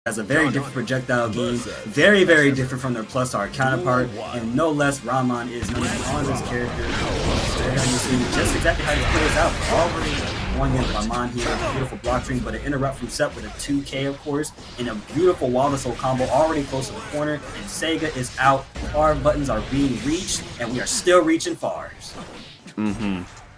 has a very different projectile game, very, very different from their plus R counterpart, and no less Raman is known on this character. So they're going to see just exactly how this plays out. Already going in Raman here, beautiful block string, but an interrupt from Sept with a 2K, of course, and a beautiful wall combo already close to the corner, and Sega is out. Far buttons are being reached, and we are still reaching fars.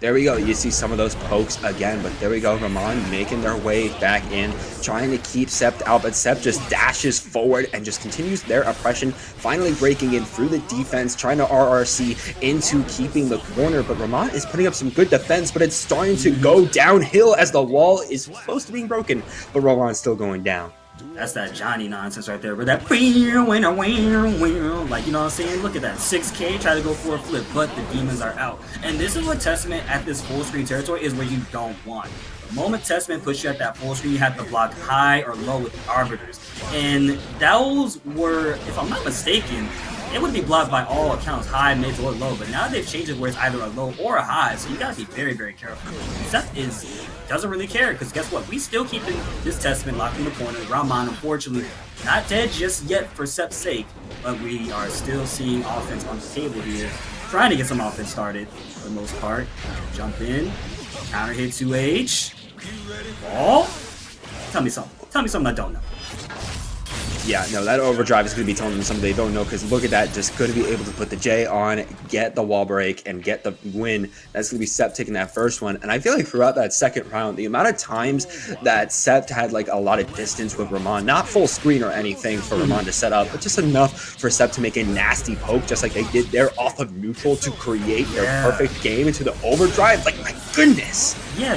There we go. You see some of those pokes again, but there we go. Raman making their way back in, trying to keep Sept out, but Sept just dashes forward and just continues their oppression, finally breaking in through the defense, trying to RRC into keeping the corner, but Raman is putting up some good defense, but it's starting to go downhill as the wall is close to being broken, but Raman's still going down. That's that Johnny nonsense right there, where that like, you know what I'm saying? Look at that, 6K, try to go for a flip, but the demons are out. And this is what Testament at this full screen territory is where you don't want. The moment Testament puts you at that full screen, you have to block high or low with the arbiters. And those were, if I'm not mistaken, it would be blocked by all accounts, high, mid, or low, but now they've changed it where it's either a low or a high, so you gotta be very, very careful. Sept doesn't really care, because guess what? We still keeping this Testament locked in the corner. Raman, unfortunately, not dead just yet for Sept's sake, but we are still seeing offense on the table here, trying to get some offense started for the most part. Jump in, counter hit 2H, ball. Tell me something I don't know. Yeah, no, that overdrive is going to be telling them something they don't know, because look at that, just going to be able to put the J on, get the wall break, and get the win. That's going to be Sept taking that first one. And I feel like throughout that second round, the amount of times that Sept had like a lot of distance with Raman, not full screen or anything for Raman to set up, but just enough for Sept to make a nasty poke, just like they did there off of neutral to create their perfect game into the overdrive. Like, my goodness. Yeah,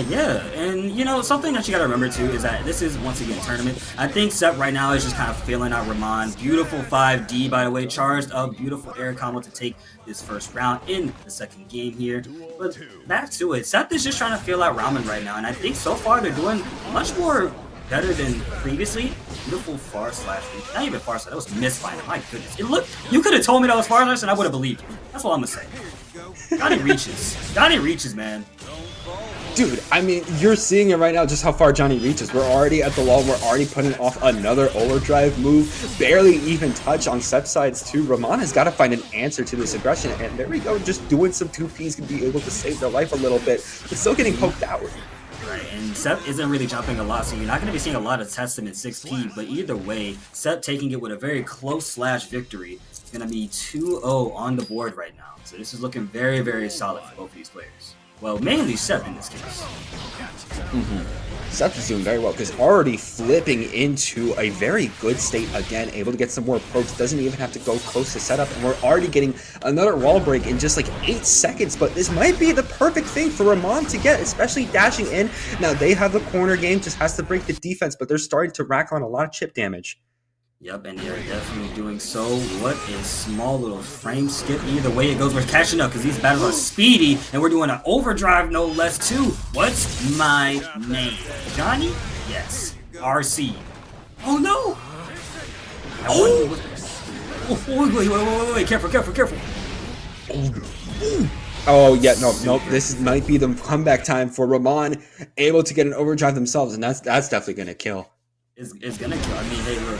and you know, something that you gotta remember too is that this is once again tournament. I think Sept right now is just kind of feeling out Raman. Beautiful 5D, by the way, charged up, beautiful air combo to take this first round in the second game here. But back to it, Sept is just trying to feel out Raman right now, and I think so far they're doing much more better than previously. Beautiful far slash, not even far slash, that was misfinder. My goodness, it looked. You could have told me that was far slash, and I would have believed you. That's all I'm gonna say. Johnny reaches, man. Dude, I mean, you're seeing it right now just how far Johnny reaches. We're already at the wall. We're already putting off another overdrive move. Barely even touch on Sept's sides too. Raman has got to find an answer to this aggression. And there we go. Just doing some 2Ps can be able to save their life a little bit. But still getting poked out. Right, and Sept isn't really jumping a lot, so you're not going to be seeing a lot of Testament 6P. But either way, Sept taking it with a very close slash victory. It's going to be 2-0 on the board right now. So this is looking very, very solid for both of these players. Well, mainly Sept in this case. Sept is doing very well because already flipping into a very good state again, able to get some more pokes, doesn't even have to go close to setup, and we're already getting another wall break in just like 8 seconds, but this might be the perfect thing for Raman to get, especially dashing in. Now they have the corner game, just has to break the defense, but they're starting to rack on a lot of chip damage. Yep, and they're definitely doing so. What a small little frame skip. Either way it goes, we're catching up because these battles are speedy, and we're doing an overdrive no less too. What's my name? Johnny? Yes. RC. Oh no! Wait, careful. Oh yeah, nope. This might be the comeback time for Raman, able to get an overdrive themselves, and that's definitely gonna kill. It's gonna kill. I mean, hey, look.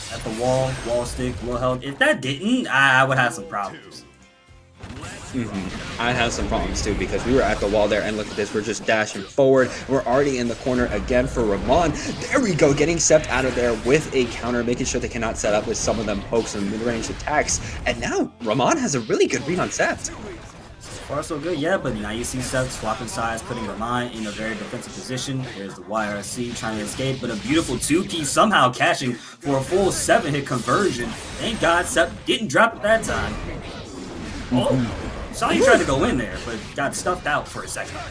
At the wall stick, low health. If that didn't, I would have some problems. I have some problems too because we were at the wall there, and look at this, we're just dashing forward. We're already in the corner again for Raman. There we go, getting Sept out of there with a counter, making sure they cannot set up with some of them pokes and mid-range attacks. And now Raman has a really good read on Sept. Far so good, yeah, but now you see Sept swapping sides, putting Raman in a very defensive position. There's the YRC trying to escape, but a beautiful 2P somehow catching for a full 7-hit conversion. Thank God Sept didn't drop at that time. Saw you tried to go in there, but got stuffed out for a second.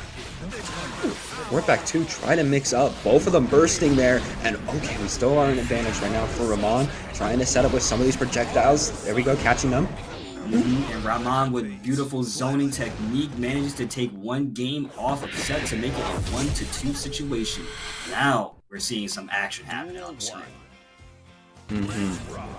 We're back 2, trying to mix up, both of them bursting there, and okay, we still are an advantage right now for Raman, trying to set up with some of these projectiles. There we go, catching them. And Raman, with beautiful zoning technique, manages to take one game off of Sept to make it a 1-2 situation. Now we're seeing some action happening on the screen.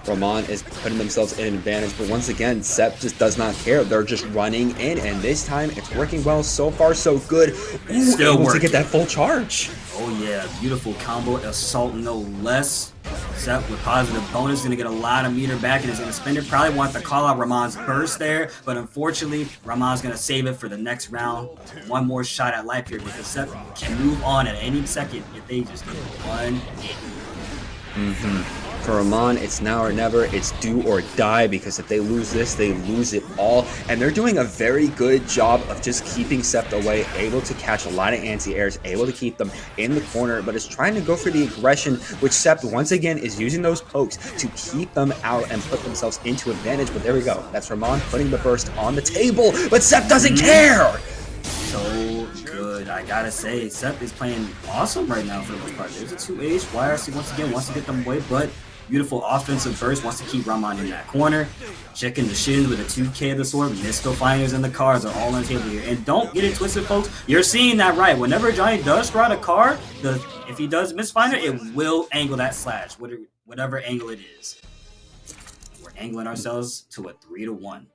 Raman is putting themselves in an advantage, but once again, Sept just does not care. They're just running in, and this time it's working well. So far, so good. Still able working to get that full charge. Oh yeah, beautiful combo assault, no less. Sept with positive bonus, going to get a lot of meter back and is going to spend it. Probably want to call out Raman's burst there, but unfortunately, Raman's going to save it for the next round. One more shot at life here because Sept can move on at any second if they just get one hit. For Raman, it's now or never. It's do or die, because if they lose this, they lose it all. And they're doing a very good job of just keeping Sept away, able to catch a lot of anti-airs, able to keep them in the corner, but is trying to go for the aggression, which Sept, once again, is using those pokes to keep them out and put themselves into advantage. But there we go. That's Raman putting the burst on the table, but Sept doesn't care! So good. I gotta say, Sept is playing awesome right now for the most part. There's a 2H. YRC once again wants to get them away, but beautiful offensive burst, wants to keep Raman in that corner. Checking the shins with a 2K of the sword. Mystical Finders and the cards are all on the table here. And don't get it twisted, folks. You're seeing that right. Whenever Johnny does draw the card, if he does Mistfinder, it will angle that slash, whatever angle it is. We're angling ourselves to a 3-1.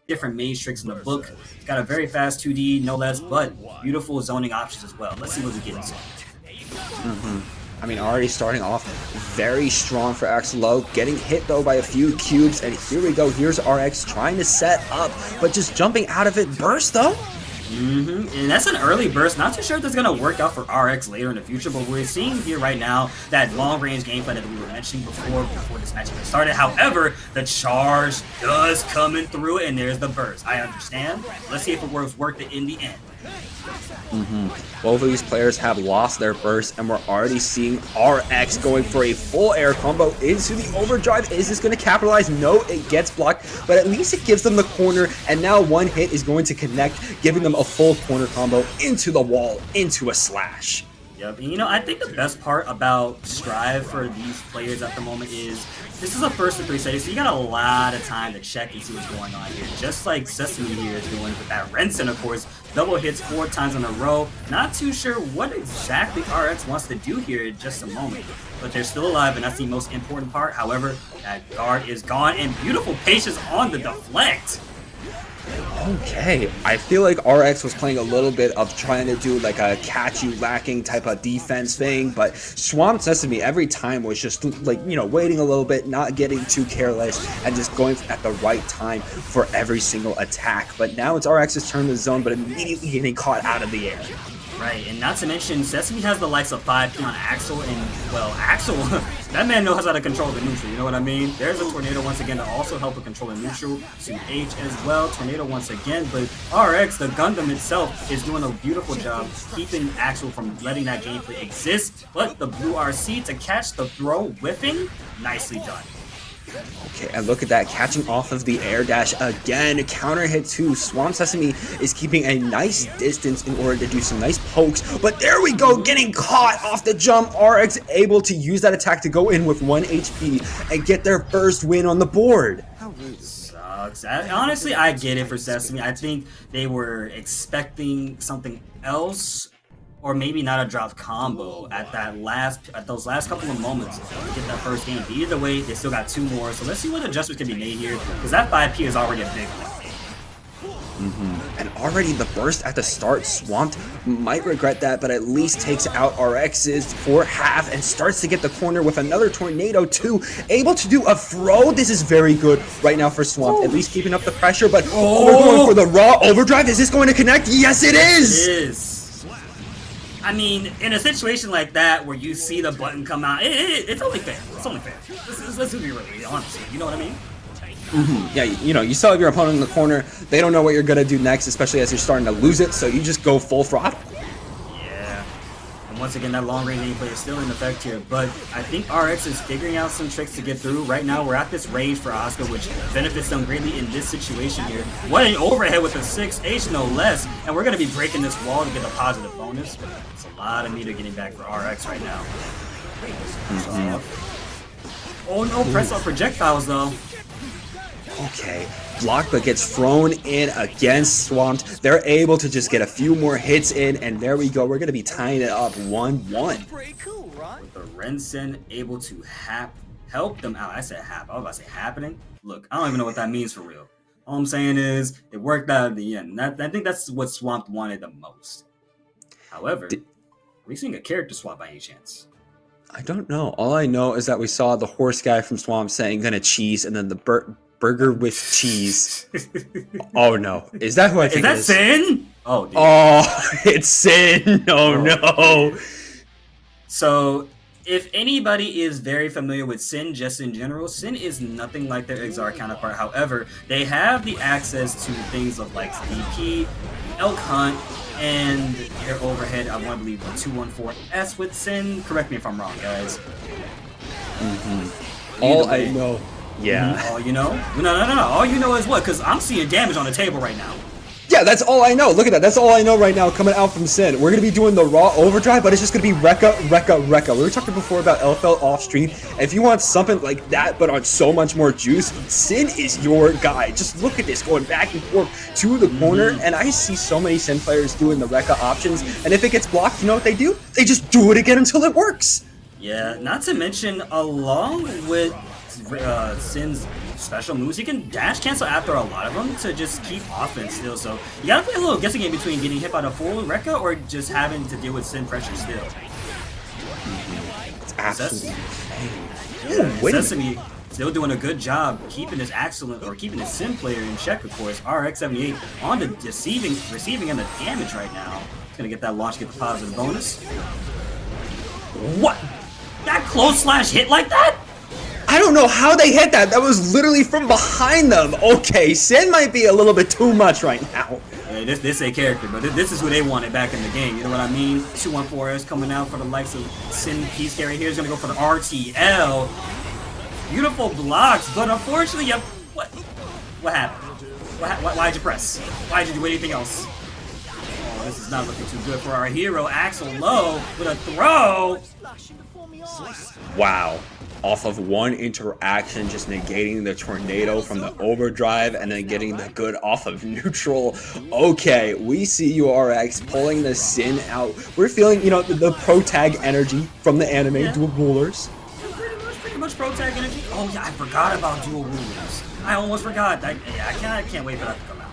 Different mage tricks in the book. It's got a very fast 2D, no less, but beautiful zoning options as well. Let's see what we get into. I mean, already starting off very strong for XLo, getting hit though by a few cubes, and here we go. Here's RX trying to set up, but just jumping out of it. Burst though. And that's an early burst. Not too sure if that's going to work out for RX later in the future, but we're seeing here right now that long-range gameplay that we were mentioning before this match even started. However, the charge does coming through, and there's the burst. I understand. Let's see if it worked in the end. Both of these players have lost their burst, and we're already seeing RX going for a full air combo into the overdrive. Is this going to capitalize? No, it gets blocked, but at least it gives them the corner, and now one hit is going to connect, giving them a full corner combo into the wall, into a slash. Yep, and I think the best part about Strive for these players at the moment is this is a first to 3 settings, so you got a lot of time to check and see what's going on here. Just like Sesame here is doing with that Rensen, of course, double hits 4 times in a row. Not too sure what exactly RX wants to do here in just a moment, but they're still alive, and that's the most important part. However, that guard is gone, and beautiful patience on the deflect. Okay, I feel like RX was playing a little bit of trying to do like a catch you lacking type of defense thing, but SwampedSesame every time was just like, waiting a little bit, not getting too careless, and just going at the right time for every single attack. But now it's RX's turn to zone, but immediately getting caught out of the air. Right, and not to mention, Sesame has the likes of 5P on Axel, and, well, Axel, that man knows how to control the neutral, you know what I mean? There's a Tornado once again to also help with controlling neutral, 2H as well, Tornado once again, but RX, the Gundam itself, is doing a beautiful job keeping Axel from letting that gameplay exist, but the blue RC to catch the throw whiffing, nicely done. Okay, and look at that, catching off of the air dash again. Counter hit too. SwampedSesame is keeping a nice distance in order to do some nice pokes. But there we go, getting caught off the jump. RX able to use that attack to go in with 1 HP and get their first win on the board. Sucks. Honestly, I get it for Sesame. I think they were expecting something else, or maybe not a dropped combo at those last couple of moments to get that first game. But either way, they still got 2 more. So let's see what adjustments can be made here, because that 5P is already a big one. And already the burst at the start, Swamped might regret that, but at least takes out RX's for half and starts to get the corner with another Tornado too. Able to do a throw. This is very good right now for Swamped, at least keeping up the pressure, but we're going for the raw overdrive. Is this going to connect? Yes, it is! It is. I mean, in a situation like that where you see the button come out, it's only fair. It's only fair. Let's be really honest. You know what I mean? Yeah, you saw your opponent in the corner. They don't know what you're gonna do next, especially as you're starting to lose it. So you just go full throttle. Yeah. And once again, that long-range gameplay is still in effect here, but I think RX is figuring out some tricks to get through. Right now, we're at this range for Asuka, which benefits them greatly in this situation here. What an overhead with a 6H, no less. And we're going to be breaking this wall to get a positive bonus. It's a lot of meter getting back for RX right now. Oh no, press on projectiles though. Okay, block but gets thrown in against Swamped. They're able to just get a few more hits in, and there we go. We're going to be tying it up 1-1. With the Rensen able to help them out. I said I was about to say happening. Look, I don't even know what that means for real. All I'm saying is it worked out at the end. I think that's what Swamped wanted the most. However, are we seeing a character swap by any chance? I don't know. All I know is that we saw the horse guy from Swamp saying gonna cheese, and then the burger with cheese. Oh no, is that who I think it is? Is that Sin? Oh, dude. Oh, it's Sin. Oh no. Dude. So, if anybody is very familiar with Sin, just in general, Sin is nothing like their Exar counterpart. However, they have the access to things of like DP, Elk Hunt, and their overhead, I want to believe, 214S with Sin. Correct me if I'm wrong, guys. All I know. Yeah. All you know? No. All you know is what? Because I'm seeing damage on the table right now. Yeah, that's all I know. Look at that. That's all I know right now coming out from Sin. We're going to be doing the raw overdrive, but it's just going to be Rekka. We were talking before about LFL off stream. If you want something like that, but on so much more juice, Sin is your guy. Just look at this, going back and forth to the corner, and I see so many Sin players doing the Rekka options, and if it gets blocked, you know what they do? They just do it again until it works. Yeah, not to mention, along with Sin's special moves, you can dash cancel after a lot of them to just keep offense still. So you gotta play a little guessing game between getting hit by the full Rekka or just having to deal with Sin pressure still. It's absolutely Sesame still doing a good job keeping this keeping this Sin player in check, of course. RX78 on the receiving end of damage right now. He's gonna get that launch, get the positive bonus. What? That close slash hit like that? I don't know how they hit that. That was literally from behind them. Okay, Sin might be a little bit too much right now. Yeah, this a character, but this is who they wanted back in the game. You know what I mean? 214S coming out for the likes of Sin. Piece right here is gonna go for the RTL. Beautiful blocks, but unfortunately, what happened? Why'd you press? Why'd you do anything else? Oh, this is not looking too good for our hero. Axel low with a throw. Wow. Off of one interaction, just negating the tornado from the overdrive and then getting the good off of neutral. Okay, we see URX pulling the Sin out. We're feeling, you know, the pro tag energy from the anime Dual Rulers. Pretty much pro tag energy. Oh yeah, I forgot about Dual Rulers. I almost forgot. I can't wait for that to come out.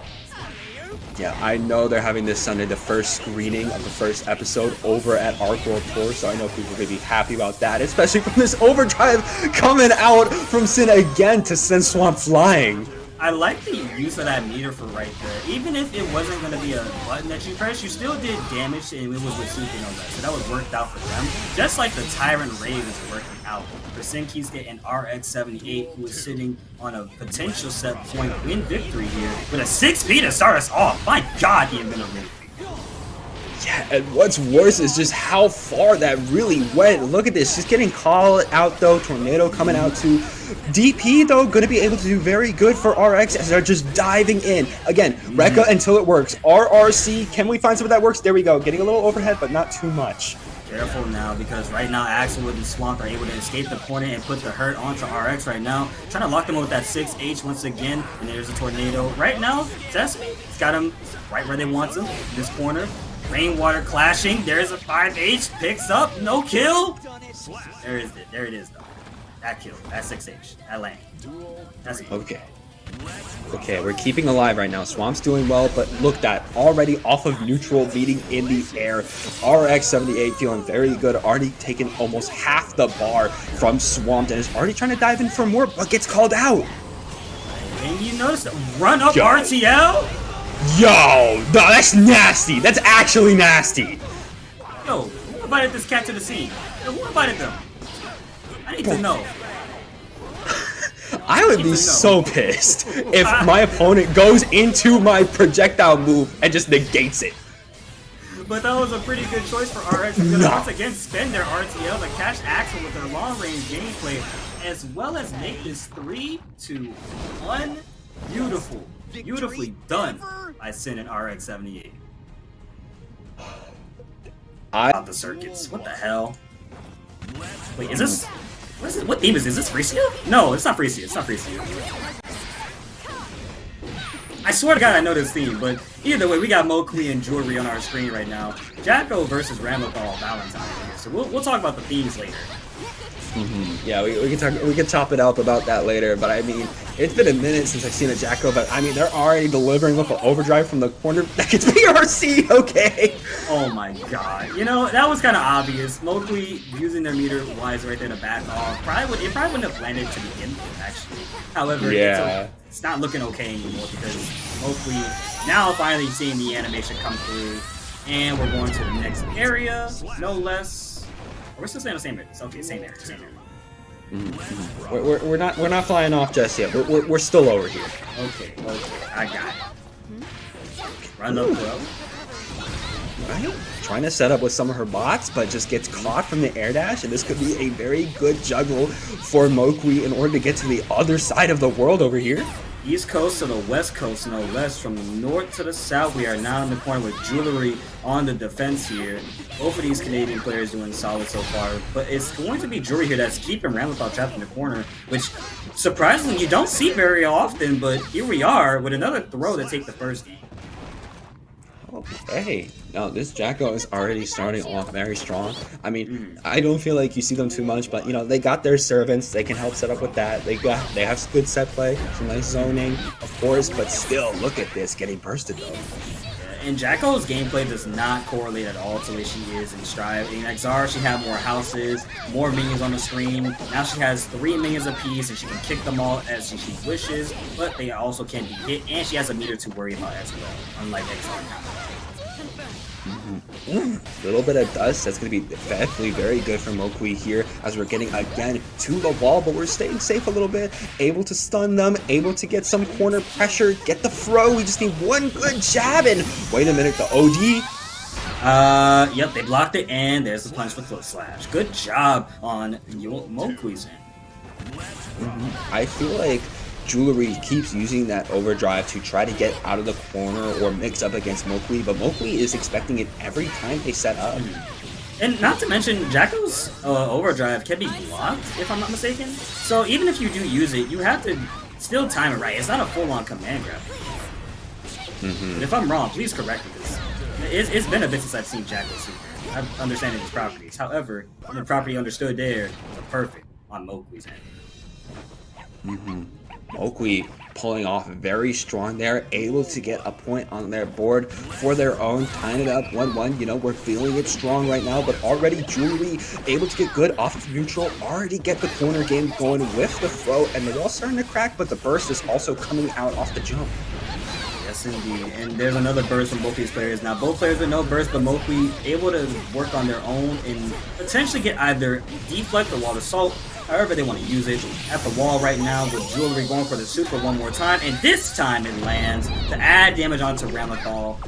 Yeah, I know they're having this Sunday the first screening of the first episode over at Arc World Tour, so I know people are going to be happy about that, especially from this overdrive coming out from Sin again to send Swamp flying. I like the use of that meter for right there. Even if it wasn't going to be a button that you press, you still did damage, and it was with Supernova, so that was worked out for them. Just like the Tyrant Rave is working out for Senkisuke and RX78, who is sitting on a potential set point win victory here with a 6P to start us off. My God, he invented a win. Yeah, and what's worse is just how far that really went. Look at this, just getting called out though. Tornado coming out too. DP though, going to be able to do very good for RX as they're just diving in. Again, Rekka until it works. RRC, can we find some of that works? There we go, getting a little overhead, but not too much. Careful now, because right now Axel and Swamp are able to escape the corner and put the hurt onto RX right now. Trying to lock them up with that 6H once again, and there's a tornado. Right now, Sesame's got him right where they want him, this corner. Rainwater clashing, there's a 5H, picks up, no kill. There it is though. That kill, that 6H, that lane. That's it. Okay, we're keeping alive right now. Swamp's doing well, but look, that already off of neutral, leading in the air. RX78 feeling very good, already taken almost half the bar from Swamp and is already trying to dive in for more, but gets called out. And you notice that run up RTL? Yo, no, that's nasty. That's actually nasty. Yo, who invited this cat to the scene? Yo, who invited them? I need to know. I would be so pissed if my opponent goes into my projectile move and just negates it. But that was a pretty good choice for RX because once again spend their RTL to catch Axel with their long range gameplay, as well as make this 3-1 beautifully done by Sin and RX78. About the circuits. What the hell? Wait, is this? What theme is this? Is this Frisia? No, it's not Frisia. It's not Frisia. I swear to God I know this theme, but either way, we got Mouqui and Juwulrii on our screen right now. Jacko versus Ramlethal Valentine here, so we'll talk about the themes later. Yeah, we can chop it up about that later, but I mean, it's been a minute since I've seen a Jacko, but I mean, they're already delivering with an overdrive from the corner. That gets PRC, okay? Oh my god. You know, that was kind of obvious. Mouqui using their meter wise right there to back off. It probably wouldn't have landed to begin with, actually. However, it's not looking okay anymore because Mouqui now finally seeing the animation come through. And we're going to the next area, no less. We're still staying on the same area. It's okay, same area. We're not flying off just yet. We're still over here. Okay, I got it. Run up, bro. Right? Trying to set up with some of her bots, but just gets caught from the air dash, and this could be a very good juggle for Mouqui in order to get to the other side of the world over here. East Coast to the West Coast, no less. From the north to the south, we are now in the corner with Juwulrii on the defense here. Both of these Canadian players doing solid so far, but it's going to be Juwulrii here that's keeping Ramlethal trapped in the corner, which surprisingly you don't see very often, but here we are with another throw to take the first game. Okay, now this Jacko is already starting off very strong. I mean, I don't feel like you see them too much, but you know, they got their servants, they can help set up with that. They have good set play, some nice zoning, of course, but still, look at this, getting bursted though. And Jacko's gameplay does not correlate at all to where she is in Strive. In Exar, she had more houses, more minions on the screen. Now she has 3 minions apiece, and she can kick them all as she wishes, but they also can be hit, and she has a meter to worry about as well, unlike Exar now. A little bit of dust, that's going to be definitely very good for Mouqui here as we're getting again to the wall, but we're staying safe a little bit, able to stun them, able to get some corner pressure, get the throw. We just need one good jab, and wait a minute, the OD. Yep, they blocked it, and there's the punch with foot slash. Good job on Mouqui's end. I feel like Juwulrii keeps using that overdrive to try to get out of the corner or mix up against Mouqui, but Mouqui is expecting it every time they set up. And not to mention, Jacko's overdrive can be blocked, if I'm not mistaken. So even if you do use it, you have to still time it right. It's not a full-on command grab. And if I'm wrong, please correct me, because it's been a bit since I've seen Jacko super. I'm understanding his properties. However, the property understood there is perfect on Mouqui's end. Mouqui pulling off very strong there, able to get a point on their board for their own, tying it up 1-1. You know, we're feeling it strong right now, but already Juwulrii able to get good off of neutral, already get the corner game going with the throw, and the wall's starting to crack, but the burst is also coming out off the jump. Yes, indeed. And there's another burst from both these players. Now, both players with no burst, but Mouqui able to work on their own and potentially get either deflect or wall assault, however they want to use it. At the wall right now with Juwulrii going for the super one more time, and this time it lands to add damage onto Ramlethal.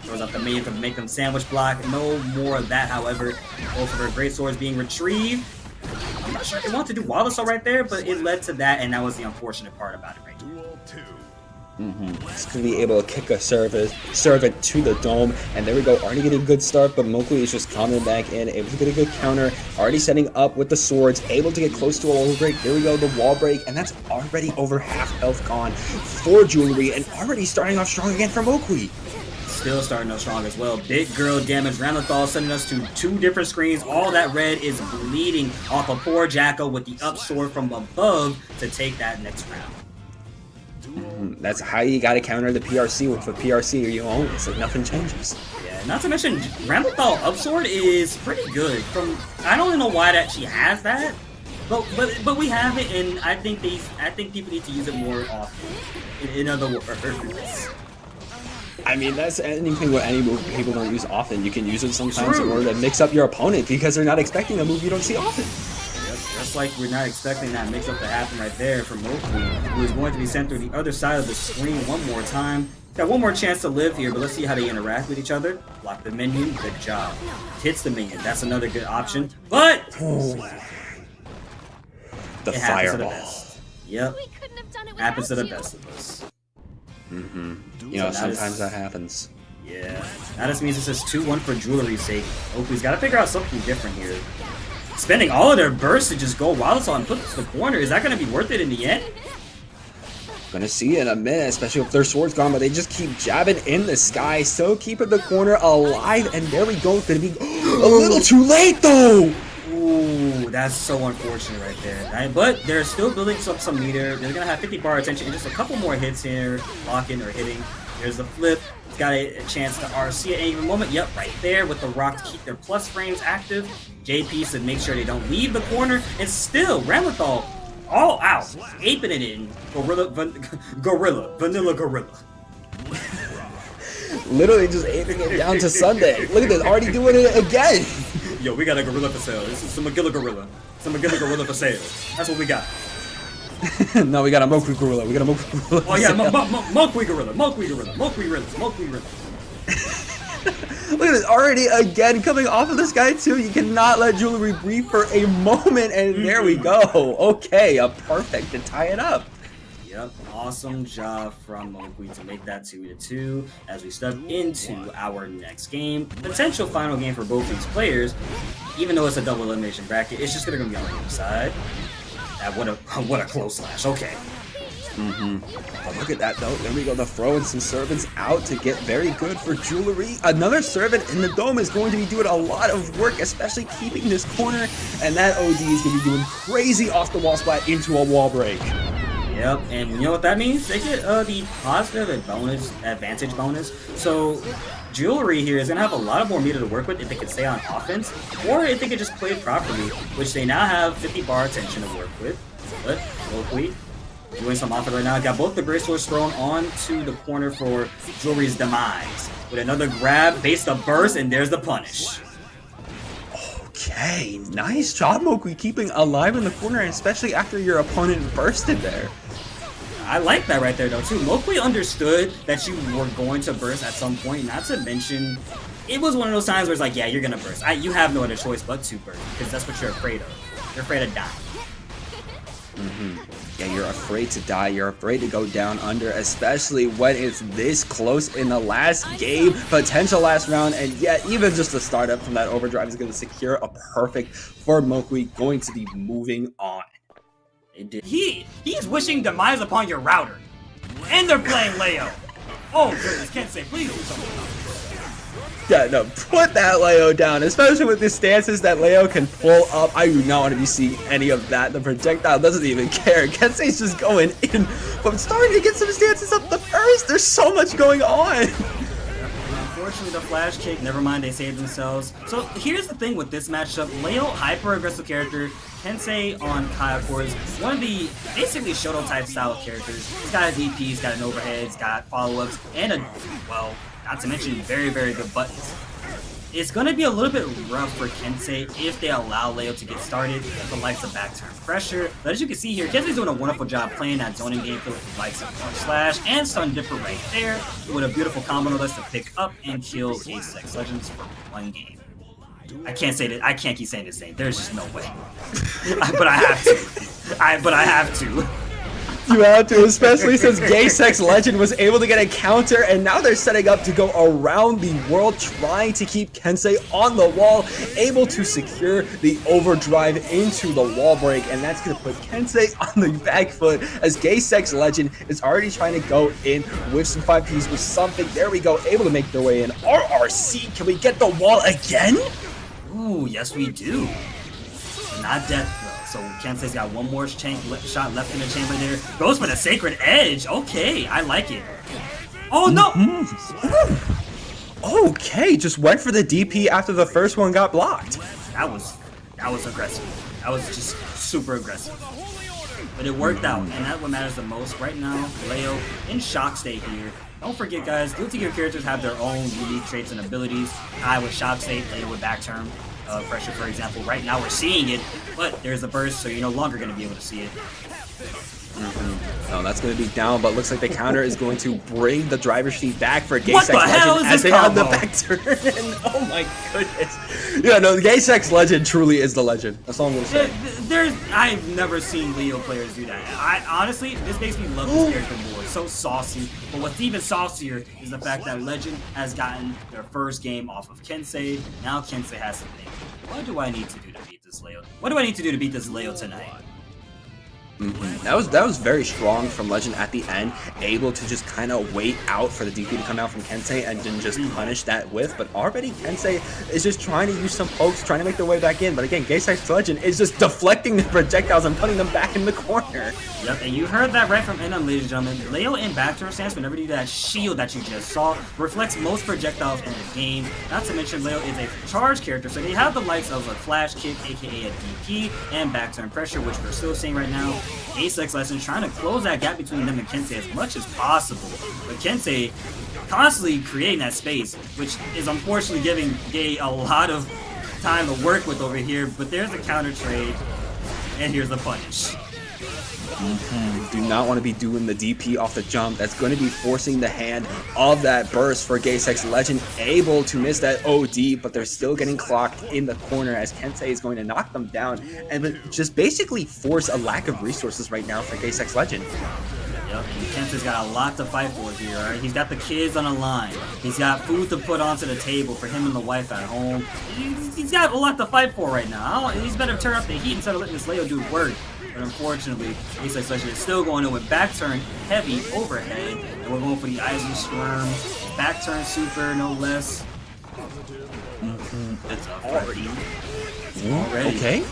Throws up the minion to make them sandwich block. No more of that, however. Both of her great swords being retrieved. I'm not sure they want to do wall assault right there, but it led to that, and that was the unfortunate part about it right now. It's going to be able to kick a serve it to the dome, and there we go, already getting a good start, but Mouqui is just coming back in, able to get a good counter, already setting up with the swords, able to get close to a wall break. Here we go, the wall break, and that's already over half health gone for Juwulrii, and already starting off strong again for Mouqui. Still starting off strong as well. Big girl damage. Ramlethal sending us to 2 different screens. All that red is bleeding off of poor Jacko with the up sword from above to take that next round. That's how you got to counter the PRC with a PRC or you own it. It's like nothing changes. Yeah, not to mention Ramlethal upsword is pretty good. I don't know why that she has that, but we have it, and I think people need to use it more often. In other words. I mean, that's anything with any move people don't use often. You can use it sometimes in order to mix up your opponent because they're not expecting a move you don't see often. Just like we're not expecting that mix-up to happen right there from Mouqui, who is going to be sent through the other side of the screen one more time. Got one more chance to live here, but let's see how they interact with each other. Block the minion, good job. Hits the minion, that's another good option. But the fireball. Yep, happens to the best of us. You know, sometimes that happens. Yeah, that just means this is 2-1 for Juwulrii's sake. Mouqui's got to figure out something different here. Spending all of their bursts to just go wild assault and put this to the corner, is that going to be worth it in the end? Gonna see it in a minute, especially if their sword's gone, but they just keep jabbing in the sky, still keeping the corner alive, and there we go. It's gonna be a little too late though. Ooh, that's so unfortunate right there. Right? But they're still building up some meter. They're going to have 50 bar attention and just a couple more hits here, blocking or hitting. There's the flip. It's got a chance to RC at any given moment. Yep, right there with the rock to keep their plus frames active. JP to make sure they don't leave the corner. And still, Ramlethal all out, aping it in. Vanilla Gorilla. Literally just aping it down to Sunday. Look at this, already doing it again. Yo, we got a gorilla for sale. This is some Magilla Gorilla. Some Magilla Gorilla for sale. That's what we got. No, we got a Mouqui Gorilla. We got a Mouqui Gorilla. Oh yeah, Mouqui Gorilla. Mouqui Gorilla. Mouqui Gorilla. Mouqui Gorilla. Look at this, already again coming off of this guy too. You cannot let Juwulrii breathe for a moment, and there we go. Okay, a perfect to tie it up. Yep, awesome job from Mouqui to make that 2-2 as we step into our next game. Potential final game for both these players. Even though it's a double elimination bracket, it's just gonna be on the other side. What a close slash. Okay. Oh, look at that though. There we go. The throw and some servants out to get very good for Juwulrii. Another servant in the dome is going to be doing a lot of work, especially keeping this corner. And that OD is going to be doing crazy off the wall splat into a wall break. Yep, and you know what that means? They get the positive advantage bonus. So Juwulrii here is going to have a lot more meter to work with if they could stay on offense, or if they could just play it properly, which they now have 50 bar attention to work with. But Mouqui doing some offense right now. Got both the Great Swords thrown onto the corner for Juwulrii's demise. With another grab, base the burst, and there's the punish. Okay, nice job, Mouqui, keeping alive in the corner, especially after your opponent bursted there. I like that right there, though, too. Mouqui understood that you were going to burst at some point, not to mention, it was one of those times where it's like, yeah, you're going to burst. You have no other choice but to burst, because that's what you're afraid of. You're afraid of dying. Yeah, you're afraid to die. You're afraid to go down under, especially when it's this close in the last game, potential last round, and yet even just the startup from that overdrive is going to secure a perfect for Mouqui, going to be moving on. He's wishing demise upon your router, and they're playing Leo. Oh goodness, Kensei, please do something about this. Yeah, no, put that Leo down, especially with the stances that Leo can pull up. I do not want to be seeing any of that. The projectile doesn't even care. Kensei's just going in, but I'm starting to get some stances up the first. There's so much going on. Unfortunately, the flash kick, never mind, they saved themselves. So here's the thing with this matchup. Leo, hyper-aggressive character. Kensei on Kayakor is one of the basically Shoto type style of characters. He's got a DP, he's got an overhead, he's got follow-ups, and well, not to mention very, very good buttons. It's going to be a little bit rough for Kensei if they allow Leo to get started with the likes of back turn pressure. But as you can see here, Kensei's doing a wonderful job playing that zoning gameplay with the likes of Punch Slash and Stun Dipper right there with a beautiful combo list to pick up and kill GaySexLegend for one game. I can't say that. I can't keep saying this name. There's just no way. But I have to. But I have to. You have to, especially since GaySexLegend was able to get a counter, and now they're setting up to go around the world, trying to keep Kensei on the wall, able to secure the overdrive into the wall break, and that's going to put Kensei on the back foot as GaySexLegend is already trying to go in with some 5Ps with something. There we go, able to make their way in. RRC, can we get the wall again? Ooh, yes we do. Not death, though. So Kensei's got one more shot left in the chamber there. Goes for the Sacred Edge. Okay, I like it. Oh, no! Okay, just went for the DP after the first one got blocked. That was aggressive. That was just super aggressive. But it worked out, and that's what matters the most. Right now, Leo in shock state here. Don't forget, guys, Guilty Gear characters have their own unique traits and abilities. I with shock state, Leo with back turn. Pressure, for example. Right now we're seeing it, but there's a burst, so you're no longer going to be able to see it. No, that's going to be down, but looks like the counter is going to bring the driver's seat back for What the hell GaySexLegend is as this they have the combo? back turn. Oh my goodness. Yeah, no, GaySexLegend truly is the legend. That's all I'm going to say. I've never seen Leo players do that. Honestly, this makes me love this character more. So saucy. But what's even saucier is the fact that Legend has gotten their first game off of Kensei. Now Kensei has to think, what do I need to do to beat this Leo? What do I need to do to beat this Leo tonight? That was very strong from Legend at the end, able to just kind of wait out for the DP to come out from Kensei and then just punish that whiff. But already Kensei is just trying to use some pokes, trying to make their way back in. But again, GaySexLegend is just deflecting the projectiles and putting them back in the corner. Yep, and you heard that right from Enum, ladies and gentlemen. Leo in back turn stance, whenever you do that shield that you just saw, reflects most projectiles in the game. Not to mention Leo is a charge character, so they have the likes of a flash kick, aka a DP, and back turn pressure, which we're still seeing right now. GaySexLegend trying to close that gap between them and Kensei as much as possible. But Kensei constantly creating that space, which is unfortunately giving Gay a lot of time to work with over here. But there's a counter trade, and here's the punish. Do not want to be doing the DP off the jump. That's going to be forcing the hand of that burst for GaySexLegend, able to miss that OD, but they're still getting clocked in the corner as Kensei is going to knock them down and just basically force a lack of resources right now for GaySexLegend. Yep, and Kensei's got a lot to fight for here, alright? He's got the kids on the line. He's got food to put onto the table for him and the wife at home. He's got a lot to fight for right now. He's better turn up the heat instead of letting this Leo do work. But unfortunately, GaySexLegend is still going in with back turn heavy overhead. And we're going for the Eisenschwarm. Back turn super, no less. It's already. Okay.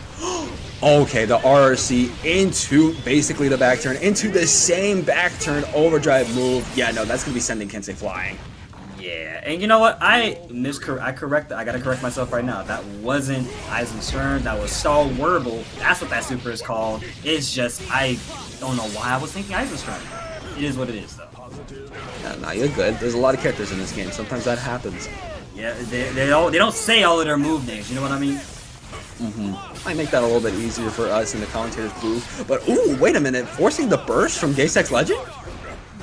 Okay, the RRC into basically the back turn, into the same back turn overdrive move. Yeah, no, that's going to be sending Kensei flying. Yeah, and you know what? I gotta correct myself right now. That wasn't Eisenschwarm, that was Stalwarble. That's what that super is called. It's just, I don't know why I was thinking Eisenschwarm. It is what it is, though. Nah, you're good. There's a lot of characters in this game. Sometimes that happens. Yeah, they don't say all of their move names, you know what I mean? Might make that a little bit easier for us in the commentator's booth. But, ooh, wait a minute. Forcing the burst from GaySexLegend?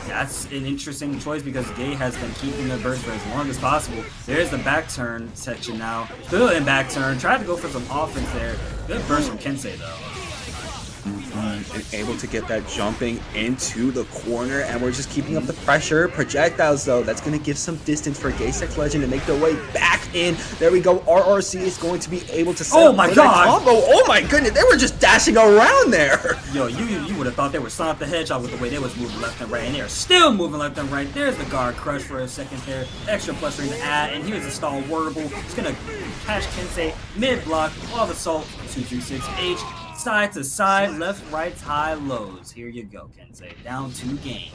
That's an interesting choice because Gay has been keeping the burst for as long as possible. There's the back turn section now. Still in back turn. Tried to go for some offense there. Good burst from Kensei, though. Able to get that jumping into the corner, and we're just keeping up the pressure. Projectiles, though, that's going to give some distance for GaySexLegend to make their way back in. There we go. RRC is going to be able to set up that combo. Oh my goodness, they were just dashing around there. Yo, you would have thought they were Sonic the Hedgehog with the way they was moving left and right, and they're still moving left and right. There's the guard crush for a second there. Extra plus ring to add, and here's the Stalwarble. It's going to catch Kensei mid-block, all the salt, 236H. Side to side, left, right, high, lows. Here you go, Kensei. Down 2 games.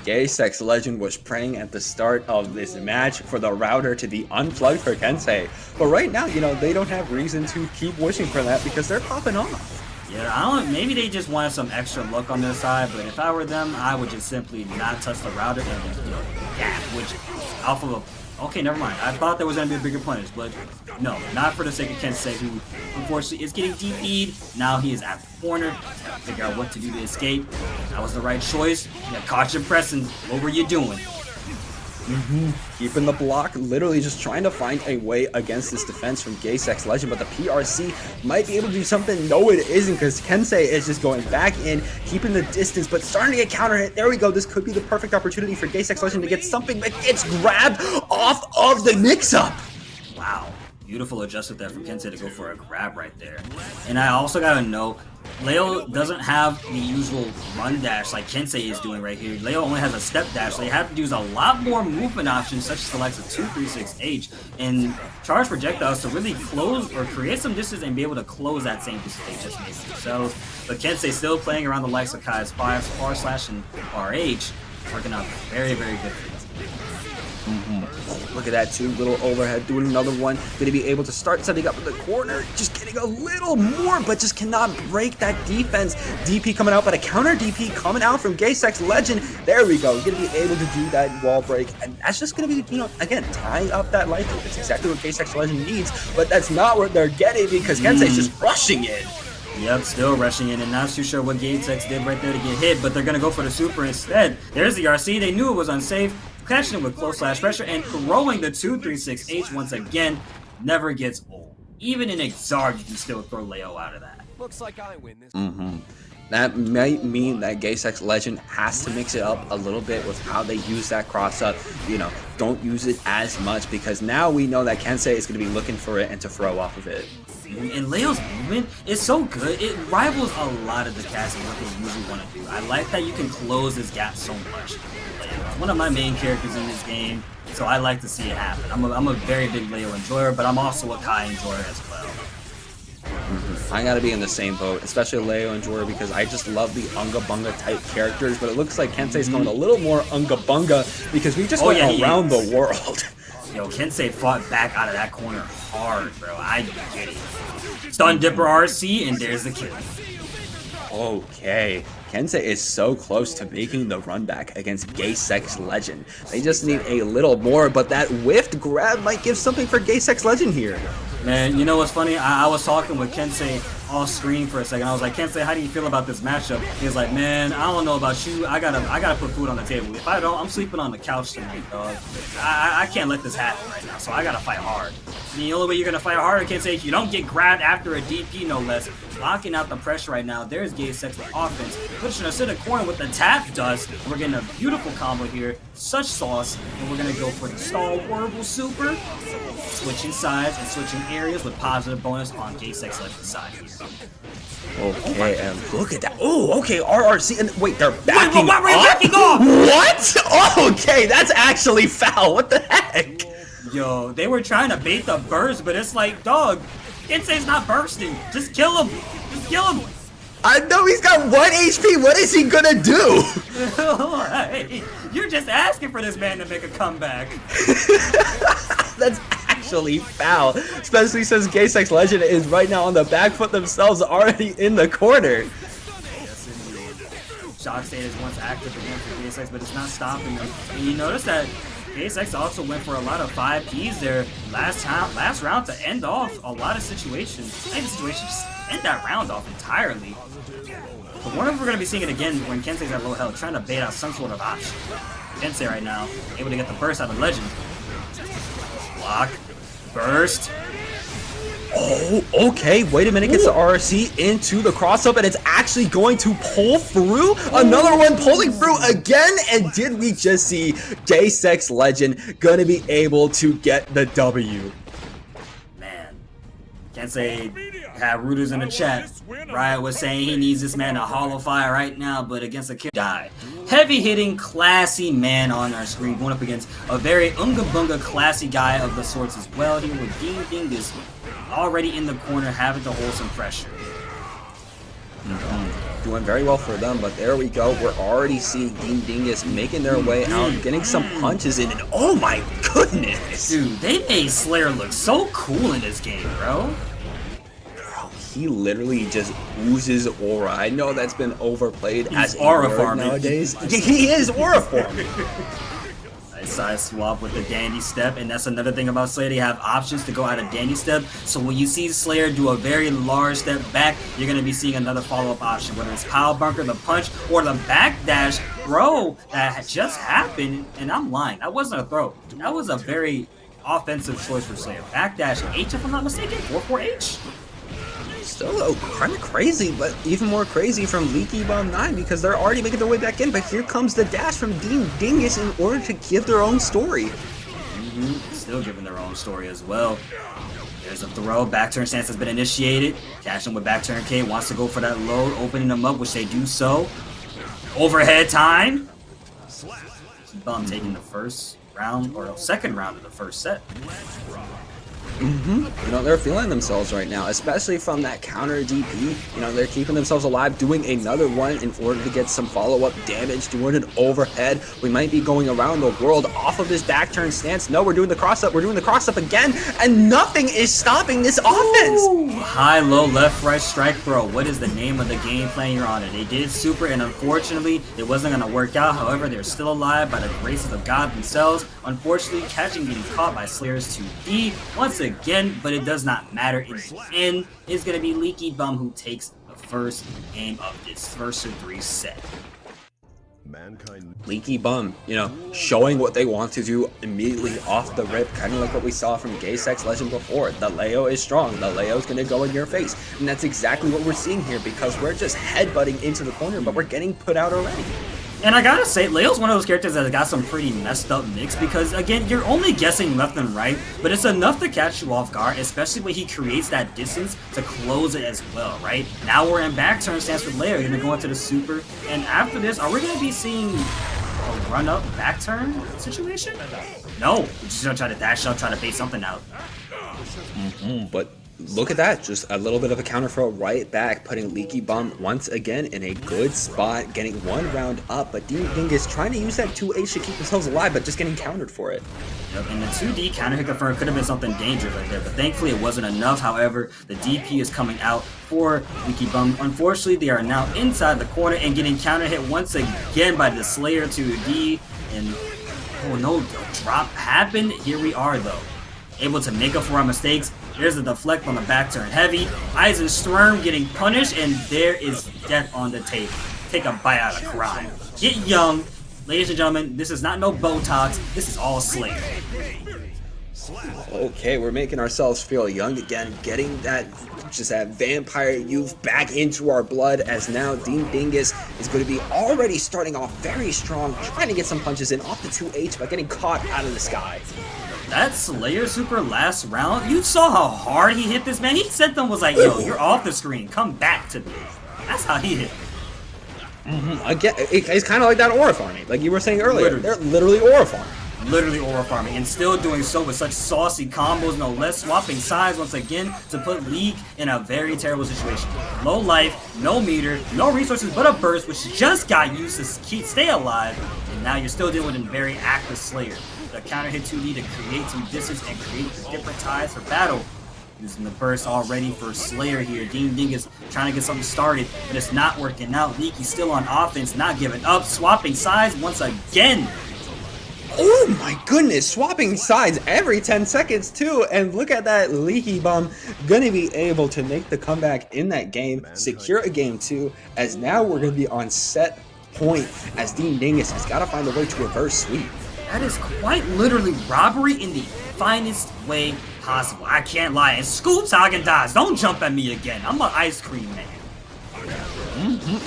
GaySexLegend was praying at the start of this match for the router to be unplugged for Kensei. But right now, you know, they don't have reason to keep wishing for that because they're popping off. Yeah, maybe they just wanted some extra luck on their side, but if I were them, I would just simply not touch the router and just, you know, gap, which off of a... Okay, never mind. I thought there was going to be a bigger punish, but no, not for the sake of Kensei, who unfortunately is getting DP'd. Now he is at the corner. He's got to figure out what to do to escape. That was the right choice. You got caution pressing. What were you doing? Keeping the block, literally just trying to find a way against this defense from GaySexLegend, but the PRC might be able to do something. No, it isn't, because Kensei is just going back in, keeping the distance, but starting to get counter hit. There we go. This could be the perfect opportunity for GaySexLegend to get something that gets grabbed off of the mix-up. Wow. Beautiful adjustment there from Kensei to go for a grab right there. And I also gotta note, Leo doesn't have the usual run dash like Kensei is doing right here. Leo only has a step dash, so you have to use a lot more movement options, such as the likes of 236H and charge projectiles to really close or create some distance and be able to close that same distance they just made themselves. But Kensei still playing around the likes of Kai's Fire, R/Slash, and RH, working out very, very good for them. Look at that, too. Little overhead, doing another one. Going to be able to start setting up in the corner. Just getting a little more, but just cannot break that defense. DP coming out, but a counter DP coming out from GaySexLegend. There we go. Going to be able to do that wall break. And that's just going to be, you know, again, tying up that life loop. It's exactly what GaySexLegend needs, but that's not what they're getting because Kensei's just rushing in. Yep, still rushing in and not too sure what GaySex did right there to get hit, but they're going to go for the super instead. There's the RC. They knew it was unsafe. Catching him with close slash pressure and throwing the 236H once again never gets old. Even in Exarg, you can still throw Leo out of that. Looks like I win this. That might mean that GaySexLegend has to mix it up a little bit with how they use that cross up. You know, don't use it as much because now we know that Kensei is going to be looking for it and to throw off of it. And Leo's movement is so good. It rivals a lot of the cast and what they usually want to do. I like that you can close this gap so much. Leo's one of my main characters in this game, so I like to see it happen. I'm a very big Leo enjoyer, but I'm also a Kai enjoyer as well. I gotta be in the same boat, especially Leo and Juwulrii, because I just love the Unga Bunga type characters, but it looks like Kensei's going a little more Unga Bunga because we just went around the world. Yo, Kensei fought back out of that corner hard, bro. I get it. Stun Dipper RC, and there's the kill. Okay. Kensei is so close to making the run back against GaySexLegend. They just need a little more, but that whiffed grab might give something for GaySexLegend here. Man, you know what's funny? I was talking with Kensei off screen for a second. I was like, Kensei, how do you feel about this matchup? He was like, man, I don't know about you. I gotta put food on the table. If I don't, I'm sleeping on the couch tonight, dog. I can't let this happen right now, so I gotta fight hard. And the only way you're gonna fight hard, Kensei, if you don't get grabbed after a DP, no less. Blocking out the pressure right now. There's GaySex with offense. Pushing us in the corner with the tap dust. We're getting a beautiful combo here. Such sauce. And we're gonna go for the Star Warble Super. Switching sides and switching areas with positive bonus on GaySexLegend's side. Okay, and look at that. Oh, okay, RRC. And wait, they're backing why were you backing off? What? Okay, that's actually foul. What the heck? Yo, they were trying to bait the burst, but it's like, dog, Kensei's not bursting. Just kill him. Just kill him. I know he's got 1 HP. What is he gonna do? Alright. You're just asking for this man to make a comeback. That's actually foul, especially since GaySexLegend is right now on the back foot themselves, already in the corner. Yes, indeed. Shock State is once active again for GaySex, but it's not stopping them. And you notice that GaySex also went for a lot of 5Ps there last round to end off a lot of situations. Not even situations, just end that round off entirely. But wonder if we're going to be seeing it again when Kensei's at low health, trying to bait out some sort of option. Kensei right now, able to get the burst out of Legend. Block. Burst. Oh, okay. Wait a minute. Gets the RRC into the cross-up, and it's actually going to pull through. Another one pulling through again. And did we just see GaySexLegend going to be able to get the W? Man. Kensei had rooters in the chat. Riot was saying he needs this man to hollow fire right now, but against a kill die. Heavy hitting, classy man on our screen, going up against a very Unga Bunga classy guy of the sorts as well here with DeanDingus already in the corner, having to hold some pressure. Doing very well for them, but there we go. We're already seeing DeanDingus making their way out, getting some punches in, and oh my goodness! Dude, they made Slayer look so cool in this game, bro. He literally just oozes aura. I know that's been overplayed as aura a word farming nowadays. Yeah, he is aura farming. Nice side swap with the Dandy Step, and that's another thing about Slayer. They have options to go out of Dandy Step, so when you see Slayer do a very large step back, you're going to be seeing another follow-up option, whether it's Power Bunker, the punch, or the backdash throw that just happened, and I'm lying. That wasn't a throw. That was a very offensive choice for Slayer. Backdash H, if I'm not mistaken, 4-4-H. Still kind of crazy, but even more crazy from Leaky Bomb 9 because they're already making their way back in, but here comes the dash from DeanDingus in order to give their own story. Still giving their own story as well. There's a throw, back turn stance has been initiated. Cashing with back turn K, wants to go for that load, opening them up, which they do so. Overhead time. Bomb taking the first round, or second round of the first set. You know, they're feeling themselves right now, especially from that counter DP. You know, they're keeping themselves alive, doing another one in order to get some follow-up damage, doing an overhead. We might be going around the world off of this back turn stance. No, we're doing the cross-up. We're doing the cross-up again, and nothing is stopping this offense. High, low, left, right, strike throw. What is the name of the game plan you're on it? They did super, and unfortunately, it wasn't going to work out. However, they're still alive by the graces of God themselves. Unfortunately, catching getting caught by Slayer's 2D once again, but it does not matter. In the end, it's going to be Leaky Bum who takes the first game of this first of 3 set. Leaky Bum, you know, showing what they want to do immediately off the rip, kind of like what we saw from GaySexLegend before. The Leo is strong. The Leo's going to go in your face. And that's exactly what we're seeing here because we're just headbutting into the corner, but we're getting put out already. And I gotta say, Leo's one of those characters that got some pretty messed up mix because, again, you're only guessing left and right, but it's enough to catch you off guard, especially when he creates that distance to close it as well, right? Now we're in back turn stance with Leo. You're gonna go into the super, and after this, are we gonna be seeing a run-up back turn situation? No, we're just gonna try to dash up, try to bait something out. But look at that, just a little bit of a counter throw right back, putting Leaky Bum once again in a good spot, getting one round up, but DeanDingus trying to use that 2H to keep themselves alive, but just getting countered for it. Yep, and the 2D counter hit confirm could have been something dangerous right there, but thankfully it wasn't enough. However, the DP is coming out for Leaky Bum. Unfortunately, they are now inside the corner and getting counter hit once again by the Slayer 2D, and oh no, drop happened. Here we are though, able to make up for our mistakes. There's a deflect on the back turn heavy. Eisenstrom getting punished, and there is death on the table. Take a bite out of crime. Get young. Ladies and gentlemen, this is not no Botox. This is all Slayer. Okay, we're making ourselves feel young again, getting that vampire youth back into our blood, as now DeanDingus is going to be already starting off very strong, trying to get some punches in off the 2H by getting caught out of the sky. That Slayer super last round, you saw how hard he hit this man. He said them was like, yo, you're off the screen, come back to me. That's how he hit. Again, it's kind of like that aura farming, like you were saying earlier. They're literally aura farming. Literally aura farming, and still doing so with such saucy combos, no less, swapping sides once again to put League in a very terrible situation. Low life, no meter, no resources but a burst, which just got used to stay alive, and now you're still dealing with a very active Slayer. The counter hit 2D to create some distance and create the different ties for battle. Using the burst already for Slayer here. DeanDingus trying to get something started, but it's not working out. Leaky still on offense, not giving up, swapping sides once again. Oh my goodness, swapping sides every 10 seconds too, and look at that Leaky Bum gonna be able to make the comeback in that game, secure a game 2, as now we're gonna be on set point as DeanDingus has got to find a way to reverse sweep. That is quite literally robbery in the finest way possible. I can't lie. And Scoops Haagen-Dazs, don't jump at me again. I'm an ice cream man.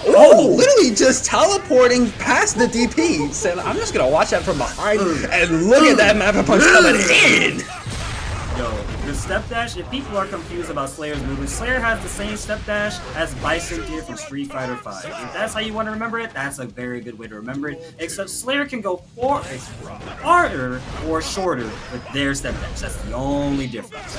Oh, literally just teleporting past the DPs, and I'm just gonna watch that from behind and look at that map punch coming in. Yo, the step dash, if people are confused about Slayer's movement, Slayer has the same step dash as Bison did from Street Fighter V. If that's how you want to remember it, that's a very good way to remember it. Except Slayer can go farther or shorter with their step dash. That's the only difference.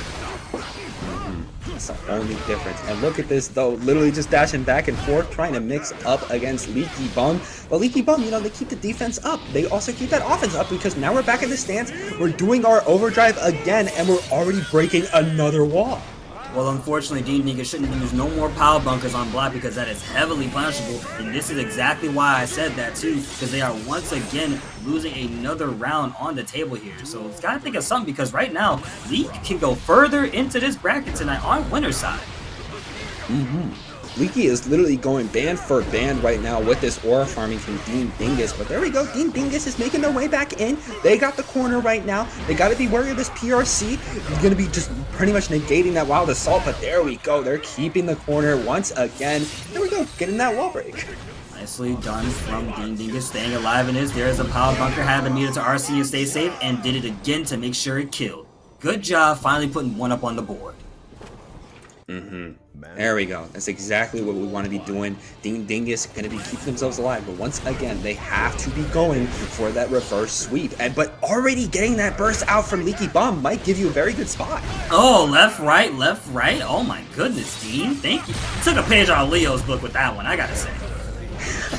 That's the only difference. And look at this though, literally just dashing back and forth, trying to mix up against Leaky Bum. But Leaky Bum, you know, they keep the defense up. They also keep that offense up because now we're back in the stance. We're doing our overdrive again, and we're already breaking another wall. Well, unfortunately, DeanDingus shouldn't use no more power bunkers on block because that is heavily punishable, and this is exactly why I said that too, because they are once again losing another round on the table here. So it's got to think of something, because right now, League can go further into this bracket tonight on winner's side. Leaky is literally going band for band right now with this aura farming from DeanDingus, but there we go. DeanDingus is making their way back in. They got the corner right now. They got to be wary of this PRC. He's going to be just pretty much negating that wild assault, but there we go. They're keeping the corner once again. There we go, getting that wall break. Nicely done from DeanDingus, staying alive in this. There is a power bunker, had the meter to RC and stay safe, and did it again to make sure it killed. Good job finally putting one up on the board. There we go. That's exactly what we want to be doing. DeanDingus going to be keeping themselves alive, but once again, they have to be going for that reverse sweep. But already getting that burst out from Leaky Bum might give you a very good spot. Oh, left, right. Oh my goodness, Dean. Thank you. Took a page out of Leo's book with that one, I gotta say.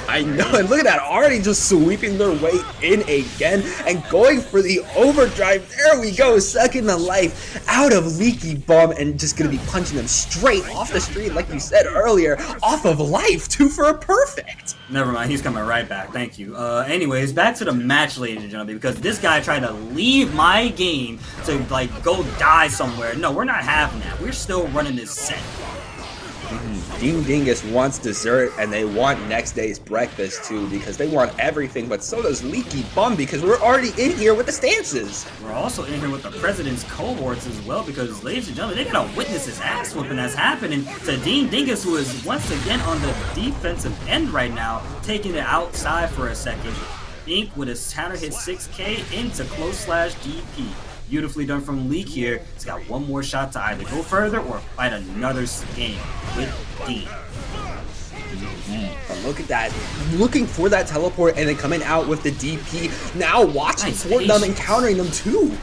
I know, and look at that, already just sweeping their way in again and going for the overdrive. There we go, sucking the life out of Leaky Bum and just going to be punching them straight off the street, like you said earlier, off of life, 2 for a perfect. Never mind, he's coming right back, thank you. Anyways, back to the match, ladies and gentlemen, because this guy tried to leave my game to, like, go die somewhere. No, we're not having that. We're still running this set. DeanDingus wants dessert, and they want next day's breakfast too, because they want everything, but so does Leaky Bum, because we're already in here with the stances. We're also in here with the President's cohorts as well, because, ladies and gentlemen, they gotta witness this ass whooping that's happening to DeanDingus, who is once again on the defensive end right now, taking it outside for a second. Ink with his counter hit 6K into close slash DP. Beautifully done from Leak here. He's got one more shot to either go further or fight another game with Dean. Look at that. Looking for that teleport and then coming out with the DP. Now watching for them and countering them too.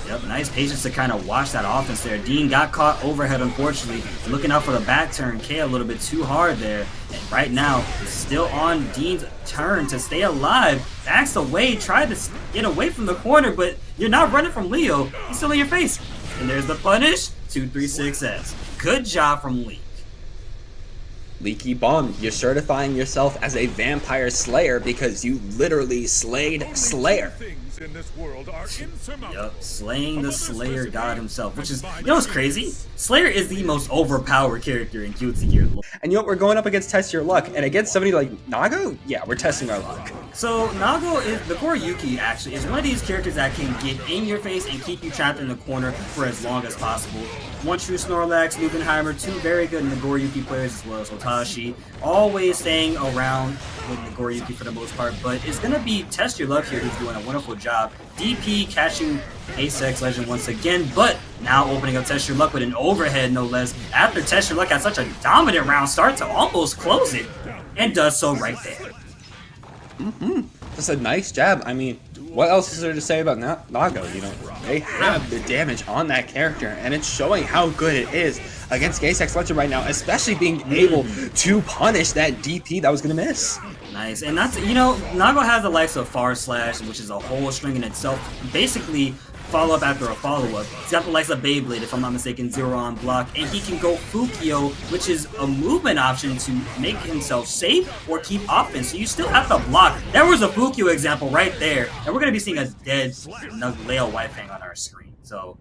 Yep, nice patience to kind of watch that offense there. Dean got caught overhead, unfortunately. Looking out for the back turn. K a little bit too hard there. And right now, it's still on Dean's turn to stay alive. Backs away, tried to get away from the corner, but you're not running from Leo. He's still in your face. And there's the punish. 2-3-6-S. Good job from Leak. Leaky Bum, you're certifying yourself as a vampire slayer because you literally slayed Slayer. In this world are Yup, slaying the Slayer god himself, which is, you know what's crazy? Slayer is the most overpowered character in Guilty Gear. And you know what, we're going up against Test Your Luck, and against somebody like Nago, yeah, we're testing our luck. So Nago is, Nagoriyuki actually, is one of these characters that can get in your face and keep you trapped in the corner for as long as possible. One true Snorlax, Lugenheimer, two very good Nagoriyuki players as well as Otashi, always staying around with Nagoriyuki for the most part, but it's going to be Test Your Luck here who's doing a wonderful job. DP catching GaySexLegend once again, but now opening up Test Your Luck with an overhead no less, after Test Your Luck had such a dominant round start to almost close it, and does so right there. That's a nice jab. I mean, what else is there to say about Nago? You know, they have the damage on that character, and it's showing how good it is against GaySexLegend right now, especially being able to punish that DP that was going to miss. Nice, and that's, you know, Nago has the likes of Far Slash, which is a whole string in itself. Basically, follow-up after a follow-up. He's got the likes of Beyblade, if I'm not mistaken, Zero on block, and he can go Fukio, which is a movement option to make himself safe or keep offense, so you still have to block. There was a Fukio example right there, and we're going to be seeing a dead Leo Whitefang on our screen. So,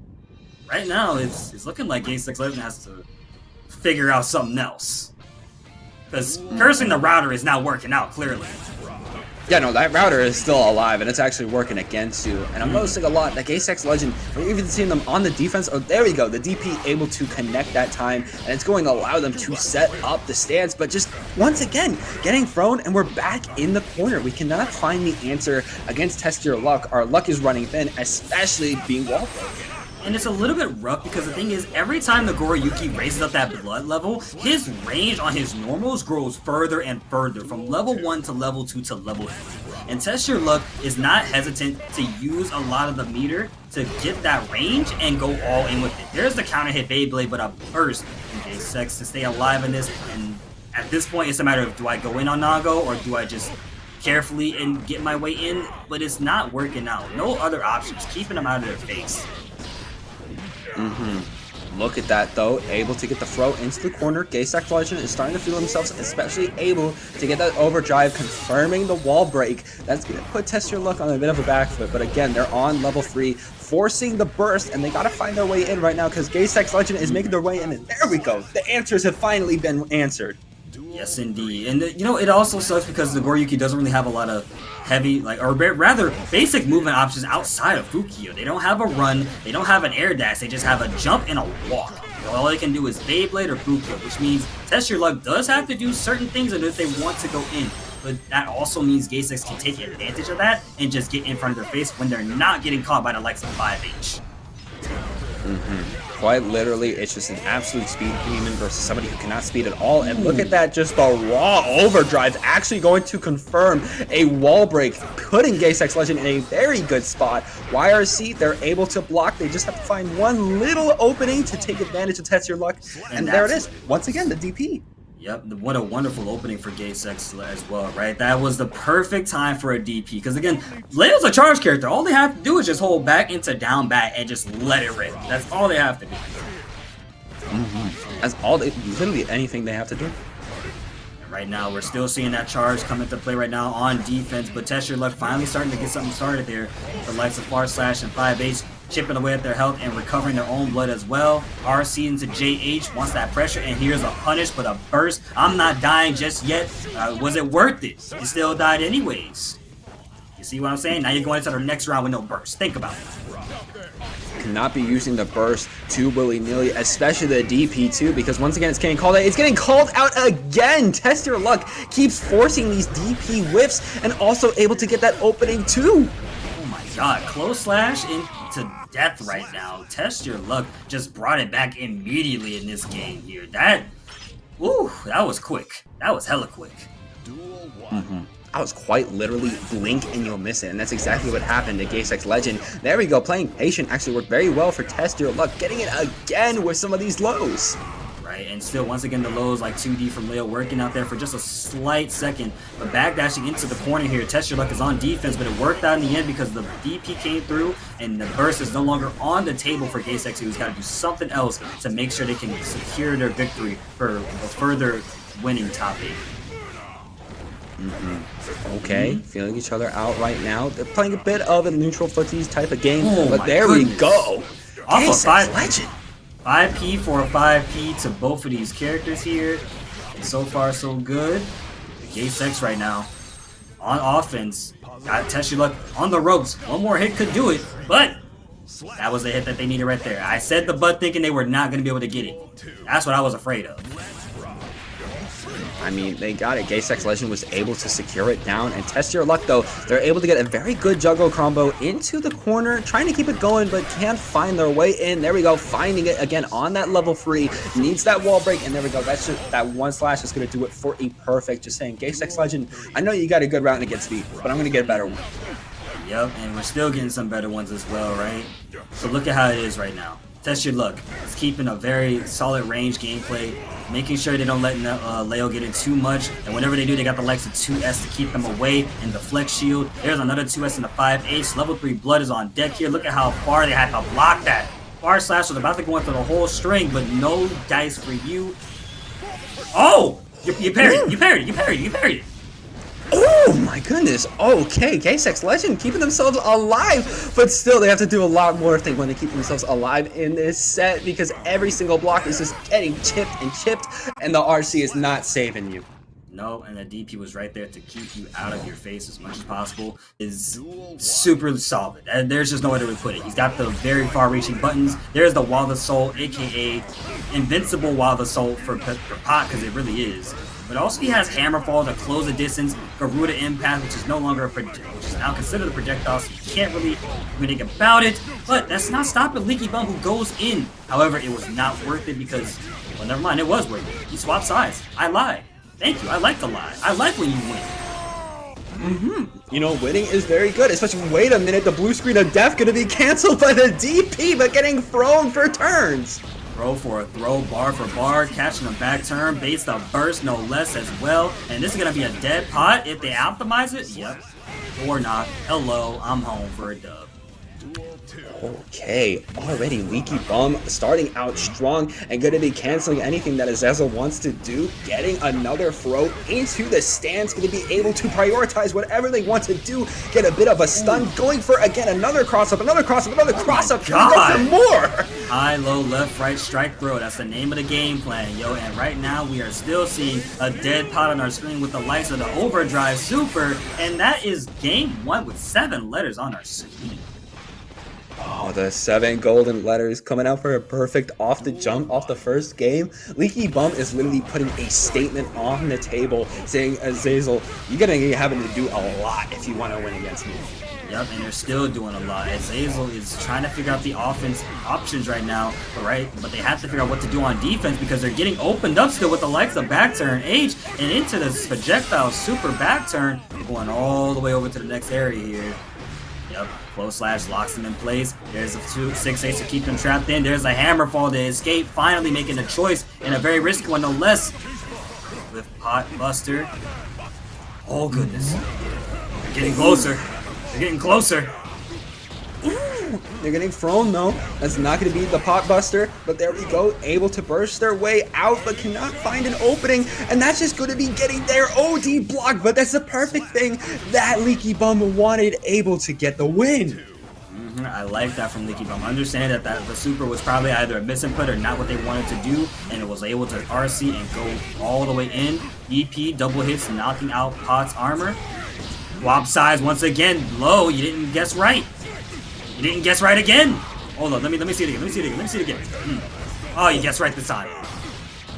right now, it's looking like GaySexLegend has to figure out something else. Because cursing the router is not working out, clearly. Yeah, no, that router is still alive, and it's actually working against you. And I'm noticing a lot that GaySexLegend, we're even seeing them on the defense. Oh, there we go. The DP able to connect that time, and it's going to allow them to set up the stance. But just, once again, getting thrown, and we're back in the corner. We cannot find the answer against Test Your Luck. Our luck is running thin, especially being wall broken. And it's a little bit rough because the thing is, every time Nagoriyuki raises up that blood level, his range on his normals grows further and further, from level 1 to level 2 to level 3. And Test Your Luck is not hesitant to use a lot of the meter to get that range and go all in with it. There's the counter hit Beyblade, but a burst from GaySex to stay alive in this. And at this point, it's a matter of, do I go in on Nago or do I just carefully and get my way in? But it's not working out. No other options, keeping them out of their face. Look at that, though. Able to get the throw into the corner. GaySexLegend is starting to feel themselves, especially able to get that overdrive, confirming the wall break. That's going to put Test Your Luck on a bit of a back foot. But again, they're on level 3, forcing the burst, and they got to find their way in right now because GaySexLegend is making their way in. And there we go. The answers have finally been answered. Yes, indeed. And, you know, it also sucks because Nagoriyuki doesn't really have a lot of heavy, or rather, basic movement options outside of Fukio. They don't have a run, they don't have an air dash, they just have a jump and a walk. All they can do is Beyblade or Fukio, which means Test Your Luck does have to do certain things if they want to go in. But that also means GaySex can take advantage of that and just get in front of their face when they're not getting caught by the likes of 5H. Quite literally, it's just an absolute speed demon versus somebody who cannot speed at all. And look at that, just the raw overdrive actually going to confirm a wall break, putting GaySexLegend in a very good spot. YRC, they're able to block. They just have to find one little opening to take advantage of Test Your Luck. And there it is. Once again, the DP. Yep, what a wonderful opening for GaySex as well, right? That was the perfect time for a DP. Because again, Leo's a charge character. All they have to do is just hold back into down back and just let it rip. That's all they have to do. That's all literally anything they have to do. And right now, we're still seeing that charge come into play right now on defense. But Test Your Luck finally starting to get something started there. The likes of Far Slash and 5H chipping away at their health and recovering their own blood as well. RC into JH wants that pressure, and here's a punish, but a burst. I'm not dying just yet. Was it worth it? You still died anyways. You see what I'm saying? Now you're going into the next round with no burst. Think about it. Cannot be using the burst too willy-nilly, especially the DP too, because once again it's getting called out. It's getting called out again. Test Your Luck keeps forcing these DP whiffs and also able to get that opening too. Oh my god, close slash into death right now. Test Your Luck just brought it back immediately in this game here. That was quick. That was hella quick. I was quite literally blink and you'll miss it, and that's exactly what happened to GaySexLegend. There we go, playing patient actually worked very well for Test Your Luck, getting it again with some of these lows. Right, and still once again the lows like 2D from Leo working out there for just a slight second, but backdashing into the corner here. Test Your Luck is on defense, but it worked out in the end because the DP came through and the burst is no longer on the table for GaySex, who's got to do something else to make sure they can secure their victory for a further winning top 8. Okay, feeling each other out right now. They're playing a bit of a neutral footsies type of game, Oh but there we go. Off of 5Legend. 5P for a 5P to both of these characters here. And so far, so good. GaySex right now on offense. Got Test Your Luck on the ropes. One more hit could do it, but that was the hit that they needed right there. I said the butt thinking they were not going to be able to get it. That's what I was afraid of. I mean, they got it. GaySexLegend was able to secure it down, and Test Your Luck, though, they're able to get a very good juggle combo into the corner, trying to keep it going, but can't find their way in. There we go, finding it again on that level 3. Needs that wall break, and there we go. That's just, that one slash is going to do it for a perfect. Just saying, GaySexLegend, I know you got a good round against me, but I'm going to get a better one. Yep, and we're still getting some better ones as well, right? So look at how it is right now. Test Your Luck. It's keeping a very solid range gameplay, making sure they don't let Leo get in too much, and whenever they do, they got the likes of 2S to keep them away, and the flex shield. There's another 2S in the 5H. Level 3 blood is on deck here. Look at how far they had to block that. Bar slash was about to go into the whole string, but no dice for you. Oh! You parried it, you parried it, you parried it, you parried it. Oh my goodness. Okay, GaySexLegend keeping themselves alive, but still they have to do a lot more if they want to keep themselves alive in this set, because every single block is just getting chipped, and the RC is not saving you. No, and the DP was right there to keep you out of your face as much as possible. Is super solid. There's just no way to put it. He's got the very far-reaching buttons. There's the Wall of Soul, aka Invincible Wall of Soul for Pot, because it really is. But also he has Hammerfall to close the distance, Garuda Impact, which is no longer which is now considered a projectile, so you can't really do anything about it. But that's not stopping Leaky Bum, who goes in. However, it was not worth it because, well, never mind, it was worth it. He swapped sides. I lied. Thank you. I like to lie. I like when you win. You know, winning is very good, especially, wait a minute, the blue screen of death gonna be canceled by the DP, but getting thrown for turns. Throw for a throw, bar for bar, catching a back turn, baits the burst no less as well. And this is going to be a dead pot if they optimize it. Yep. Or not. Hello, I'm home for a dub. Okay, already Leaky Bum starting out strong and going to be canceling anything that Azazel wants to do. Getting another throw into the stands, going to be able to prioritize whatever they want to do. Get a bit of a stun, going for, again, another cross-up, another cross-up, another cross-up. Go for more! High, low, left, right, strike, throw. That's the name of the game plan, yo. And right now, we are still seeing a dead pot on our screen with the likes of the Overdrive Super. And that is game 1 with 7 letters on our screen. Oh, the 7 golden letters coming out for a perfect off the jump, off the first game. Leaky Bum is literally putting a statement on the table saying, Azazel, you're going to be having to do a lot if you want to win against me. Yep, and they're still doing a lot. Azazel is trying to figure out the offense options right now, but they have to figure out what to do on defense because they're getting opened up still with the likes of back turn H and into this projectile super back turn. They're going all the way over to the next area here. Yep, close slash locks them in place. There's a 6-8 to keep them trapped in. There's a hammer fall to escape, finally making a choice and a very risky one no less. With Pot Buster. Oh goodness. They're getting closer. They're getting closer. Ooh, they're getting thrown though. That's not going to be the pot buster, but there we go, able to burst their way out, but cannot find an opening, and that's just going to be getting their OD block. But that's the perfect thing that Leaky Bum wanted, able to get the win. I like that from Leaky Bum. Understand that the super was probably either a misinput or not what they wanted to do, and it was able to RC and go all the way in. EP double hits, knocking out Pot's armor. Wop size once again low. You didn't guess right. You didn't guess right again. Hold on, let me see it again. Let me see it again. Let me see it again. Oh, you guessed right this time.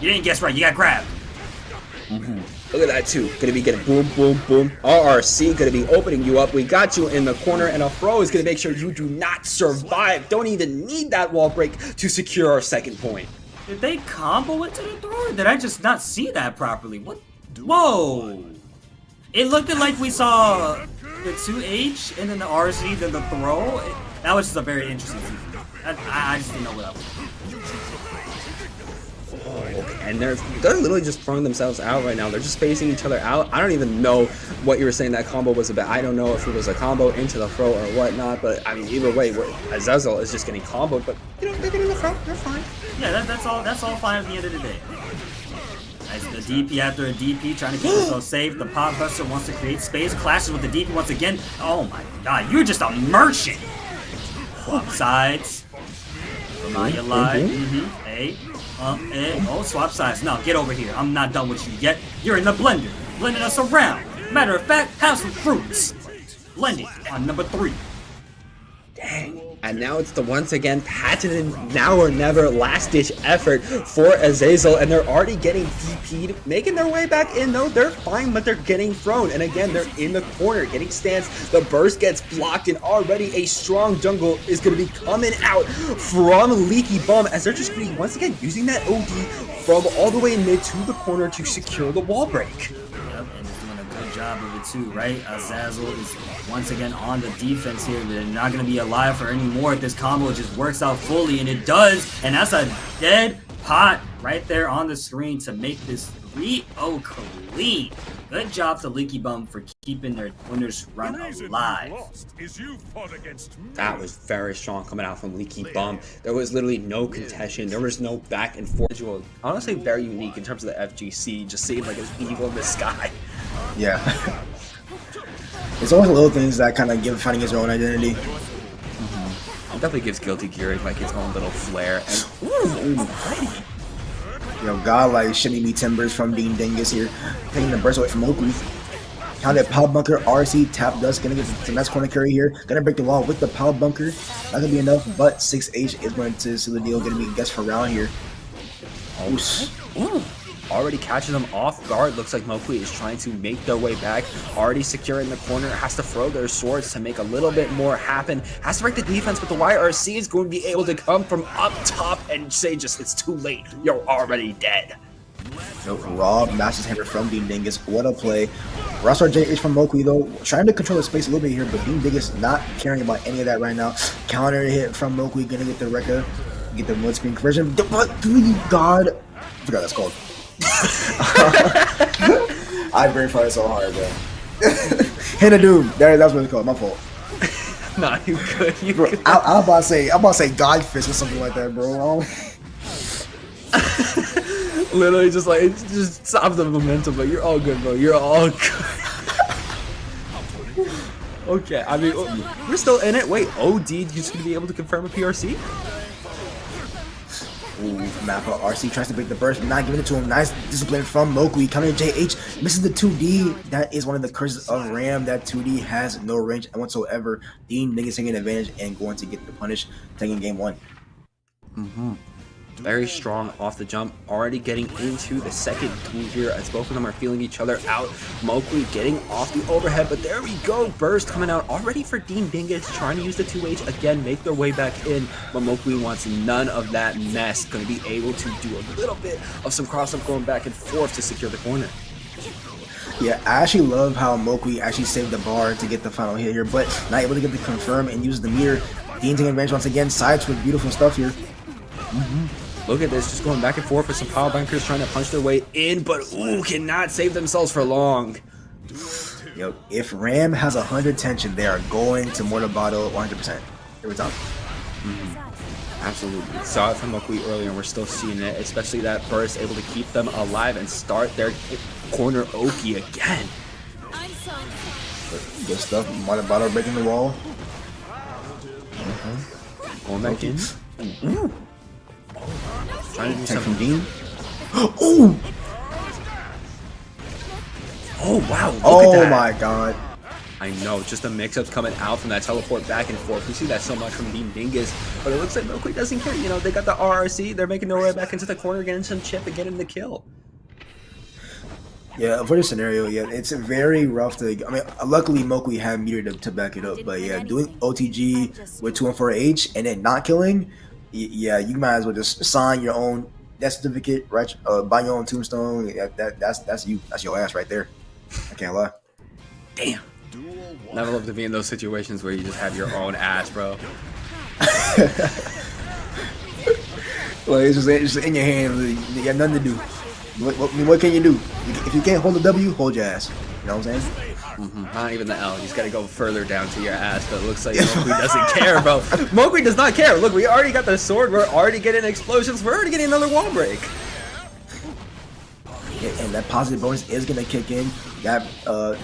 You didn't guess right. You got grabbed. Look at that too. Gonna be getting boom, boom, boom. RRC gonna be opening you up. We got you in the corner, and a throw is gonna make sure you do not survive. Don't even need that wall break to secure our second point. Did they combo it to the throw? Or did I just not see that properly? What? Whoa! It looked like we saw the 2H and then the RC, then the throw. That was just a very interesting season. I just didn't know what that was. Okay. And they're literally just throwing themselves out right now. They're just spacing each other out. I don't even know what you were saying that combo was about. I don't know if it was a combo into the throw or whatnot, but I mean, either way, Azazel is just getting comboed, but you know, they're getting the throw. They're fine. Yeah, that's all fine at the end of the day. Nice, the DP after a DP, trying to keep himself safe. The Pop Buster wants to create space, clashes with the DP once again. Oh my god, you're just a merchant! Swap sides. Raman, you live. Hey. Oh, swap sides. No, get over here. I'm not done with you yet. You're in the blender, blending us around. Matter of fact, have some fruits. Blending on number 3. Dang. And now it's the once again patented now or never last ditch effort for Azazel, and they're already getting DP'd, making their way back in though. They're fine, but they're getting thrown, and again they're in the corner getting stance. The burst gets blocked, and already a strong jungle is going to be coming out from Leaky Bum as they're just going to be once again using that OD from all the way mid to the corner to secure the wall break. Job of it too, right? Azazel is once again on the defense here. They're not going to be alive for any more if this combo just works out fully, and it does, and that's a dead pot right there on the screen to make this 3-0 clean. Good job to Leaky Bum for keeping their winners run alive. That was very strong coming out from Leaky Bum. There was literally no contention. There was no back and forth. Honestly, very unique in terms of the FGC. Just seemed like it was evil in the sky. Yeah. It's always little things that kind of give finding his own identity. It definitely gives Guilty Gear like its own little flair. And Yo, God, like shimmy me timbers from DeanDingus here, taking the burst away from Mouqui. How that power bunker RC tap dust gonna get the nice corner carry here. Gonna break the wall with the power bunker. Not gonna be enough, but 6H is going to seal the deal. Gonna be guessed for round here. Already catches them off guard. Looks like Mouqui is trying to make their way back. Already secure in the corner. Has to throw their swords to make a little bit more happen. Has to break the defense, but the YRC is going to be able to come from up top and say just, it's too late. You're already dead. Yo, Rob matches hammer from DeanDingus. What a play. Rockstar JH from Mouqui though, trying to control the space a little bit here, but DeanDingus not caring about any of that right now. Counter hit from Mouqui, gonna get the Rekka, get the mud screen conversion. But God, I forgot that's called. I brain farted so hard, bro. Hannah Doom. That's what it's called. My fault. Nah, you good. You bro, good. I'm about to say Godfish or something like that, bro. Literally just like, it just stops the momentum, but you're all good, bro. You're all good. Okay, I mean, we're still in it. Wait, OD, you just gonna be able to confirm a PRC? Ooh, Mappa RC tries to break the burst, but not giving it to him. Nice discipline from Mouqui. Coming to JH, misses the 2D. That is one of the curses of Ram. That 2D has no range whatsoever. DeanDingus taking advantage and going to get the punish, taking game 1. Very strong off the jump, already getting into the second tool here as both of them are feeling each other out. Mouqui getting off the overhead, but there we go. Burst coming out already for DeanDingus, trying to use the 2H again, make their way back in, but Mouqui wants none of that mess. Going to be able to do a little bit of some cross-up going back and forth to secure the corner. Yeah, I actually love how Mouqui actually saved the bar to get the final hit here, but not able to get the confirm and use the meter. Dean taking advantage once again, sides with beautiful stuff here. Look at this, just going back and forth with some power bunkers trying to punch their way in, but ooh, cannot save themselves for long. Yo, if Ram has 100 tension, they are going to mortar bottle 100% every time. Absolutely. Saw it from Mouqui earlier, and we're still seeing it, especially that burst able to keep them alive and start their corner Oki again. Good stuff. Mortar bottle breaking the wall. Going back in. Ooh. Trying to do Tech from something. Dean. Ooh! Oh wow! Look Oh at that. my god. I know, just the mix-ups coming out from that teleport back and forth. We see that so much from DeanDingus, but it looks like Mouqui doesn't care. You know, they got the RRC. They're making their way back into the corner, getting some chip and getting the kill. Yeah, for this scenario, yeah, it's very rough to. I mean, luckily Mouqui had meter to back it up, but yeah, doing OTG with 2 and 4H and then not killing, yeah, you might as well just sign your own death certificate, right? Buy your own tombstone. That's you. That's your ass right there. I can't lie. Damn. Never love to be in those situations where you just have your own ass, bro. Well, it's just in your hand. You got nothing to do. What can you do? If you can't hold the W, hold your ass. You know what I'm saying? Not even the L. You just gotta go further down to your ass, but it looks like Mouqui doesn't care, bro. Mouqui does not care. Look, we already got the sword. We're already getting explosions. We're already getting another wall break. And that positive bonus is going to kick in. That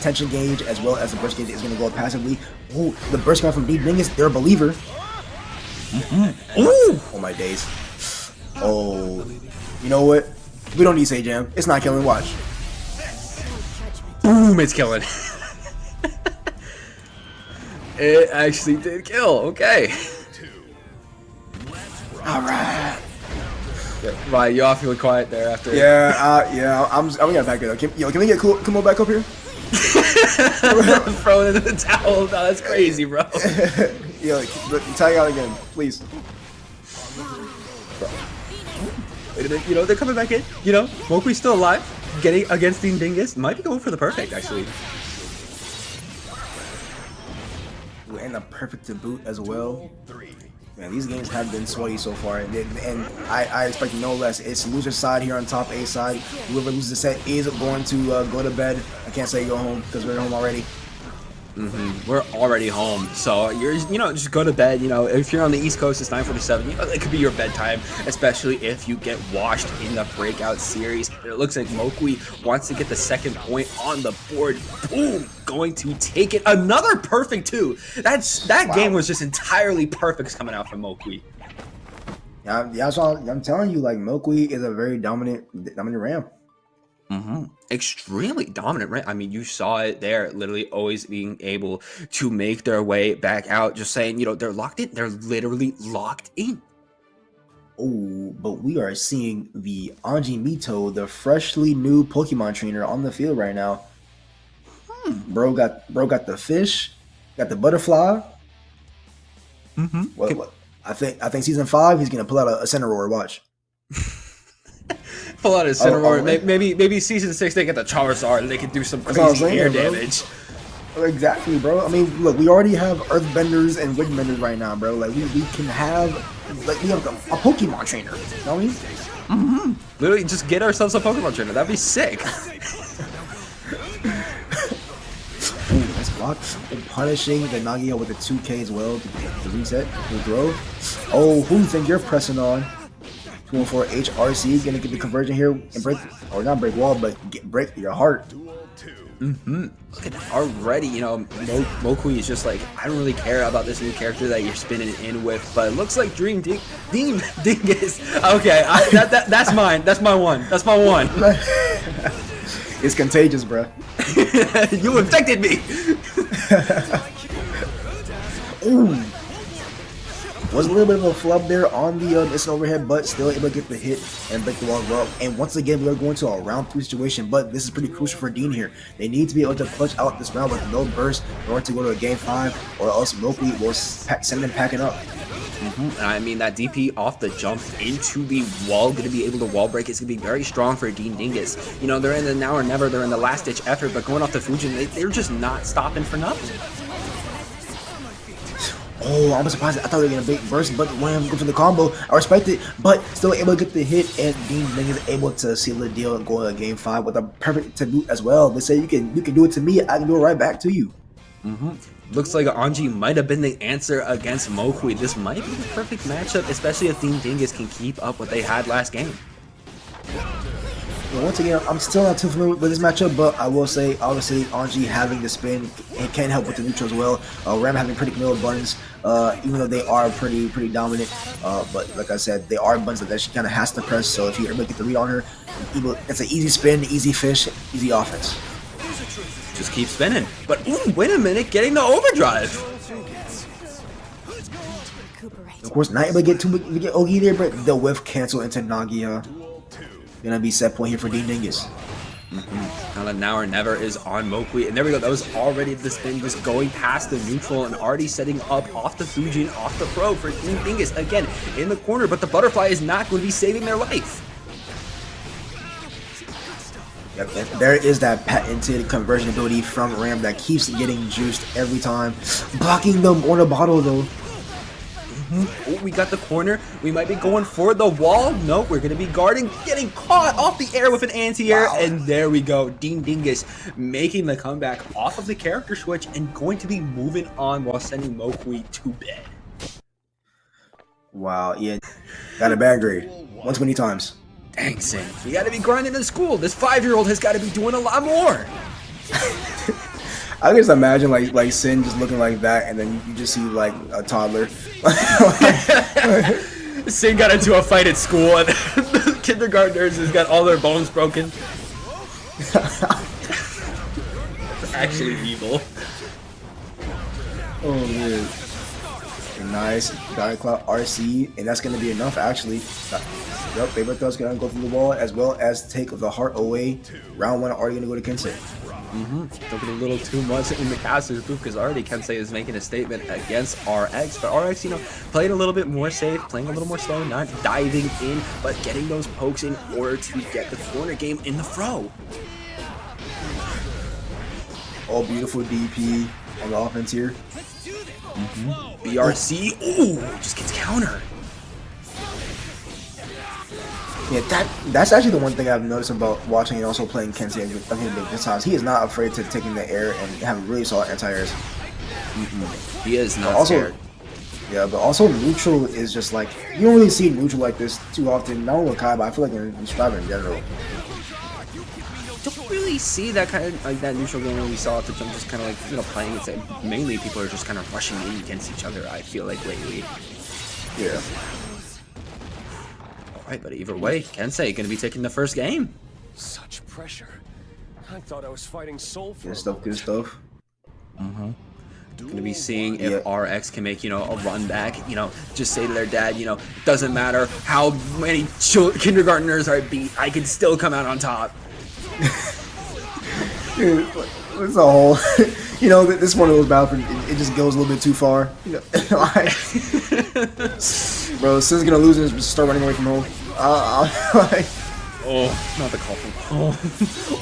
tension gauge as well as the burst gauge is going to go up passively. Ooh, the burst coming from DeanDingus, they're a believer. Ooh! Oh my days. Oh, you know what? We don't need Say Jam. It's not killing. Watch. Boom! It's killing. It actually did kill. Okay. All right. Right, you all feeling quiet there after? Yeah. I'm gonna back it up. Can we get Kumo back up here? Throwing into the towel. No, that's crazy, bro. Yo, tag out again, please. You know, they're coming back in. You know, Mouqui's still alive. Getting against DeanDingus. Might be going for the perfect, actually. And a perfect to boot as well. Man, these games have been sweaty so far, and I expect no less. It's loser side here on top A side. Whoever loses the set is going to go to bed. I can't say go home because we're home already. We're already home, so you know, just go to bed. You know, if you're on the East Coast, it's 9:47. You know, it could be your bedtime, especially if you get washed in the breakout series. It looks like Mouqui wants to get the second point on the board. Boom, going to take it. Another perfect too. That game was just entirely perfect coming out from Mouqui. Yeah, so I'm telling you, like Mouqui is a very dominant ram. Extremely dominant, right? I mean, you saw it there, literally always being able to make their way back out. Just saying, you know, they're locked in. They're literally locked in. Oh, but we are seeing the Anji Mito, the freshly new Pokemon trainer, on the field right now. Bro got the fish, got the butterfly. What? I think season 5 he's gonna pull out a Cineroar. Watch. Pull out his Cineroar. Maybe season 6 they get the Charizard and they can do some crazy air damage. Exactly, bro. I mean, look, we already have Earthbenders and Windbenders right now, bro. Like we can have, like, we have a Pokemon trainer. You know what I mean? Literally, just get ourselves a Pokemon trainer. That'd be sick. Nice block. And punishing the Nagia with a 2K as well to reset, to throw. Oh, who do you think you're pressing on? 2-4 HRC gonna get the conversion here and break, or not break wall, but break your heart. Look at that already. You know, Mouqui is just like, I don't really care about this new character that you're spinning in with, but it looks like DeanDingus. Okay, that's mine. That's my one. That's my one. It's contagious, bro. You infected me. Ooh. Was a little bit of a flub there on the instant overhead, but still able to get the hit and break the wall well. And once again, we're going to a round 3 situation, but this is pretty crucial for Dean here. They need to be able to clutch out this round with no burst in order to go to a game 5, or else Mouqui will send them packing up. I mean, that DP off the jump into the wall, going to be able to wall break. It's going to be very strong for DeanDingus. You know, they're in the now or never, they're in the last ditch effort, but going off the Fujin, they're just not stopping for nothing. Oh, I was surprised. I thought they were going to bait burst, but when go for the combo, I respect it, but still able to get the hit, and DeanDingus able to seal the deal and go to game 5 with a perfect to boot as well. They say you can do it to me, I can do it right back to you. Looks like Anji might have been the answer against Mouqui. This might be the perfect matchup, especially if DeanDingus can keep up what they had last game. Once again, I'm still not too familiar with this matchup, but I will say, obviously, Anji having the spin, it can help with the neutral as well. Ram having pretty vanilla buttons, even though they are pretty dominant. But like I said, they are buttons that she kind of has to press. So if you ever get the read on her, it's an easy spin, easy fish, easy offense. Just keep spinning. But ooh, wait a minute, getting the overdrive. Of course, not able to get Ogi there, but the whiff cancel into Nagia. Gonna be set point here for DeanDingus. Now or never is on Mouqui, and there we go. That was already the spin, just going past the neutral and already setting up off the Fujin, off the pro for DeanDingus again in the corner. But the butterfly is not going to be saving their life. Yep, there is that patented conversion ability from Ram that keeps getting juiced every time, blocking them on the bottle though. Oh, we got the corner. We might be going for the wall. Nope, we're going to be guarding, getting caught off the air with an anti-air. Wow. And there we go. DeanDingus making the comeback off of the character switch and going to be moving on while sending Mouqui to bed. Wow, yeah. Got a bad grade. 120 times. Dang, Sin. You got to be grinding in school. This 5-year-old has got to be doing a lot more. I can just imagine like Sin just looking like that, and then you just see like a toddler. Sin got into a fight at school, and the kindergartners has got all their bones broken. Actually evil. Oh man. Nice. Got Cloud RC, and that's gonna be enough actually. Yep, Favorite Throw's gonna go through the wall as well as take the heart away. Round 1 already gonna go to Kensei. Took it a little too much in the caster's booth because already Kensei is making a statement against RX, but RX, you know, playing a little bit more safe, playing a little more slow, not diving in, but getting those pokes in order to get the corner game in the throw. All beautiful DP on the offense here. BRC, ooh, just gets counter. Yeah, that's actually the one thing I've noticed about watching and also playing Kensei this times. He is not afraid to take in the air and have really solid anti-airs. He is not scared. Yeah, but also neutral is just like, you don't really see neutral like this too often. Not only with Kai, but I feel like in Strive in general. Don't really see that kind of like that neutral game when we saw it. I'm just kind of like, you know, playing it. Mainly people are just kind of rushing in against each other, I feel like lately. Yeah. Alright, but either way, Kensei gonna be taking the first game. Such pressure. I thought I was fighting soul for good stuff. Gonna be seeing if RX can make, you know, a run back, you know, just say to their dad, you know, doesn't matter how many kindergartners are beat, I can still come out on top. Dude, it's a whole, you know, this is one of those battles, it just goes a little bit too far. You know, like, bro, Sin's gonna lose and just start running away from home. Like, oh, not the call from home.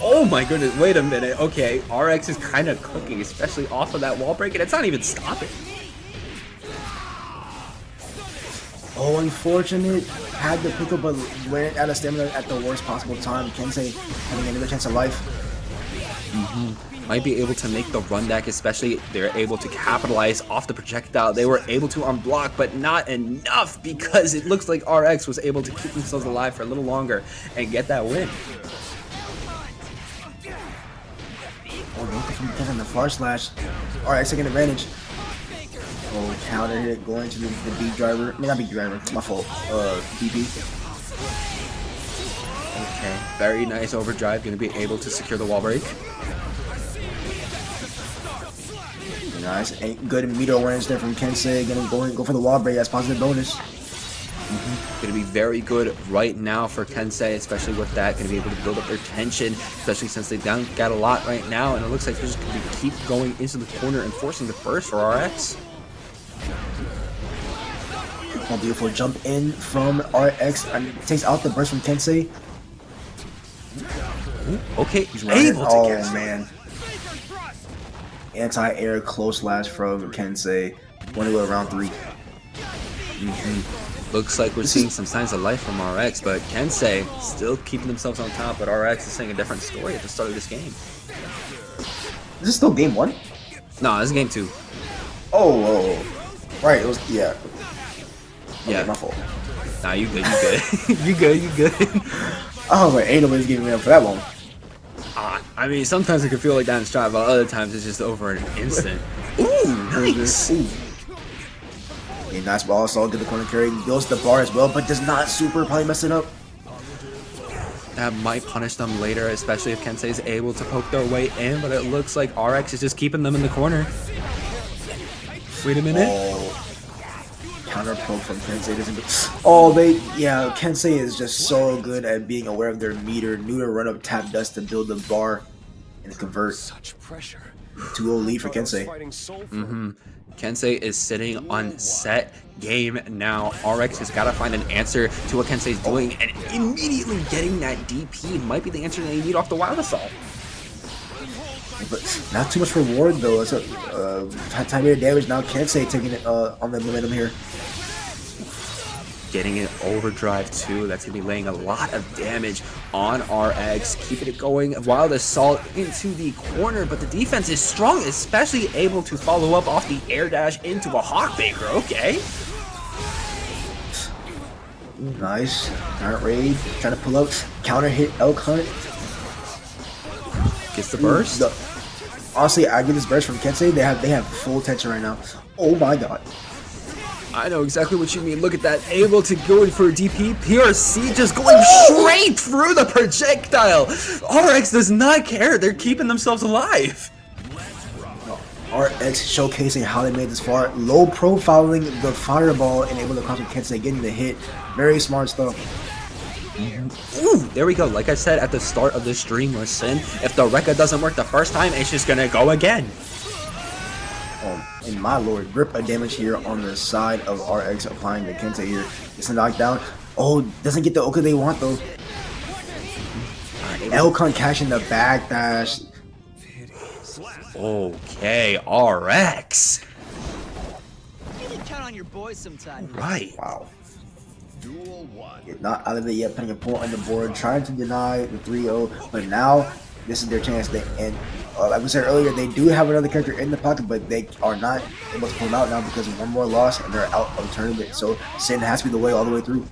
Oh my goodness, wait a minute. Okay, RX is kind of cooking, especially off of that wall break, and it's not even stopping. Oh, unfortunate. Had to pick up, but ran out of stamina at the worst possible time. Kensei having another chance of life. Might be able to make the run back, especially they're able to capitalize off the projectile. They were able to unblock, but not enough because it looks like RX was able to keep themselves alive for a little longer and get that win. Oh, no, from getting the far slash. RX taking advantage. Oh, counter hit going to the beat driver. I mean, not beat driver, my fault. DP. Okay, very nice overdrive. Going to be able to secure the wall break. Nice. And good meter awareness there from Kensei. Gonna go for the wall break. That's positive bonus. Going to be very good right now for Kensei, especially with that. Going to be able to build up their tension, especially since they got a lot right now. And it looks like they're just going to keep going into the corner and forcing the burst for RX. Oh, beautiful jump in from RX. I mean, takes out the burst from Kensei. Okay, he's able to catch. Man. Anti-air close slash from Kensei. Want to go to round 3. Looks like we're seeing some signs of life from RX, but Kensei still keeping themselves on top, but RX is saying a different story at the start of this game. Is this still game 1? No, this is game 2. Oh. Right, it was, yeah. Okay, Yeah. my fault. Nah, you good, you good. you good. Oh, but ain't nobody's giving me up for that one. I mean, sometimes it can feel like that in Strive, while other times it's just over in an instant. Ooh, nice. Ooh. A nice ball, solid to the corner carry. Goes to the bar as well, but does not super probably mess it up. That might punish them later, especially if Kensei is able to poke their way in, but it looks like RX is just keeping them in the corner. Wait a minute. Oh. Counter poke from Kensei doesn't do. Oh, Kensei is just so good at being aware of their meter. Knew to run up tap dust to build the bar and convert. Such pressure. 2-0 lead for Kensei. Kensei is sitting on set game now. RX has got to find an answer to what Kensei's doing, and immediately getting that DP might be the answer they need off the Wild Assault. But not too much reward though. It's a time meter damage now. Kensei taking it on the momentum here. Getting an overdrive too. That's gonna be laying a lot of damage on RX. Keeping it going. Wild Assault into the corner, but the defense is strong, especially able to follow up off the air dash into a Hawkbaker. Okay. Nice. Current raid. Trying to pull up. Counter hit Elk Hunt. Gets the burst. Honestly, I get this burst from Kensei. They have full tension right now. Oh my god. I know exactly what you mean. Look at that. Able to go in for a DP. PRC just going straight through the projectile. RX does not care. They're keeping themselves alive. RX showcasing how they made this far. Low profiling the fireball and able to counter Kensei, getting the hit. Very smart stuff. Ooh, there we go. Like I said at the start of the stream, listen, if the Rekka doesn't work the first time, it's just gonna go again. And my lord, grip a damage here on the side of RX applying to Kensei here. It's a knockdown. Oh, doesn't get the Oka they want though. Elcon cashing the backdash. Okay, RX. You can count on your boys sometime. Right. Wow. Not out of it yet, putting a point on the board, trying to deny the 3-0, but now this is their chance to end. Like we said earlier, they do have another character in the pocket, but they are not able to pull them out now because of one more loss and they're out of the tournament. So Sin has to be the way all the way through.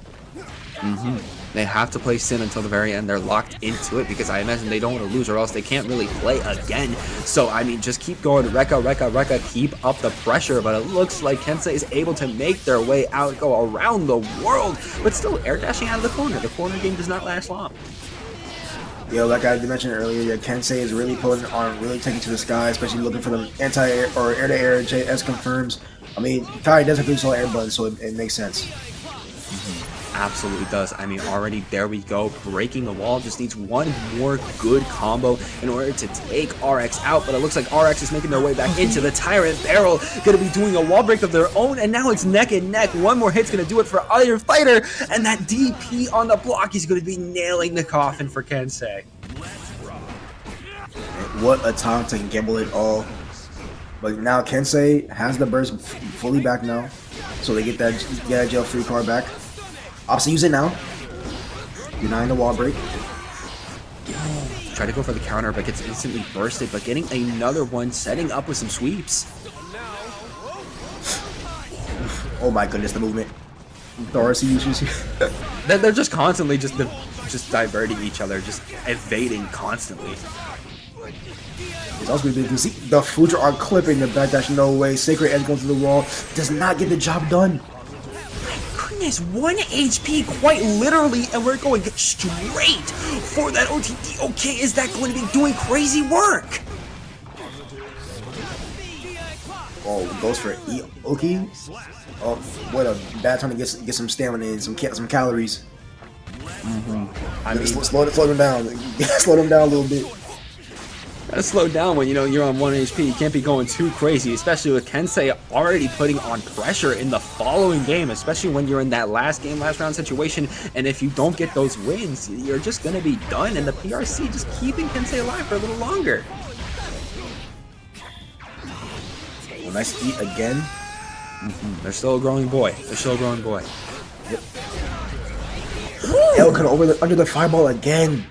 They have to play Sin until the very end. They're locked into it because I imagine they don't want to lose or else they can't really play again. So, I mean, just keep going. Rekka, keep up the pressure. But it looks like Kensei is able to make their way out, go around the world, but still air dashing out of the corner. The corner game does not last long. Yeah, like I mentioned earlier, yeah, Kensei is really pulling on, really taking to the sky, especially looking for them anti-air or air-to-air. JS confirms. I mean, Kai does have to use all air buttons, so it makes sense. Absolutely does. I mean, already there we go. Breaking the wall just needs one more good combo in order to take RX out. But it looks like RX is making their way back into the Tyrant Barrel. Going to be doing a wall break of their own. And now it's neck and neck. One more hit's going to do it for either fighter. And that DP on the block is going to be nailing the coffin for Kensei. What a time to gamble it all. But now Kensei has the burst fully back now. So they get that jail free card back. Obviously use it now. Denying the wall break. Try to go for the counter, but gets instantly bursted. But getting another one, setting up with some sweeps. Oh my goodness, the movement. The RC users here. They're just constantly just diverting each other, just evading constantly. It's also good to see the Future are clipping the backdash. No way. Sacred Edge goes to the wall. Does not get the job done. Goodness, 1 HP quite literally, and we're going straight for that OTD. Okay, is that going to be doing crazy work? Oh, goes for Oki. Oh, what a bad time to get some stamina and some calories. I mean, slow them down. Slow them down a little bit. Gotta slow down when you're on 1 HP. You can't be going too crazy, especially with Kensei already putting on pressure in the following game, especially when you're in that last round situation. And if you don't get those wins, you're just gonna be done. And the PRC just keeping Kensei alive for a little longer. Oh, nice eat again. They're still a growing boy. Yep. Elcon under the fireball again.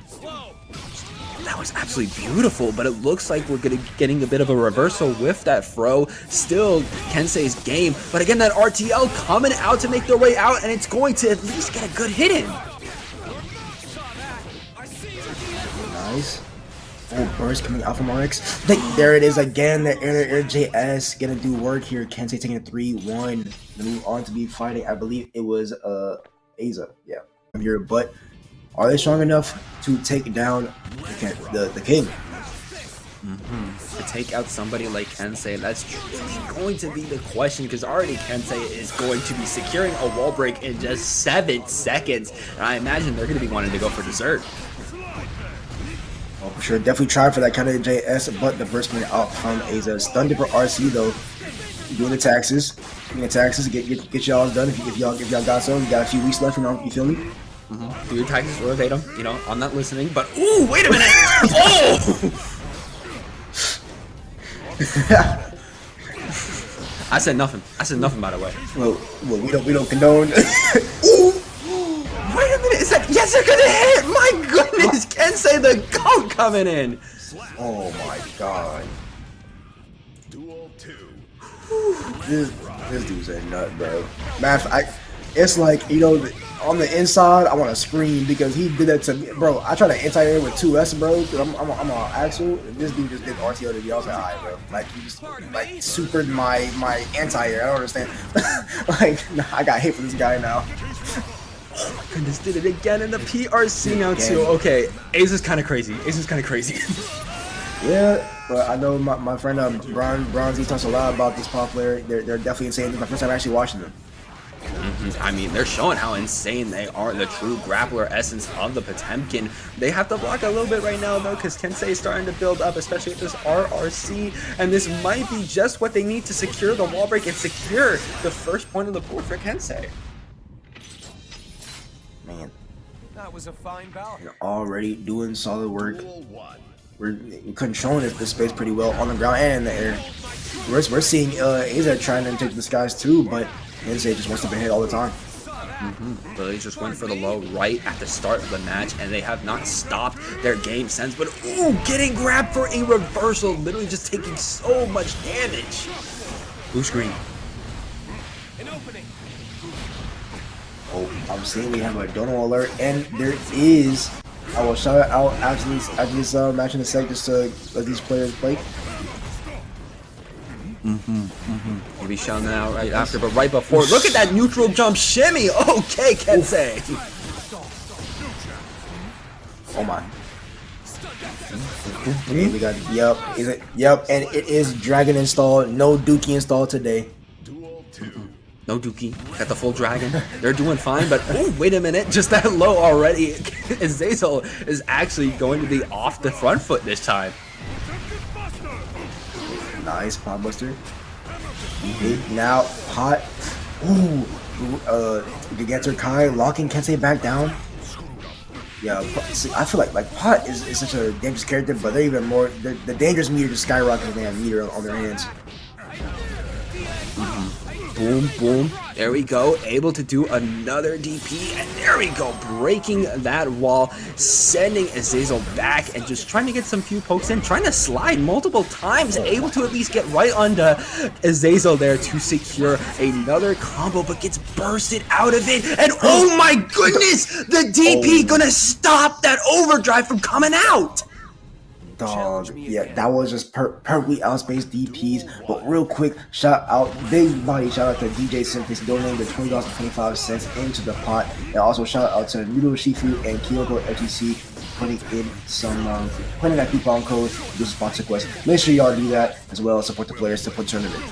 That was absolutely beautiful, but it looks like we're getting a bit of a reversal with that throw. Still Kensei's game, but again that RTL coming out to make their way out, and it's going to at least get a good hit in. Nice. Oh, burst coming out from RX. There it is again. The air JS gonna do work here. Kensei taking a 3-1. Move on to be fighting. I believe it was Aza. Yeah, I'm here. But are they strong enough to take down the king? To take out somebody like Kensei, that's truly going to be the question, because already Kensei is going to be securing a wall break in just 7 seconds, and I imagine they're going to be wanting to go for dessert. Oh, for sure. Definitely trying for that kind of JS, but the burst coming out from Aza. Stun for RC though. Doing the taxes. Get y'all done if y'all got some. You got a few weeks left, you feel me? Do your taxes or evade them, you know, I'm not listening, but ooh, wait a minute! Oh! I said nothing. By the way. Well, we don't condone. Ooh! Wait a minute! Is that Jessica the hit? My goodness! Kensei the GOAT coming in. Oh my god. Duel 2. This dude's a nut, bro. It's like, you know, on the inside, I want to scream because he did that to me, bro. I tried to anti-air with 2S, bro. I'm on Axel, and this dude just did RTO to me. I was like, alright, bro. Like, he just like supered my anti-air. I don't understand. Like, nah, I got hate for this guy now. Oh my goodness, did it again in the PRC now too. Okay, Ace is kind of crazy. Yeah, but I know my friend Bronze, he talks a lot about this pop player. They're definitely insane. This is my first time actually watching them. I mean, they're showing how insane they are, the true grappler essence of the Potemkin. They have to block a little bit right now, though, because Kensei is starting to build up, especially with this RRC, and this might be just what they need to secure the wall break and secure the first point of the board for Kensei. Man, That was a fine bout. they're already doing solid work. Duel 1. We're controlling this space pretty well on the ground and in the air. We're seeing Aza trying to take the skies too, but Kensei just wants to be hit all the time. But they just went for the low right at the start of the match, and they have not stopped their game sense. But ooh, getting grabbed for a reversal, literally just taking so much damage. Blue screen. An opening. Oh, I'm seeing we have a dono alert, and there is. I will shout it out after this match in a sec, just to let these players play. We'll be shouting that out right after, but right before, look at that neutral jump shimmy. Okay, Kensei. Oh my. Okay, we got yep, and it is Dragon installed. No Dookie installed today. Duel 2. No Dookie, got the full dragon. They're doing fine, but oh, wait a minute, just that low already. Azazel is actually going to be off the front foot this time. Nice pot buster. Now Pot. Ooh, Gigantor Kai locking Kensei back down. Yeah, see, I feel like Pot is such a dangerous character, but they're even more. The dangerous meter just skyrocketing. They have meter on their hands. Boom, boom. There we go. Able to do another DP. And there we go. Breaking that wall. Sending Azazel back and just trying to get some few pokes in. Trying to slide multiple times. Able to at least get right onto Azazel there to secure another combo. But gets bursted out of it. And oh my goodness! The DP gonna stop that overdrive from coming out. Dog, yeah, that was just perfectly outspaced DPs. But real quick, big body shout out to DJ Simplix donating the $20.25 into the pot, and also shout out to Noodle Shifu and Kyoko FTC putting in some putting that coupon code to sponsor quest. Make sure y'all do that as well as support the players to put tournament.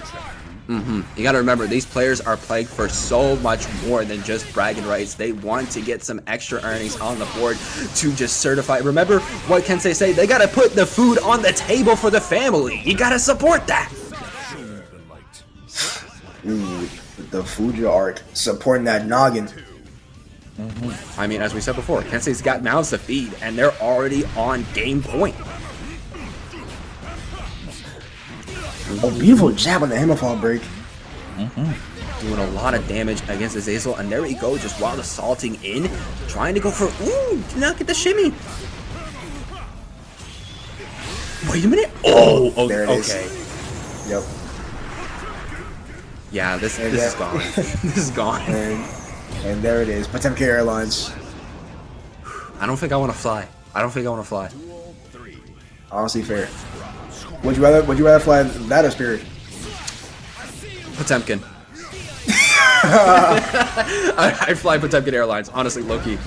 You gotta remember, these players are playing for so much more than just bragging rights. They want to get some extra earnings on the board to just certify. Remember what Kensei say? They gotta put the food on the table for the family. You gotta support that. Ooh, the Fuja arc supporting that noggin. I mean, as we said before, Kensei's got mouths to feed, and they're already on game point. Oh, beautiful jab on the Hammerfall break. Doing a lot of damage against Azazel, and there we go, just wild assaulting in, trying to go for, ooh, did not get the shimmy. Wait a minute. Oh, there it okay. Is. Yep. Yeah, this is gone. This is gone. And there it is. Potemkin Airlines. I don't think I want to fly. Honestly, fair. Would you rather fly that or Spirit? Potemkin. I fly Potemkin Airlines. Honestly, low-key.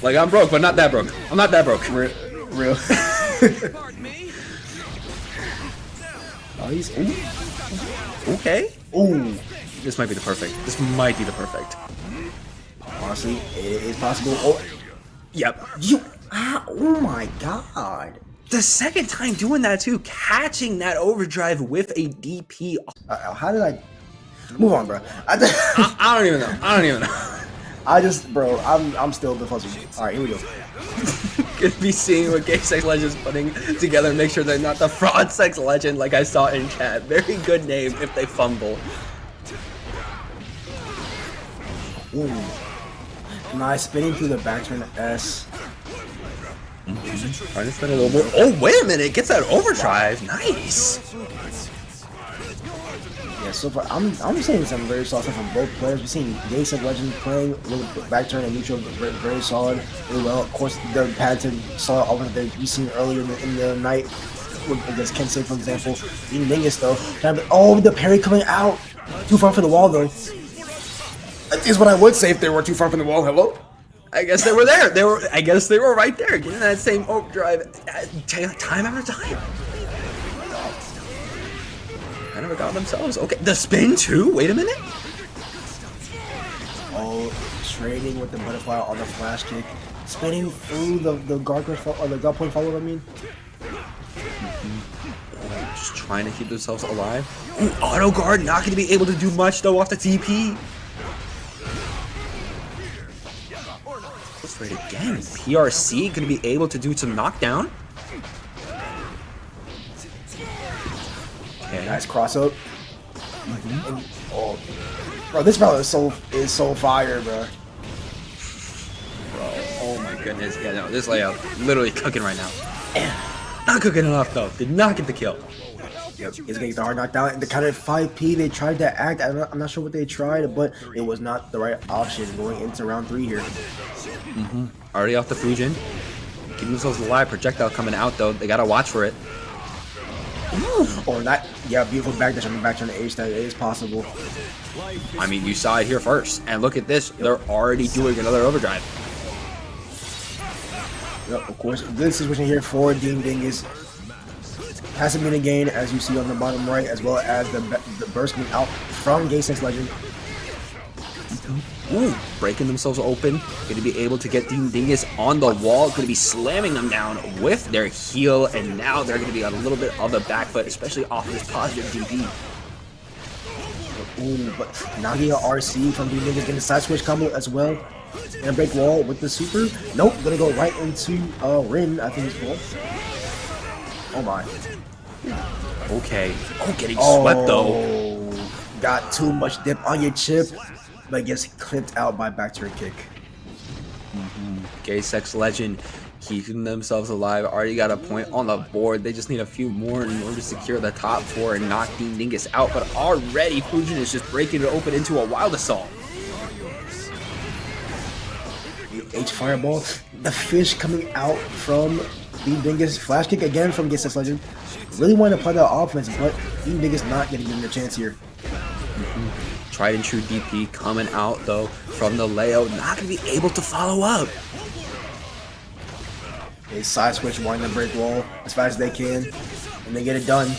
Like, I'm broke, but not that broke. I'm not that broke. Real. Oh, he's Okay. ooh. This might be the perfect. Honestly, it is possible. Oh, Yep. oh my god. The second time doing that too, catching that overdrive with a DP. How did I move on, bro? I don't even know. I just, bro, I'm still the puzzle. All right, here we go. Gonna be seeing what GaySexLegend's putting together. Make sure they're not the fraud sex legend like I saw in chat. Very good name if they fumble. Ooh. Nice spinning through the back turn S. Trying to spin a little bit. Oh, wait a minute. Gets that overdrive. Nice. Yeah, so far I'm seeing some very solid stuff from both players. We're seeing GaySexLegend playing a little back turn and neutral very solid, really well. Of course, their patented solid offense that we seen earlier in the night against Kensei, for example. DeanDingus though, oh, the parry coming out too far for the wall though. That is what I would say if they were too far from the wall. Hello. I guess they were there. I guess they were right there, getting that same overdrive time after time. I never got themselves. Okay, the spin too. Wait a minute. Oh, trading with the butterfly on the flash kick, spinning through the guard point or the guard point follow. I mean, just trying to keep themselves alive. Ooh, auto guard not going to be able to do much though off the TP. Let's try it again. PRC going to be able to do some knockdown. Okay. nice cross up. And, oh, bro, this fella is so fire, bro. Oh my goodness. Yeah, no, this layout literally cooking right now. Not cooking enough though. Did not get the kill. Yep, he's gonna get the hard knockdown. And the counter 5P, they tried to act. I'm not sure what they tried, but it was not the right option going into round 3 here. Already off the Fujin. Keeping themselves alive. Projectile coming out though. They gotta watch for it. Or not. Yeah, beautiful back dash on the back turn to H. That is possible. I mean, you saw it here first. And look at this. They're already doing another overdrive. Yep, of course. Good situation here for DeanDingus. Hasn't been a gain, as you see on the bottom right, as well as the burst coming out from GaySexLegend. Ooh, breaking themselves open. Going to be able to get DeanDingus on the wall. Going to be slamming them down with their heel. And now they're going to be on a little bit of the back foot, especially off this positive DP. Ooh, but Nagia RC from DeanDingus getting the side switch combo as well. And break wall with the super. Nope, gonna go right into Rin, I think it's called. Oh my. Okay. Oh, getting swept though. Got too much dip on your chip, but gets clipped out by back turn kick. GaySexLegend keeping themselves alive. Already got a point on the board. They just need a few more in order to secure the top 4 and knock DeanDingus out. But already Fujin is just breaking it open into a wild assault. H fireball. The fish coming out from DeanDingus. Flash kick again from GaySexLegend. Really wanted to play that offense, but DeanDingus not getting given a chance here. Tried and true DP coming out though from the layout. Not going to be able to follow up. They side switch, wind the break wall as fast as they can, and they get it done.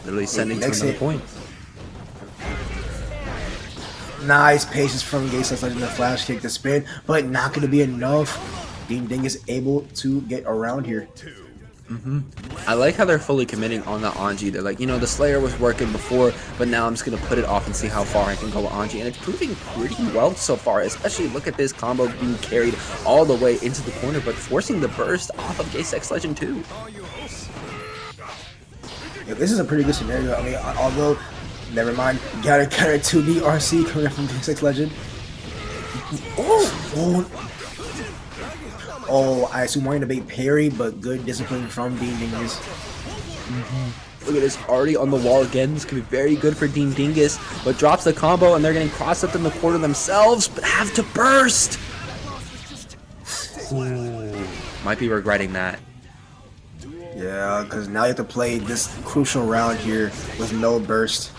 Literally sending to another point. Nice patience from GaySexLegend, the flash kick, the spin, but not going to be enough. DeanDingus able to get around here. I like how they're fully committing on the Anji. They're like, you know, the Slayer was working before, but now I'm just going to put it off and see how far I can go with Anji. And it's proving pretty well so far, especially look at this combo being carried all the way into the corner, but forcing the burst off of GaySexLegend too. Yeah, this is a pretty good scenario. I mean, although, never mind, got a 2B RC coming from GaySexLegend. Oh, I assume wanting to bait parry, but good discipline from DeanDingus. Look at this, already on the wall again. This could be very good for DeanDingus, but drops the combo and they're getting crossed up in the corner themselves, but have to burst. Might be regretting that. Yeah, because now you have to play this crucial round here with no burst.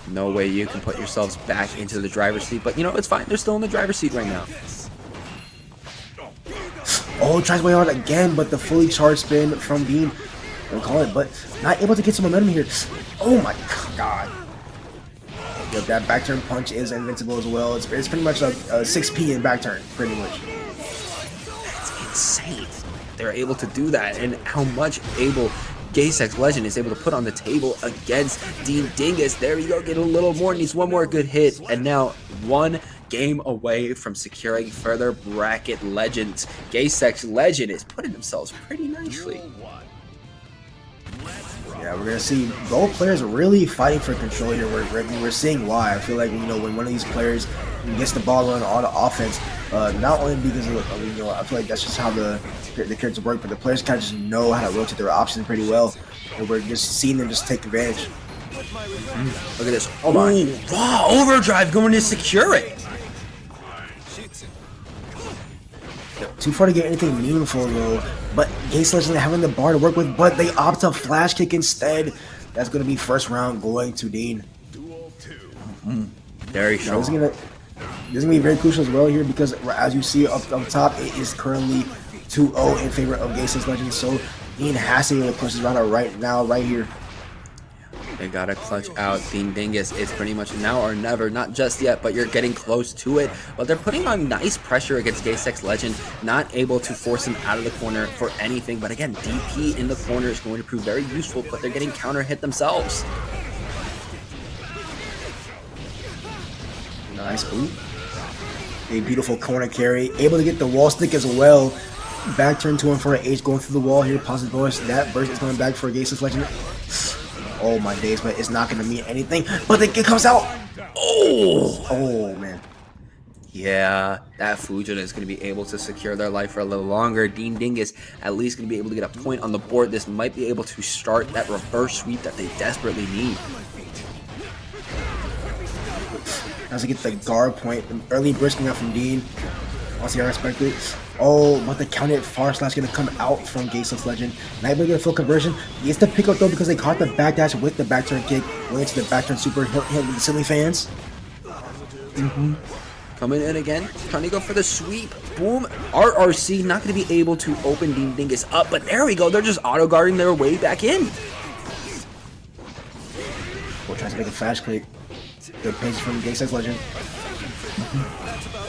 No way you can put yourselves back into the driver's seat, but you know, it's fine. They're still in the driver's seat right now. Oh, tries way hard again, but the fully charged spin from Dean, we'll call it, but not able to get some momentum here. Oh my god. Yep, that back turn punch is invincible as well. It's pretty much a 6P in back turn, pretty much. That's insane. They're able to do that, and how much GaySexLegend is able to put on the table against DeanDingus. There you go, get a little more, needs one more good hit, and now one game away from securing further bracket legends. GaySexLegend is putting themselves pretty nicely. Yeah, we're gonna see both players really fighting for control here. We're seeing why. I feel like, you know, when one of these players gets the ball on all the offense, not only because of, you know, I feel like that's just how the characters work, but the players kind of just know how to rotate their options pretty well, and we're just seeing them just take advantage. Look at this! Oh my! Wow! Overdrive going to secure it. Too far to get anything meaningful though, but GaySexLegend having the bar to work with, but they opt to flash kick instead. That's going to be first round going to Dean. Very strong. This is going to be very crucial as well here, because as you see up top, it is currently 2-0 in favor of GaySexLegend, so Dean has to be able to push this round out right now, right here. They gotta clutch out DeanDingus. It's pretty much now or never, not just yet, but you're getting close to it. But they're putting on nice pressure against GaySexLegend, not able to force him out of the corner for anything. But again, DP in the corner is going to prove very useful, but they're getting counter hit themselves. Nice boot. A beautiful corner carry, able to get the wall stick as well. Back turn to him for an H going through the wall here. Positive burst. That burst is coming back for GaySexLegend. Oh my days, but it's not going to mean anything. But the kick comes out. Oh man. Yeah, that Fujin is going to be able to secure their life for a little longer. DeanDingus at least going to be able to get a point on the board. This might be able to start that reverse sweep that they desperately need. As I get the guard point, early brisking up from Dean. Honestly, I respect it. Oh, but the counted far slash gonna come out from GaySexLegend. Not able to get a full conversion. He gets the pick up though because they caught the backdash with the back turn kick. Went into the back turn super hit with the silly fans. Coming in again, trying to go for the sweep. Boom. RRC not going to be able to open DeanDingus up, but there we go. They're just auto guarding their way back in. We're trying to make a flash click. Good pace from GaySexLegend.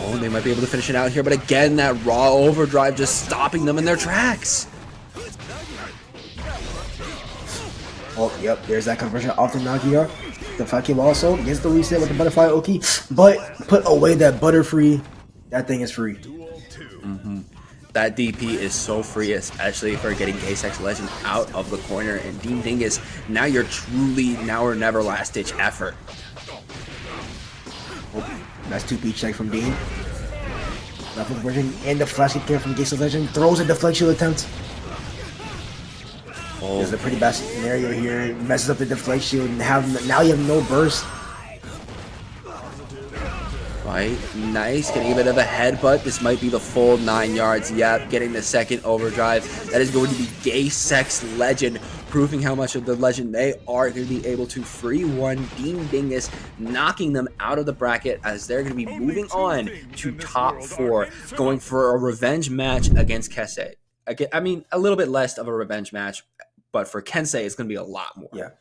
Oh, they might be able to finish it out here, but again, that raw overdrive just stopping them in their tracks. Oh, yep, there's that conversion off the Nagia. The Faki also gets the reset with the butterfly Oki, but put away that butterfree. That thing is free. That DP is so free, especially for getting GaySexLegend out of the corner. And DeanDingus, now you're truly now or never last ditch effort. Nice 2P check from Dean. Left conversion and the flash kick from GaySexLegend. Throws a deflection attempt. Oh, There's a pretty bad scenario here. It messes up the deflection and now you have no burst. right, nice, getting a bit of a headbutt. This might be the full 9 yards. Yep, getting the second overdrive. That is going to be GaySexLegend, proving how much of the legend they are going to be able to free one DeanDingus, knocking them out of the bracket as they're going to be moving on to top 4, going for a revenge match against Kensei. I mean, a little bit less of a revenge match, but for Kensei, it's going to be a lot more.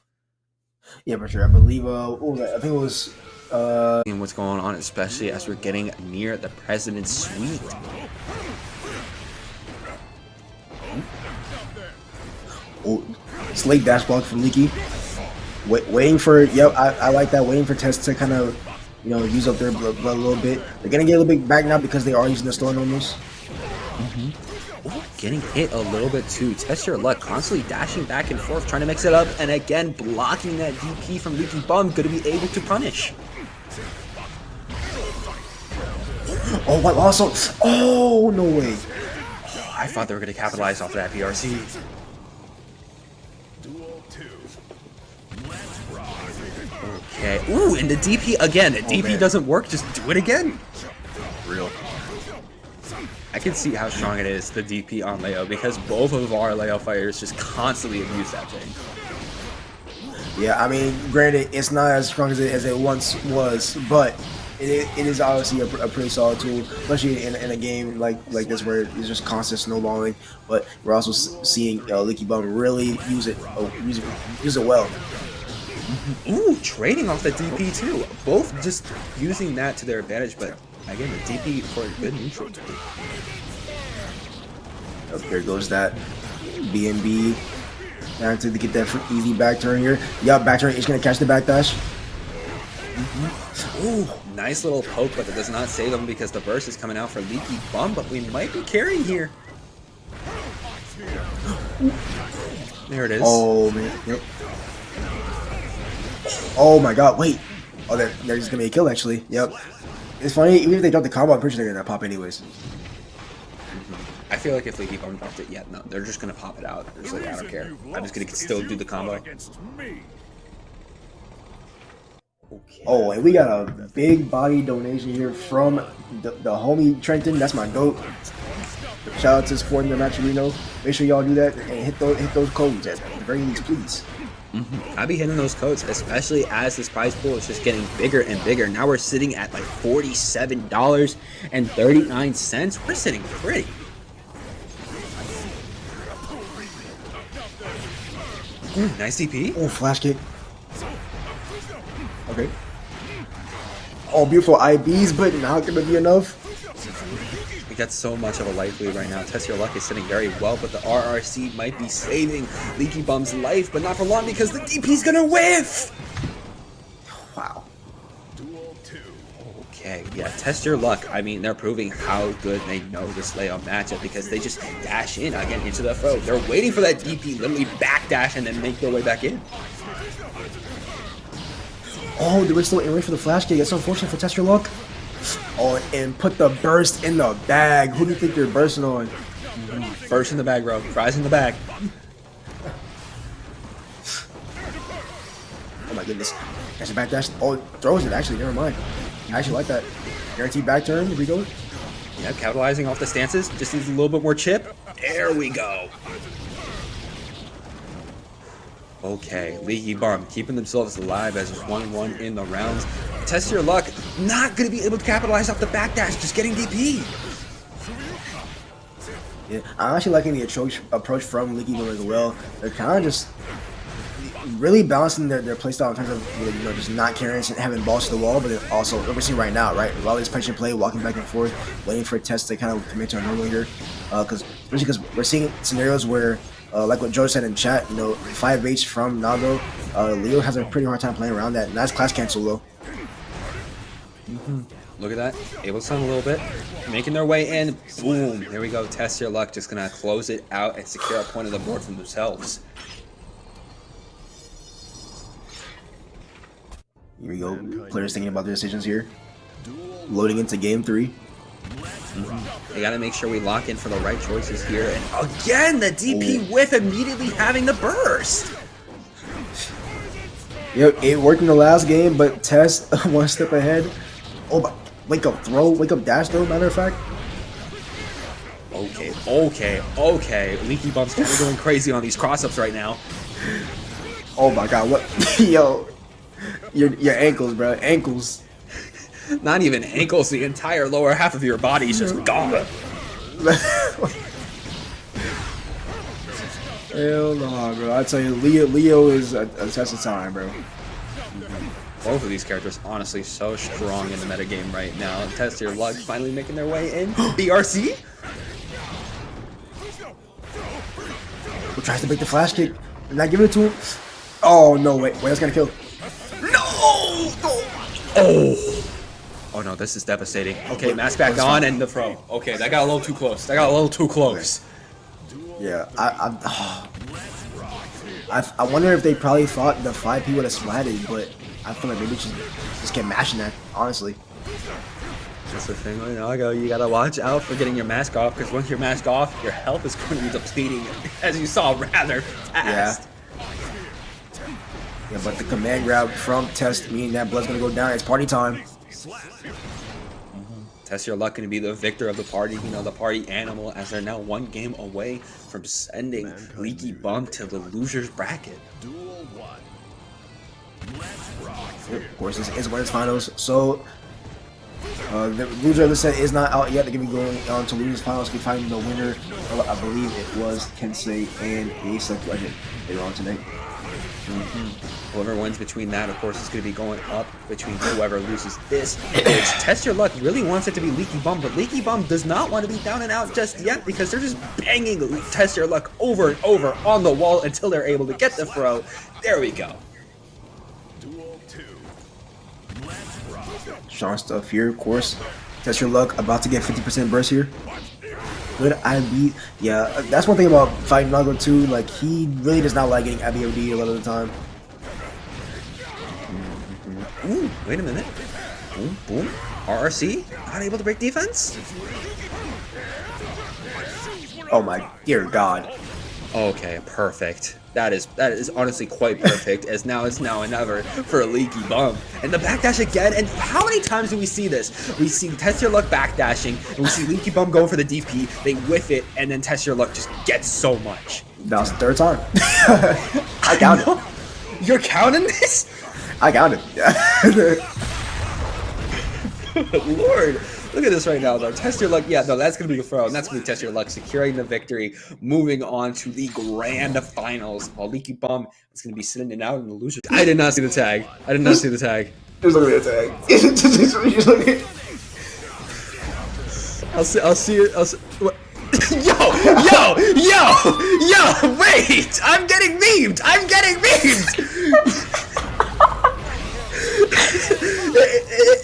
Yeah, for sure. I believe, I think it was... And what's going on, especially as we're getting near the President's Suite. Oh, Slate dash block from Leaky. Waiting for, yep, I like that. Waiting for Test to kind of, you know, use up their blood a little bit. They're going to get a little bit back now because they are using the store normals. Ooh, getting hit a little bit too. TestYourLuck constantly dashing back and forth, trying to mix it up, and again blocking that DP from Leaky Bum. Going to be able to punish. Oh, what also? Oh, no way. Oh, I thought they were going to capitalize off of that PRC. Okay. Ooh, and the DP again. The DP doesn't work. Just do it again. Real. I can see how strong it is, the DP on Leo, because both of our Leo fighters just constantly abuse that thing. Yeah, I mean, granted, it's not as strong as it once was, but it is obviously a pretty solid tool, especially in a game like this where it's just constant snowballing. But we're also seeing Leaky Bum really use it well. Ooh, trading off the DP too. Both just using that to their advantage, but again, the DP for a good neutral tool. Oh, there goes that BNB. Down to get that easy back turn here. Yup, back turn. He's gonna catch the backdash. Ooh, nice little poke, but that does not save him because the burst is coming out for Leaky Bum, but we might be carrying here. There it is. Oh, man. Yep. Oh, my God. Wait. Oh, there's going to be a kill, actually. Yep. It's funny. Even if they drop the combo, I'm pretty sure they're going to pop anyways. I feel like if Leaky Bum dropped it yet, no, they're just going to pop it out. They're just like, I don't care. I'm just going to still do the combo. Okay. Oh, and we got a big body donation here from the homie Trenton. That's my GOAT. Shout out to supporting the Maturino. Make sure y'all do that and hit those codes at the very least, please. I'll be hitting those codes, especially as this prize pool is just getting bigger and bigger. Now we're sitting at like $47.39. We're sitting pretty. Ooh, nice DP. Oh, flash kick. Okay. Oh, beautiful IBs, but not gonna be enough. We got so much of a life lead right now. TestYourLuck is sitting very well, but the RRC might be saving Leaky Bum's life, but not for long because the DP's gonna whiff! Wow. Okay, yeah, TestYourLuck. I mean, they're proving how good they know this Leo matchup because they just dash in again into the throw. They're waiting for that DP, literally backdash and then make their way back in. Oh, they were still in range for the flash kick. That's unfortunate for TestYourLuck. Oh, and put the burst in the bag. Who do you think they're bursting on? Burst in the bag, bro. Fries in the bag. Oh my goodness. Catch the backdash. Oh, throws it actually. Never mind. I actually like that. Guaranteed back turn. Here we go. Yeah, capitalizing off the stances. Just needs a little bit more chip. There we go. Okay, Leaky Bum keeping themselves alive as it's 1-1 in the rounds. TestYourLuck not going to be able to capitalize off the backdash, just getting DP. Yeah, I'm actually liking the approach from Leaky Bum as well. They're kind of just really balancing their playstyle in terms of just not carrying and having balls to the wall, but then also what we're seeing right now, right? A lot of this punch and play, walking back and forth, waiting for a test to kind of commit to a normal here. Because we're seeing scenarios where like what Joe said in chat, 5H from Nago, Leo has a pretty hard time playing around that. Nice class cancel though. Look at that. Able to stun a little bit. Making their way in. Boom. There we go. TestYourLuck just going to close it out and secure a point of the board for themselves. Here we go. Players thinking about their decisions here. Loading into game 3. They got to make sure we lock in for the right choices here. And again, the DP whiff immediately having the burst. Yep, it worked in the last game, but Test one step ahead. Oh, but wake up throw, wake up dash though, matter of fact. Okay. Leaky Bum's kind of going crazy on these cross-ups right now. Oh my god, what? Yo, your ankles, bro, ankles. Not even ankles, the entire lower half of your body is just gone. Hell no, bro. I tell you, Leo is a test of time, bro. Both of these characters, honestly, so strong in the metagame right now. TestYourLuck finally making their way in. BRC? Who tries to break the flash kick? And not giving it to him? Oh, no, wait, that's gonna kill. No! Oh no, this is devastating. Okay, mask back on and the throw. Okay, that got a little too close. Yeah, I wonder if they probably thought the 5P would have splatted, but I feel like maybe just kept mashing that, honestly. That's the thing, Nago, you gotta watch out for getting your mask off, because once your mask off, your health is going to be depleting, as you saw, rather fast. Yeah, but the command grab from Test, meaning that blood's gonna go down. It's party time. Test Your Luck going to be the victor of the party, you know, the party animal, as they're now 1 game away from sending Leaky Bump to the loser's bracket. Of course, this is winners finals. So the loser of the set is not out yet. They're going to be going on to losers finals to be finding the winner. I believe it was Kensei and GaySexLegend later on today. Whoever wins between that, of course, is going to be going up between whoever loses this. Which Test Your Luck really wants it to be Leaky Bum, but Leaky Bum does not want to be down and out just yet because they're just banging Test Your Luck over and over on the wall until they're able to get the throw. There we go. Strong stuff here, of course. Test Your Luck about to get 50% burst here. Good IB. Yeah, that's one thing about fighting Nago too. Like, he really does not like getting IBOD a lot of the time. Ooh, wait a minute. Boom, boom. RRC, not able to break defense? Oh my dear God. Okay, perfect. That is honestly quite perfect, as now it's now and never for a Leaky Bum. And the backdash again, and how many times do we see this? We see Test Your Luck backdashing, and we see Leaky Bum going for the DP, they whiff it, and then Test Your Luck just gets so much. That was the 3rd time. I counted. You're counting this? I counted. Lord. Look at this right now, though. Test Your Luck. Yeah, no, that's going to be a throw. And that's going to be Test Your Luck securing the victory, moving on to the grand finals. While Leaky Bum is going to be sitting it out in the loser. I did not see the tag. I did not see the tag. Just look at the tag. I'll see it. What? Yo! Wait! I'm getting memed!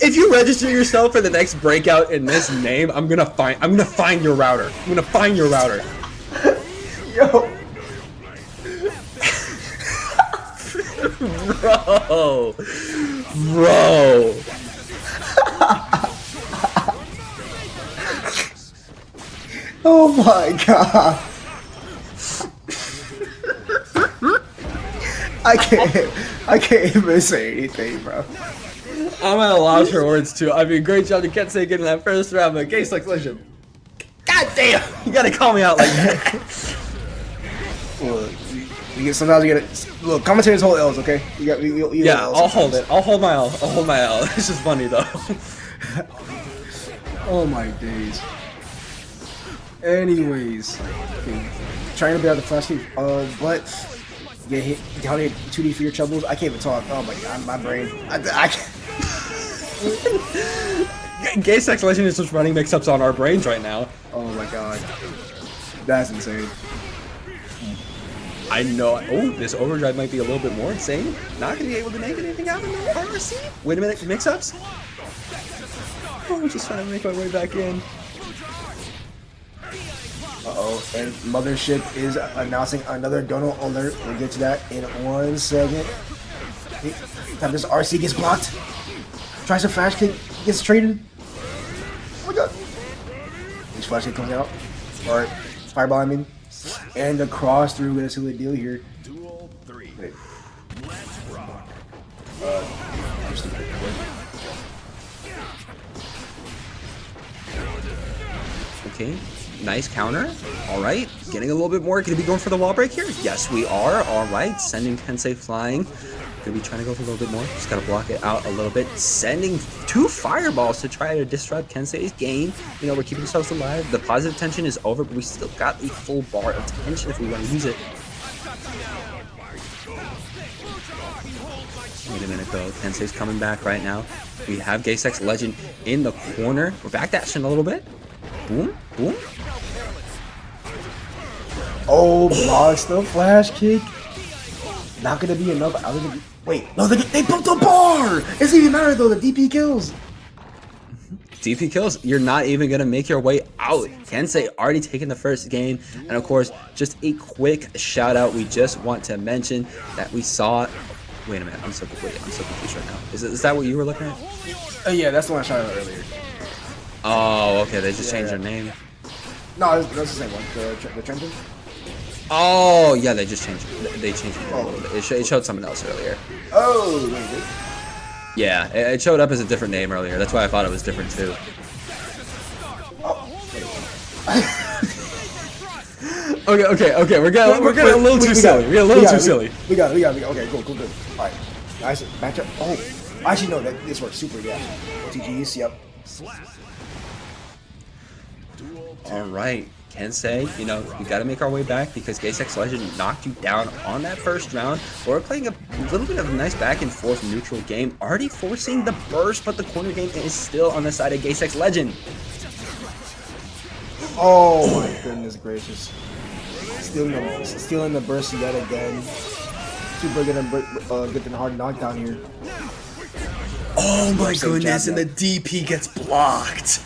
If you register yourself for the next breakout in this name, I'm gonna find your router. Yo. Bro. Oh my God. I can't even say anything, bro. I'm at a loss for words too. I mean, great job to Kensei getting that first round, but GaySexLegend. God damn! You gotta call me out like that. Look, sometimes you gotta look. Commentators hold L's, okay? You yeah, L's I'll hold it. I'll hold my L. It's just funny though. Oh my days. Anyways, okay. Trying to be out the flash kick, but get hit down here 2D for your troubles. I can't even talk. Oh my God, my brain. I can't. GaySexLegend is just running mix-ups on our brains right now. Oh my God, that's insane. I know. Oh, this overdrive might be a little bit more insane. Not gonna be able to make anything happen. No RRC. Wait a minute, mix-ups. Oh, I'm just trying to make my way back in. Uh-oh, and Mothership is announcing another dono alert. We'll get to that in 1 second. Time this RC gets blocked. Tries a flash kick, gets traded. Oh my God. This flash kick comes out. Or fireball, I mean. And the cross through, gonna see what the deal here. Duel 3. Wait. Let's rock. Okay, nice counter. All right, getting a little bit more. Gonna be going for the wall break here? Yes, we are. All right, sending Kensei flying. Gonna be trying to go for a little bit more. Just gotta block it out a little bit. Sending 2 fireballs to try to disrupt Kensei's game. You know, we're keeping ourselves alive. The positive tension is over, but we still got a full bar of tension if we want to use it. Wait a minute though, Kensei's coming back right now. We have GaySexLegend in the corner. We're backdashing a little bit. Boom, boom. Oh, blocks the flash kick. Not gonna be enough. Wait, no, they bumped the bar. It doesn't even matter though. The DP kills. DP kills. You're not even gonna make your way out. Kensei already taken the first game, and of course, just a quick shout out. We just want to mention that we saw. Wait a minute. I'm so confused right now. Is that what you were looking at? Yeah, that's the one I shot out earlier. Oh, okay. They just changed their name. No, that's the same one. The Trenton. Oh, yeah. They just changed it. They changed it a little bit. It showed something else earlier. Oh, wait. Yeah, it showed up as a different name earlier. That's why I thought it was different too. Okay. We're getting a little too silly. We're getting a little too silly. We got it. Okay, cool. All right, nice matchup. Oh, actually no, this works super. Yeah, OTGs. Yep. All right, Kensei, we got to make our way back because GaySexLegend knocked you down on that first round. We're playing a little bit of a nice back and forth neutral game, already forcing the burst, but the corner game is still on the side of GaySexLegend. Oh my goodness gracious! Stealing the burst yet again. Super gonna get the hard knockdown here. Oh my goodness, and the DP gets blocked.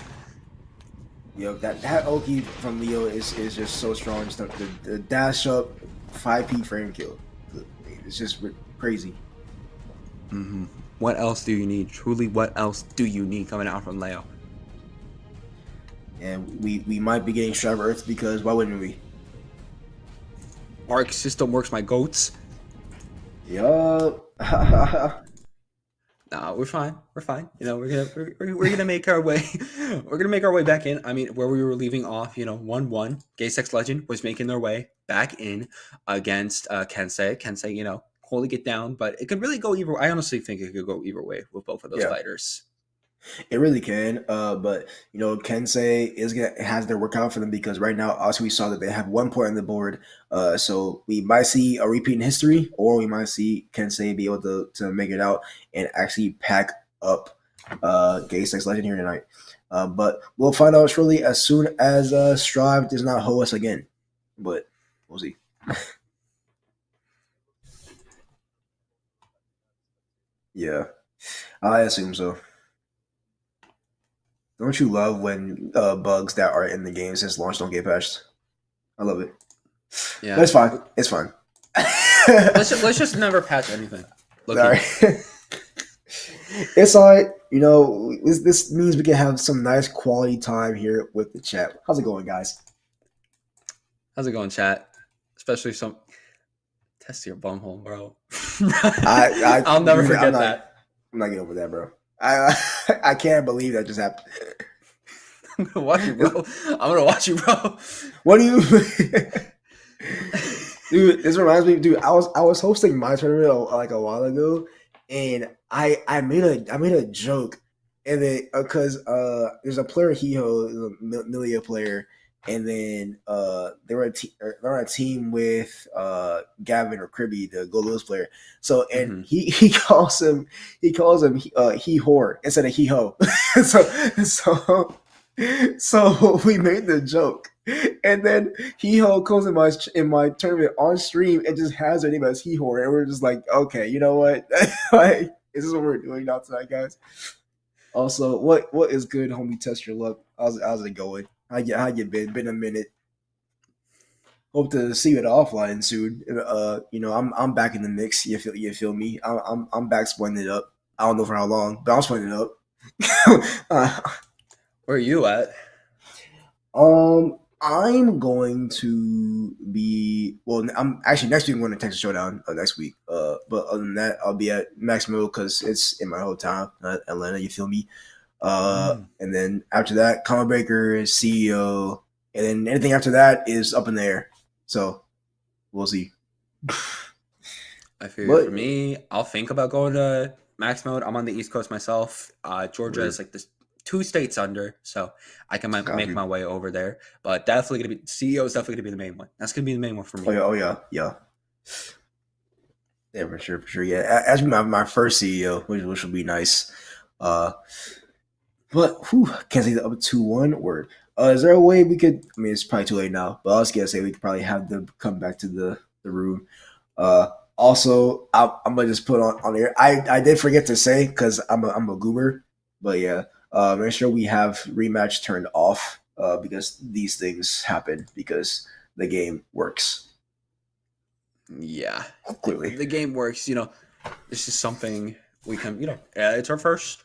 Yo, that Oki from Leo is just so strong. Just the dash up, 5P frame kill. It's just crazy. What else do you need? Truly, what else do you need coming out from Leo? And we might be getting Strive Earth because why wouldn't we? Arc system works, my goats. Yup. Nah, we're fine. We're gonna make our way. We're gonna make our way back in. I mean, where we were leaving off, 1-1. GaySexLegend was making their way back in against Kensei. Kensei, cool to get down, but it could really go either. I honestly think it could go either way with both of those fighters. It really can, but Kensei has their work out for them because right now, also we saw that they have 1 point on the board. So we might see a repeat in history, or we might see Kensei be able to make it out and actually pack up GaySexLegend here tonight. But we'll find out shortly as soon as Strive does not hoe us again. But we'll see. Yeah, I assume so. Don't you love when bugs that are in the game since launch don't get patched? I love it. Yeah, but it's fine. It's fine. let's just never patch anything. Sorry. It's alright. This means we can have some nice quality time here with the chat. How's it going, guys? How's it going, chat? Especially some test your bumhole, bro. I'll never forget that. I'm not getting over that, bro. I can't believe that just happened. I'm gonna watch you, bro. What do you, dude? This reminds me, dude. I was hosting my tournament like a while ago, and I made a joke, and then because there's a player Hiho, a Milia player, and then they were on a team with Gavin or Kribby, the Go Lewis player. So and he calls him he whore instead of he ho. so we made the joke, and then he ho comes in my tournament on stream and just has her name as he whore, and we're just like, okay, you know what? Like, is this what we're doing now tonight, guys? Also, what is good, homie? Test your luck. How's it going? How you been? Been a minute. Hope to see you at offline soon. I'm back in the mix. You feel me? I'm back splitting it up. I don't know for how long, but I'm splitting it up. Where are you at? I'm going to be I'm actually next week. I'm going to Texas Showdown next week. But other than that, I'll be at Maximo because it's in my hometown, Atlanta. You feel me? And then after that, Comic Breaker, CEO, and then anything after that is up in the air. So we'll see. I figure for me, I'll think about going to Max Mode. I'm on the East Coast myself. Georgia is like this 2 states under, so I can make my way over there. But definitely gonna be CEO is definitely gonna be the main one. That's gonna be the main one for me. Oh yeah. Yeah, for sure. Yeah, as my first CEO, which will be nice. But can't say the up 2-1 word. Is there a way we could? I mean, it's probably too late now, but I was gonna say we could probably have them come back to the room. Also, I'm gonna just put on here. I did forget to say because I'm a goober, but yeah, make sure we have rematch turned off because these things happen because the game works. Yeah, clearly the game works. This is something we can. It's our first.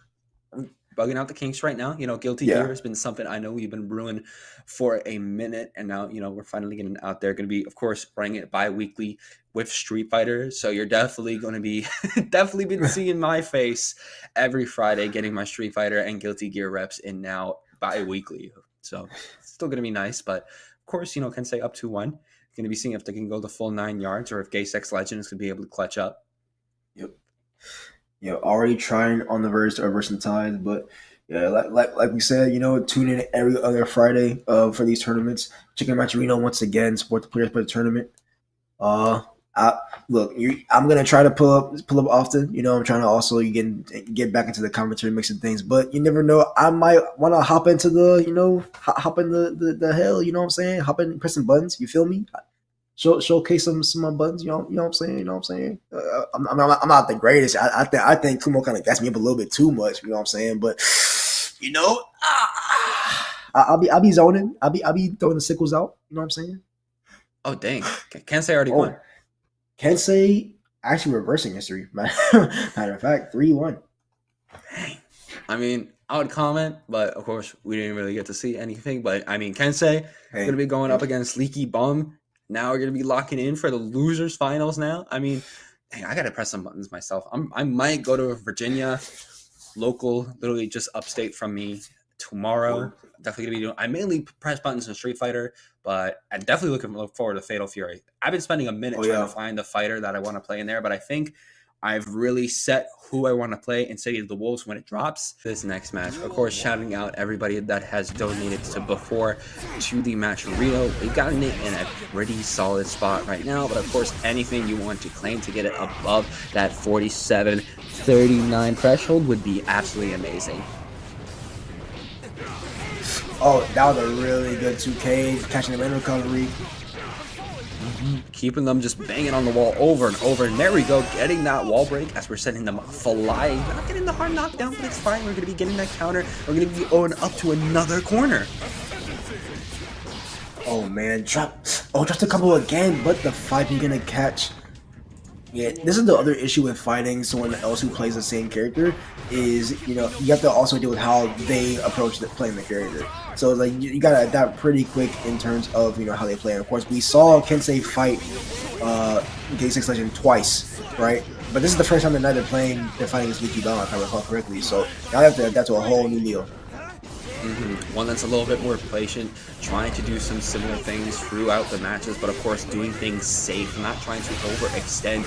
Bugging out the kinks right now. Guilty Gear has been something I know we've been brewing for a minute, and now we're finally getting out there. Going to be, of course, running it bi-weekly with Street Fighter. So you're definitely going to be been seeing my face every Friday, getting my Street Fighter and Guilty Gear reps in now bi-weekly. So still going to be nice. But of course, Kensei up 2-1. Going to be seeing if they can go the full 9 yards or if GaySexLegend is going to be able to clutch up. Yep. Yeah, already trying on the verge to reverse the tide, but yeah, like we said, tune in every other Friday for these tournaments. Chicken Maturino once again support the players for the tournament. I'm gonna try to pull up often. I'm trying to also get back into the commentary mix of things, but you never know. I might want to hop into hop in the hell. You know what I'm saying? Hop in, press some buttons. You feel me? Showcase some of my buttons. You know what I'm saying? You know what I'm saying? I'm not the greatest. I think Kumo kind of gassed me up a little bit too much. You know what I'm saying? But I'll be zoning. I'll be throwing the sickles out. You know what I'm saying? Oh dang! Kensei already won. Kensei actually reversing history. Matter of fact, 3-1. I mean, I would comment, but of course we didn't really get to see anything. But I mean, Kensei going to be going up against Leaky Bum. Now we're going to be locking in for the losers finals now. I mean, dang, I got to press some buttons myself. I might go to Virginia, local, literally just upstate from me tomorrow. Definitely going to be doing, I mainly press buttons in Street Fighter, but I'm definitely look forward to Fatal Fury. I've been spending a minute trying to find the fighter that I want to play in there, but I think I've really set who I want to play in City of the Wolves when it drops. This next match, of course, shouting out everybody that has donated to the match Rio. We've gotten it in a pretty solid spot right now, but of course, anything you want to claim to get it above that 47.39 threshold would be absolutely amazing. Oh, that was a really good 2K, catching the lane recovery. Keeping them just banging on the wall over and over. And there we go, getting that wall break as we're sending them flying. We're not getting the hard knockdown, but it's fine. We're going to be getting that counter. We're going to be going up to another corner. Oh, man. Just a couple again, but the fight you're going to catch. Yeah, this is the other issue with fighting someone else who plays the same character is, you have to also deal with how they approach playing the character. So, like, you got to adapt pretty quick in terms of, how they play. And, of course, we saw Kensei fight GaySexLegend twice, right? But this is the first time they're fighting against Leaky Bum, if I recall correctly. So, now they have to adapt to a whole new deal. One that's a little bit more patient, trying to do some similar things throughout the matches, but of course doing things safe, not trying to overextend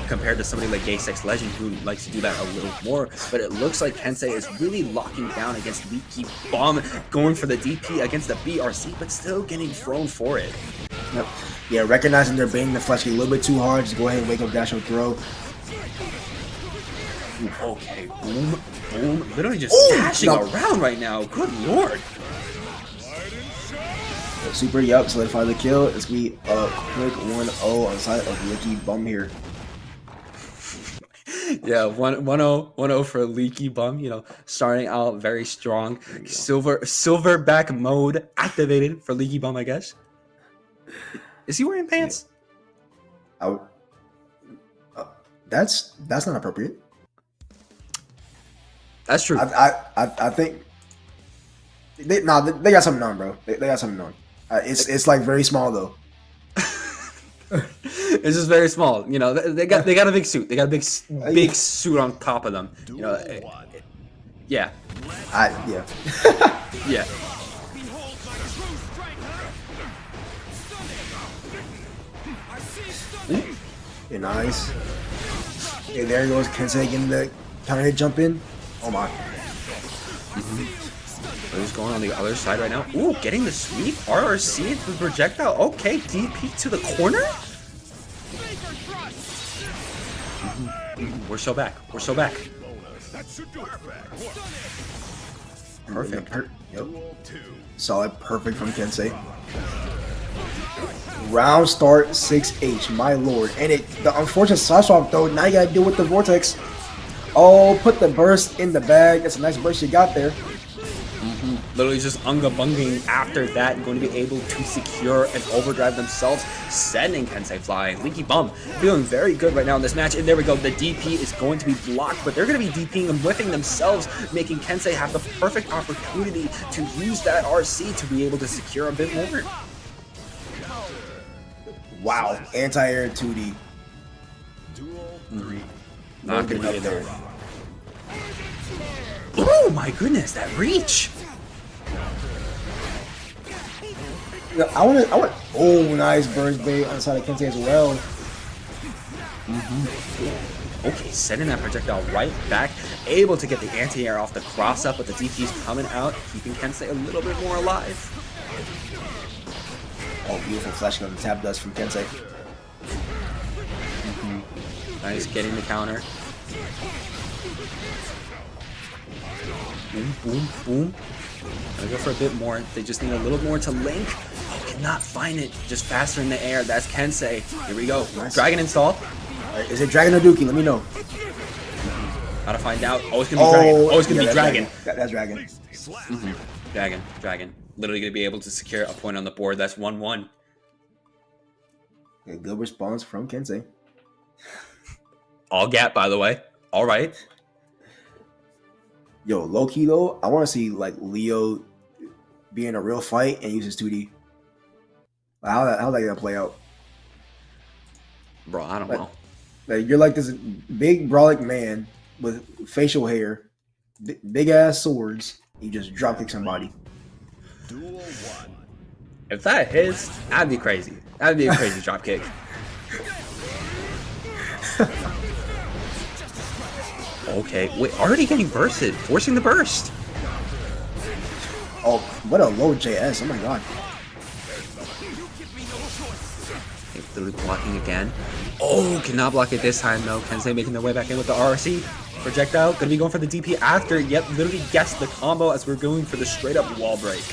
compared to somebody like GaySexLegend who likes to do that a little more. But it looks like Kensei is really locking down against Leaky Bum, going for the DP against the BRC, but still getting thrown for it. Yep. Yeah, recognizing they're baiting the flesh a little bit too hard, just go ahead and wake up, dash, or throw. Okay, boom, boom. Literally just dashing around right now. Good lord. Super, solidify the kill. It's going to be a quick 1-0 on the side of Leaky Bum here. Yeah, 1-0 for Leaky Bum, starting out very strong. Silverback mode activated for Leaky Bum, I guess. Is he wearing pants? That's not appropriate. That's true. I think they got something on, bro. They got something on. It's like very small though. It's just very small. They got a big suit. They got a big suit on top of them. Yeah. Yeah. Yeah. Yeah, nice. Okay, there goes Kensei getting the counter hit jump in. Oh my. Who's going on the other side right now? Ooh, getting the sweep. RRC for projectile. Okay, DP to the corner. We're so back. Perfect. Yep. Solid, perfect from Kensei. Round start 6H, my lord. And the unfortunate side swap though, now you gotta deal with the vortex. Oh, put the burst in the bag. That's a nice burst you got there. Literally just unga-bunging after that, going to be able to secure and overdrive themselves, sending Kensei flying. Leaky Bum feeling very good right now in this match, and there we go. The DP is going to be blocked, but they're going to be DPing and whiffing themselves, making Kensei have the perfect opportunity to use that RC to be able to secure a bit more. Wow, anti-air 2D. Not going to be there. Oh my goodness, that reach! Yeah, I want. Oh, nice burst bait on the side of Kensei as well. Okay, sending that projectile right back, able to get the anti-air off the cross-up, but the DP's coming out, keeping Kensei a little bit more alive. Oh, beautiful flashing on the tap dust from Kensei. Nice, getting the counter. Boom, boom, boom. Gonna go for a bit more. They just need a little more to link. Oh, cannot find it. Just faster in the air. That's Kensei. Here we go. Nice. Dragon install. Is it Dragon or Dookie? Let me know. Gotta find out. Oh, it's gonna be Dragon. Oh, it's gonna be Dragon. That's Dragon. Dragon. Literally gonna be able to secure a point on the board. That's 1-1. Okay, good response from Kensei. All gap, by the way. All right. Yo, low key though, I want to see like Leo be in a real fight and use his 2D. Like, how's that gonna play out? Bro, I don't know. Like you're like this big brolic man with facial hair, big ass swords. You just drop kick somebody. If that hits, that'd be crazy. That'd be a crazy drop kick. Okay, wait, already getting bursted, forcing the burst. Oh, what a low JS! Oh my god. Okay, literally blocking again. Oh, cannot block it this time though. Kensei making their way back in with the RC. Projectile, gonna be going for the DP after. Yep, literally guessed the combo as we're going for the straight up wall break.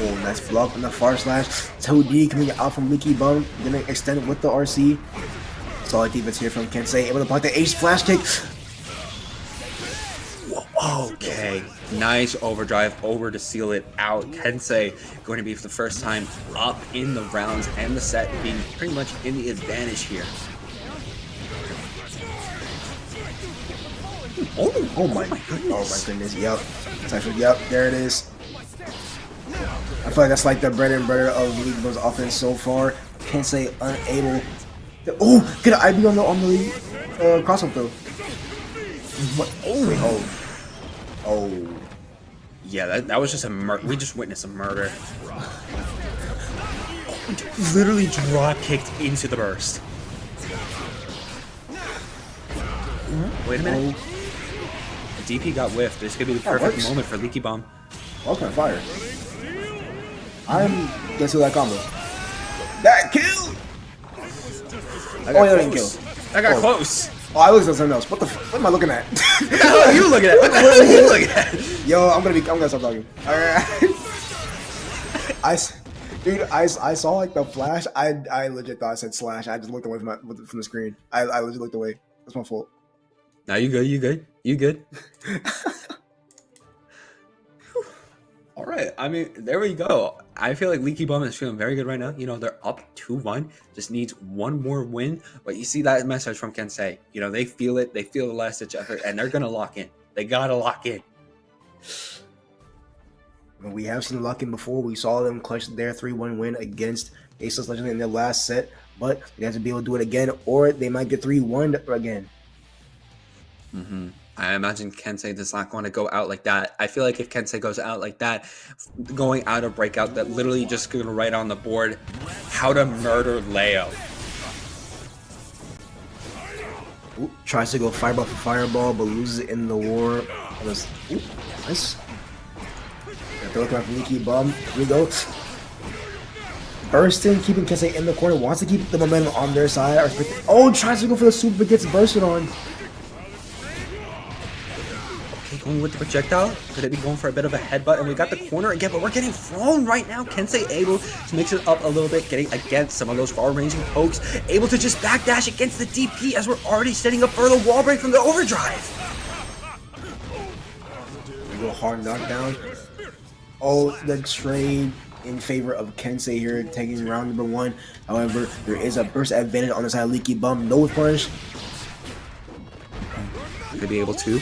Oh, nice block on the far slash. 2D coming out from Leaky Bum. Gonna extend it with the RC. Solid defense here from Kensei. Able to block the ace flash kick. Okay, nice overdrive over to seal it out. Kensei going to be for the first time up in the rounds and the set, being pretty much in the advantage here. Oh my goodness. Yep. Yep, there it is. I feel like that's like the bread and butter of League Bum's offense so far. Kensei unable to, oh, get an IB on the cross up though. What? Oh. Yeah, that was just a murder. We just witnessed a murder. Literally drop kicked into the burst. Wait a minute. The DP got whiffed. This could be the perfect moment for Leaky Bomb. I was gonna fire. I'm gonna see that combo. That kill! That didn't kill. That got close. Oh, I looked at something else. What am I looking at? What the hell are you looking at? What the hell are you looking at? Yo, I'm gonna stop talking. Alright. I saw like the flash. I legit thought I said slash. I just looked away from the screen. I legit looked away. That's my fault. Now you good. All right. I mean, there we go. I feel like Leaky Bum is feeling very good right now. You know, they're up 2-1. Just needs one more win. But you see that message from Kensei. You know, they feel it. They feel the last-ditch effort, and they're going to lock in. They got to lock in. We have seen lock in before. We saw them clutch their 3-1 win against GaySexLegend in their last set. But they have to be able to do it again, or they might get 3-1 again. I imagine Kensei does not want to go out like that. I feel like if Kensei goes out like that, going out of Breakout, that literally just going to write on the board how to murder Leo. Ooh, tries to go fireball for fireball, but loses it in the war. Ooh, nice. Throw it back from Leaky Bum. Here we go. Bursting, keeping Kensei in the corner. Wants to keep the momentum on their side. Oh, tries to go for the super, but gets bursted on. Going with the projectile. Could it be going for a bit of a headbutt? And we got the corner again, but we're getting thrown right now. Kensei able to mix it up a little bit, getting against some of those far-ranging pokes. Able to just backdash against the DP as we're already setting up for the wall break from the overdrive. We go hard knockdown. Oh, the trade in favor of Kensei here, taking round number 1. However, there is a burst advantage on the side of Leaky Bum. No punish. Could be able to.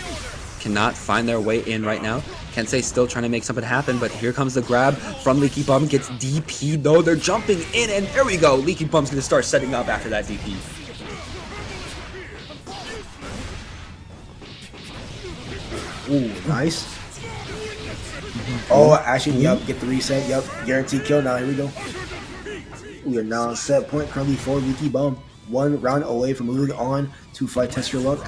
Cannot find their way in right now. Kensei still trying to make something happen, but here comes the grab from Leaky Bum. Gets DP though. They're jumping in, and there we go. Leaky Bum's going to start setting up after that DP. Ooh, nice. Oh, actually, yep, get the reset. Yep, guaranteed kill now. Here we go. We are now set point currently for Leaky Bum. 1 round away from moving on to fight Test Your Luck.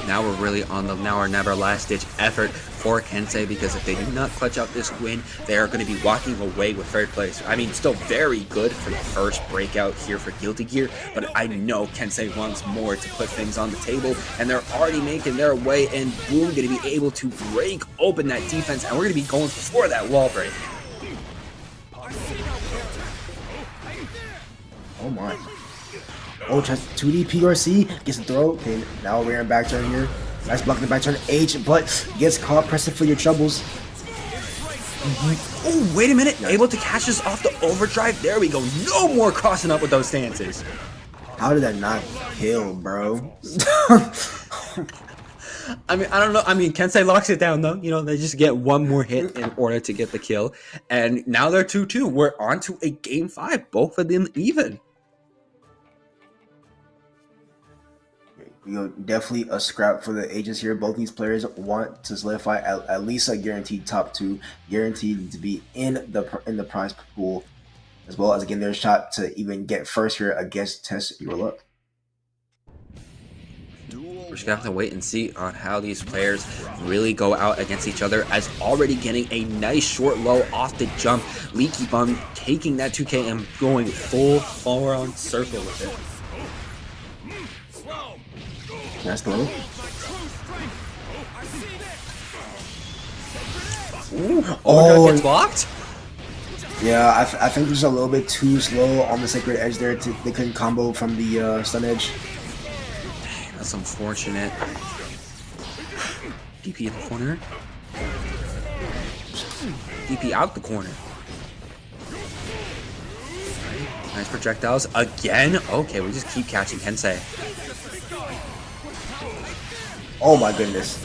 Now we're really on the now or never last ditch effort for Kensei, because if they do not clutch out this win, they are going to be walking away with third place. I mean, still very good for the first breakout here for Guilty Gear, but I know Kensei wants more to put things on the table, and they're already making their way, and boom, going to be able to break open that defense, and we're going to be going for that wall break. Oh my. Oh, tries 2D PRC, gets a throw. Okay, now we're in back turn here. Nice blocking the back turn H, but gets caught pressing for your troubles. Oh, wait a minute. Able to catch us off the overdrive. There we go. No more crossing up with those stances. How did that not kill, bro? I mean, I don't know. I mean, Kensei locks it down, though. You know, they just get one more hit in order to get the kill. And now they're 2-2. We're on to a game 5. Both of them even. You know, definitely a scrap for the ages here. Both these players want to solidify at least a guaranteed top 2, guaranteed to be in the prize pool, as well as again their shot to even get first here against Test Your Luck. We're just gonna have to wait and see on how these players really go out against each other, as already getting a nice short low off the jump. Leaky Bum taking that 2K and going full around circle with it. That's low. Oh, gets blocked? Yeah, I think there's a little bit too slow on the Sacred Edge there. They couldn't combo from the stun edge. That's unfortunate. DP in the corner. DP out the corner. Nice projectiles again. Okay, we just keep catching Kensei. Oh my goodness.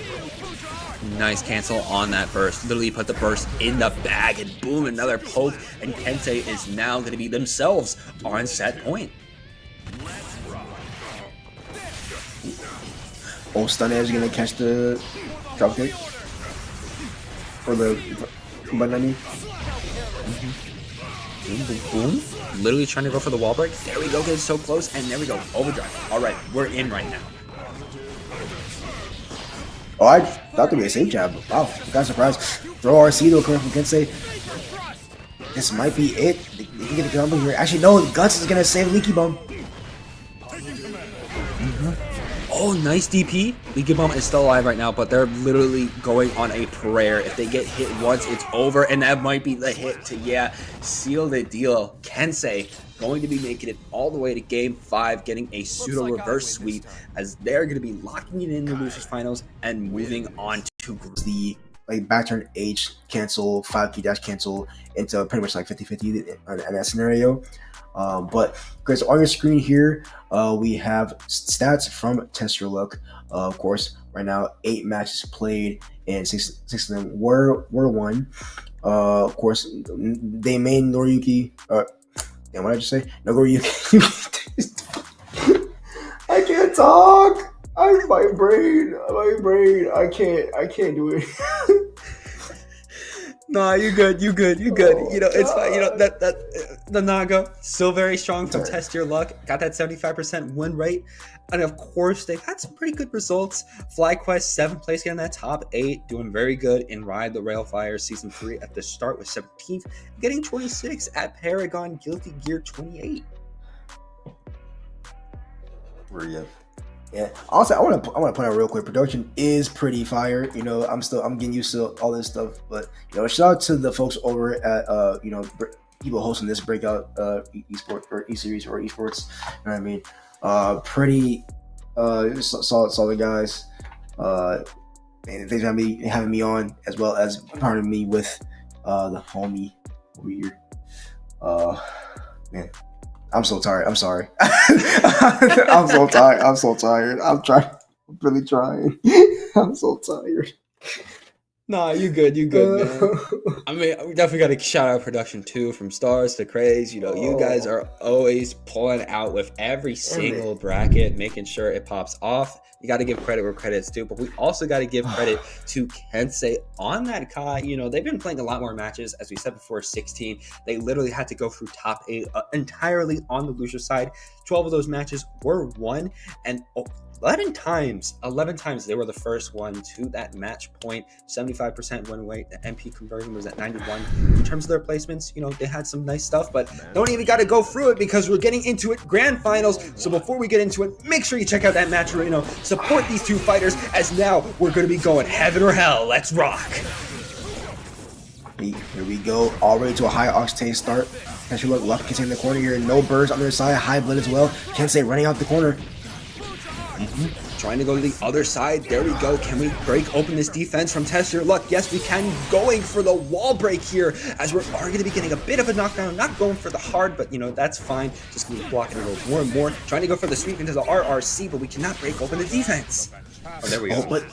Nice cancel on that burst. Literally put the burst in the bag, and boom, another poke. And Kensei is now going to be themselves on set point. Oh, stun edge gonna catch the drop kick or the button. I mean, Boom, boom, boom. Literally trying to go for the wall break. There we go, getting so close, and there we go. Overdrive. All right, we're in right now. oh, I thought there'd be a safe jab. Wow, got surprised. Throw RC though coming from Kensei. This might be it. They can get a combo here. Actually, no, Guts is gonna save Leaky Bum. Oh, nice DP. Leaky Bum is still alive right now, but they're literally going on a prayer. If they get hit once, it's over, and that might be the hit to, yeah, seal the deal. Kensei going to be making it all the way to game 5, getting a pseudo reverse sweep, as they're going to be locking it in the losers finals and moving on to The back turn H cancel, 5 key dash cancel into pretty much like 50-50 in that scenario. But guys, on your screen here, we have stats from Test Your Luck. Of course, right now 8 matches played, and six of them were won. Of course, they made Nagoriyuki. And what did I just say? Nagoriyuki. I can't talk. My brain. I can't do it. Nah, you're good. You good. You know, it's fine. You know, that the Naga still very strong from Test Your Luck. Got that 75% win rate. And of course, they've had some pretty good results. FlyQuest 7th place, getting that top 8, doing very good in Ride the Railfire Season 3 at the start with 17th, getting 26 at Paragon Guilty Gear 28. Yeah. Also, I want to point out real quick. Production is pretty fire. You know, I'm getting used to all this stuff, but you know, shout out to the folks over at people hosting this Breakout esports or e-series or esports. You know what I mean? Pretty solid guys. And thanks for having me on, as well as partnering me with the homie over here. Man, I'm so tired. I'm sorry. I'm so tired. I'm really trying. I'm so tired. Nah, you good, man. I mean, we definitely got to shout out production too, from Stars to Craze. You know, you guys are always pulling out with every single bracket, making sure it pops off. You got to give credit where credit's due, but we also got to give credit to Kensei on that Kai. You know, they've been playing a lot more matches, as we said before, 16. They literally had to go through top 8 entirely on the loser side. 12 of those matches were won, and 11 times they were the first one to that match point. 75% win rate. The MP conversion was at 91. In terms of their placements, you know, they had some nice stuff, but don't even got to go through it because we're getting into it. Grand finals. So before we get into it, make sure you check out that match arena. Support these two fighters, as now we're going to be going heaven or hell. Let's rock. Here we go. Already to a high octane start. TestYourLuck, Luck Kensei in the corner here. No birds on their side. High blood as well. Kensei running out the corner. Trying to go to the other side. There we go. Can we break open this defense from TestYourLuck? Yes, we can. Going for the wall break here, as we're going to be getting a bit of a knockdown. Not going for the hard, but you know, that's fine. Just going to be blocking it a little more and more. Trying to go for the sweep into the RRC, but we cannot break open the defense. Oh, there we go. But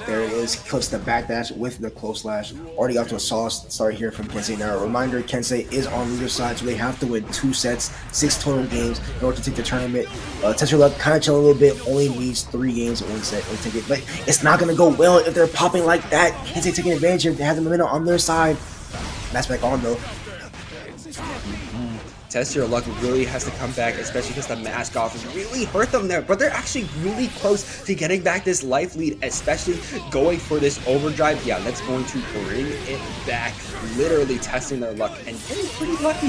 there it is. Clips the backdash with the close slash. Already got to a solid start here from Kensei. Now, a reminder, Kensei is on loser side, so they have to win 2 sets, 6 total games in order to take the tournament. TestYourLuck kind of chill a little bit, only needs 3 games in 1 set to take it. But it's not going to go well if they're popping like that. Kensei taking advantage here. They have the momentum on their side. That's back on, though. TestYourLuck really has to come back, especially because the mask off really hurt them there. But they're actually really close to getting back this life lead, especially going for this overdrive. Yeah, that's going to bring it back. Literally testing their luck and getting pretty lucky.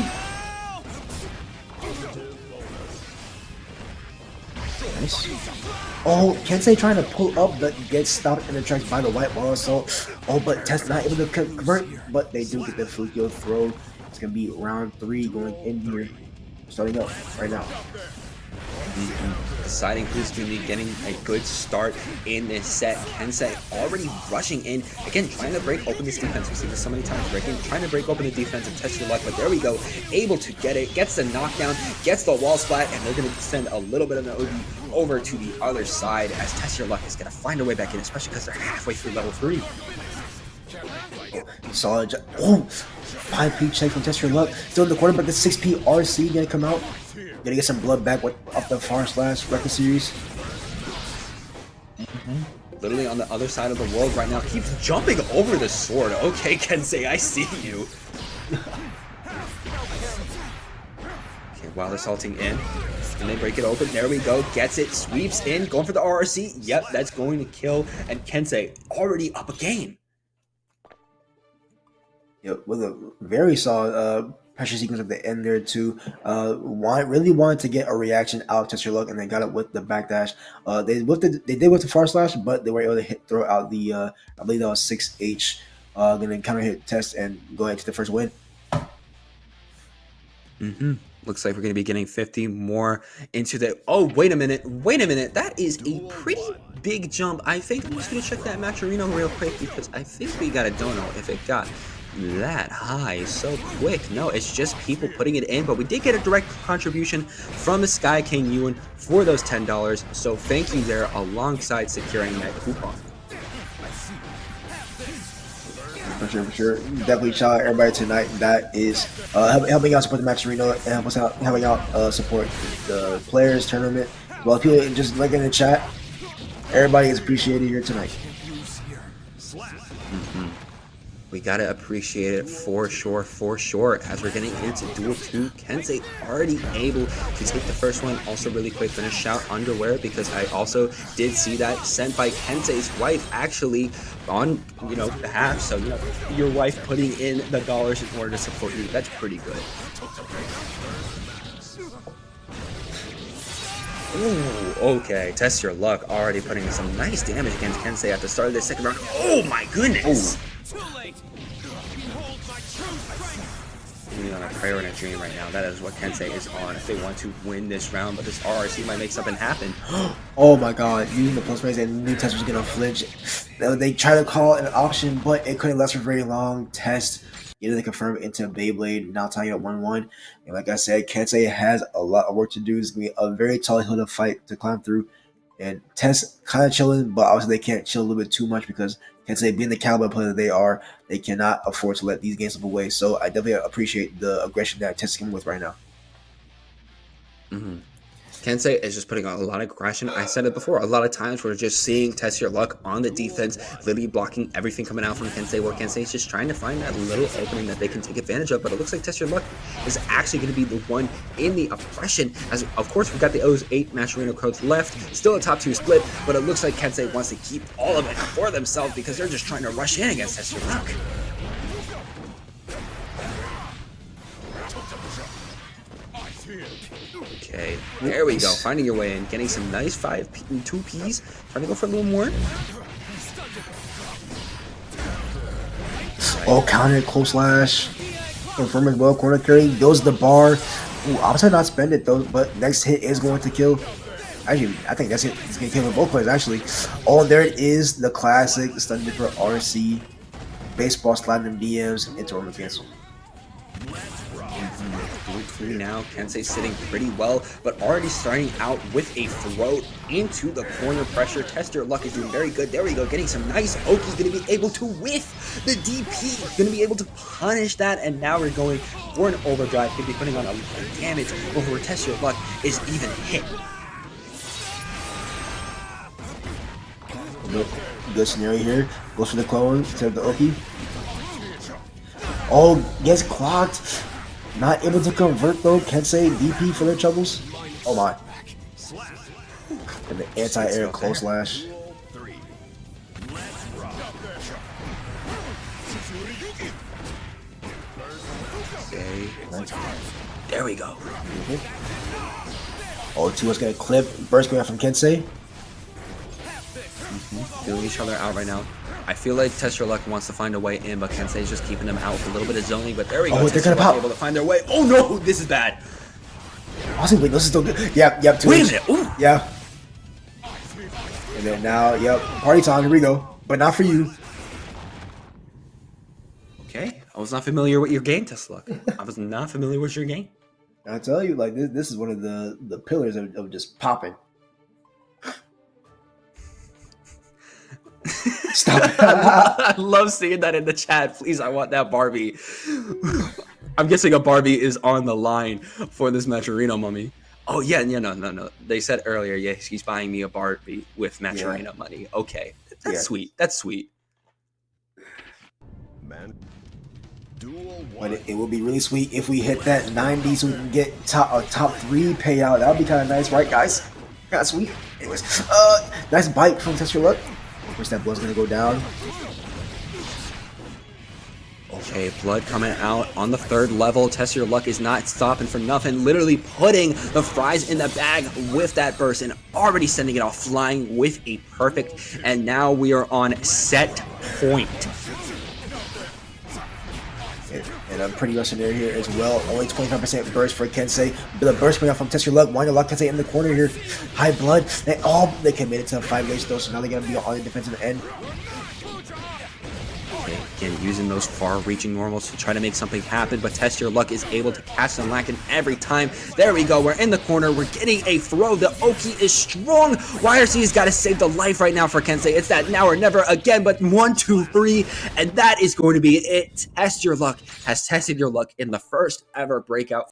Nice. Oh, Kensei trying to pull up, but gets stopped in the tracks by the white wall assault. Oh, but Test not able to convert, but they do get the Fukio throw. It's going to be round 3 going in here. Starting up right now. Deciding who's going to be getting a good start in this set. Kensei already rushing in. Again, trying to break open this defense. We've seen this so many times. Trying to break open the defense and TestYourLuck, but there we go. Able to get it. Gets the knockdown. Gets the wall splat, and they're going to send a little bit of an OD over to the other side, as TestYourLuck is going to find a way back in, especially because they're halfway through level 3. Solid. Oh, 5P check from TestYourLuck. Still in the corner, but the 6P RC gonna come out. Gonna get some blood back with up the far slash record series. Literally on the other side of the world right now. Keeps jumping over the sword. Okay, Kensei, I see you. Okay, while they're salting in. And they break it open. There we go. Gets it. Sweeps in. Going for the RRC. Yep, that's going to kill. And Kensei already up a game. With a very solid pressure sequence at the end there too. Really wanted to get a reaction out of TestYourLuck, and they got it with the backdash. They did with the far slash, but they were able to throw out the I believe that was 6H. Gonna counter hit Test and go ahead to the first win. Looks like we're going to be getting 50 more into the... Oh, wait a minute. That is a pretty big jump. I think I'm just going to check that match arena real quick, because I think we got a dono if it got that high so quick. No, it's just people putting it in, but we did get a direct contribution from the Sky King Ewan for those $10. So thank you there, alongside securing that coupon. For sure. Definitely shout out everybody tonight that is helping out support the match arena and helping out support the players tournament. Well, people just like in the chat, everybody is appreciated here tonight. We gotta appreciate it for sure. As we're getting into Duel 2, Kensei already able to take the first one. Also, really quick, gonna shout underwear, because I also did see that sent by Kensei's wife, actually on behalf. So your wife putting in the dollars in order to support you. That's pretty good. Ooh, okay. TestYourLuck already putting in some nice damage against Kensei at the start of the second round. Oh my goodness! Ooh. Really on a prayer and a dream right now. That is what Kensei is on if they want to win this round, but this RRC might make something happen. Oh my god, using the plus phase and new Test was gonna flinch. They tried to call an auction, but it couldn't last for very long. Test, they confirm into Beyblade, now tying up 1-1. And like I said, Kensei has a lot of work to do. It's gonna be a very tall hill to fight to climb through. And Test kind of chilling, but obviously they can't chill a little bit too much because Kensei, being the caliber player that they are, they cannot afford to let these games slip away. So I definitely appreciate the aggression that Test is coming with right now. Mm-hmm. Kensei is just putting on a lot of aggression. I said it before, a lot of times we're just seeing Test Your Luck on the defense, literally blocking everything coming out from Kensei, where Kensei is just trying to find that little opening that they can take advantage of. But it looks like Test Your Luck is actually going to be the one in the oppression. As of course, we've got the O's 8 Match Arena codes left, still a top 2 split, but it looks like Kensei wants to keep all of it for themselves because they're just trying to rush in against Test Your Luck. Okay, there we go. Finding your way in, getting some nice 2Ps. Trying to go for a little more. Oh, counter, close slash. Confirm as well. Corner carry goes the bar. Ooh, I'm trying not to spend it though, but next hit is going to kill. Actually, I think that's it. It's going to kill both players actually. Oh, there it is. The classic Stun Dipper RC. Baseball sliding them DMs into Roman cancel. Now Kensei sitting pretty well, but already starting out with a throw into the corner pressure. Test Your Luck is doing very good. There we go, getting some nice Oki's, going to be able to whiff the DP, going to be able to punish that, and now we're going for an overdrive. Could be putting on a lot of damage before Test Your Luck is even hit. Good scenario here. Goes for the clone instead of the Oki. Oh, gets clocked. Not able to convert though. Kensei DP for their troubles. Oh my. And the anti-air close slash. Okay. There we go. Oh, 2's gonna clip. Burst going out from Kensei. Feeling each other out right now. I feel like Test Your Luck wants to find a way in, but Kensei is just keeping them out with a little bit of zoning. But there we go. Oh, they're gonna pop. Able to find their way. Oh no, this is bad. Awesome, wait, this is still good. Yep. Wait a minute. Ooh. Yeah. And then now, yep. Party time. Here we go. But not for you. Okay. I was not familiar with your game, Test Luck. I was not familiar with your game. I tell you, like this is one of the pillars of just popping. Stop it. I love seeing that in the chat. Please, I want that Barbie. I'm guessing a Barbie is on the line for this Matcherino mummy. Oh, yeah, no. They said earlier, yeah, he's buying me a Barbie with Matcherino money. Okay, that's sweet. That's sweet. Man. But it would be really sweet if we hit that 90 so we can get a top 3 payout. That would be kind of nice, right, guys? Kind of sweet. Anyways, nice bite from Test Your Luck. Wish that blood's gonna go down. Okay, blood coming out on the 3rd level. Test Your Luck is not stopping for nothing. Literally putting the fries in the bag with that burst and already sending it off flying with a perfect. And now we are on set point. And a pretty rough scenario here as well. Only 25% burst for Kensei. But the burst coming out from Test Your Luck. Wind Luck Kensei in the corner here. High blood. They committed to 5 days though, so now they're going to be on the defensive end. Okay, again, using those far-reaching normals to try to make something happen, but Test Your Luck is able to catch them lacking every time. There we go. We're in the corner. We're getting a throw. The Oki is strong. YRC's got to save the life right now for Kensei. It's that now or never again, but 1, 2, 3, and that is going to be it. Test Your Luck has tested your luck in the first ever breakout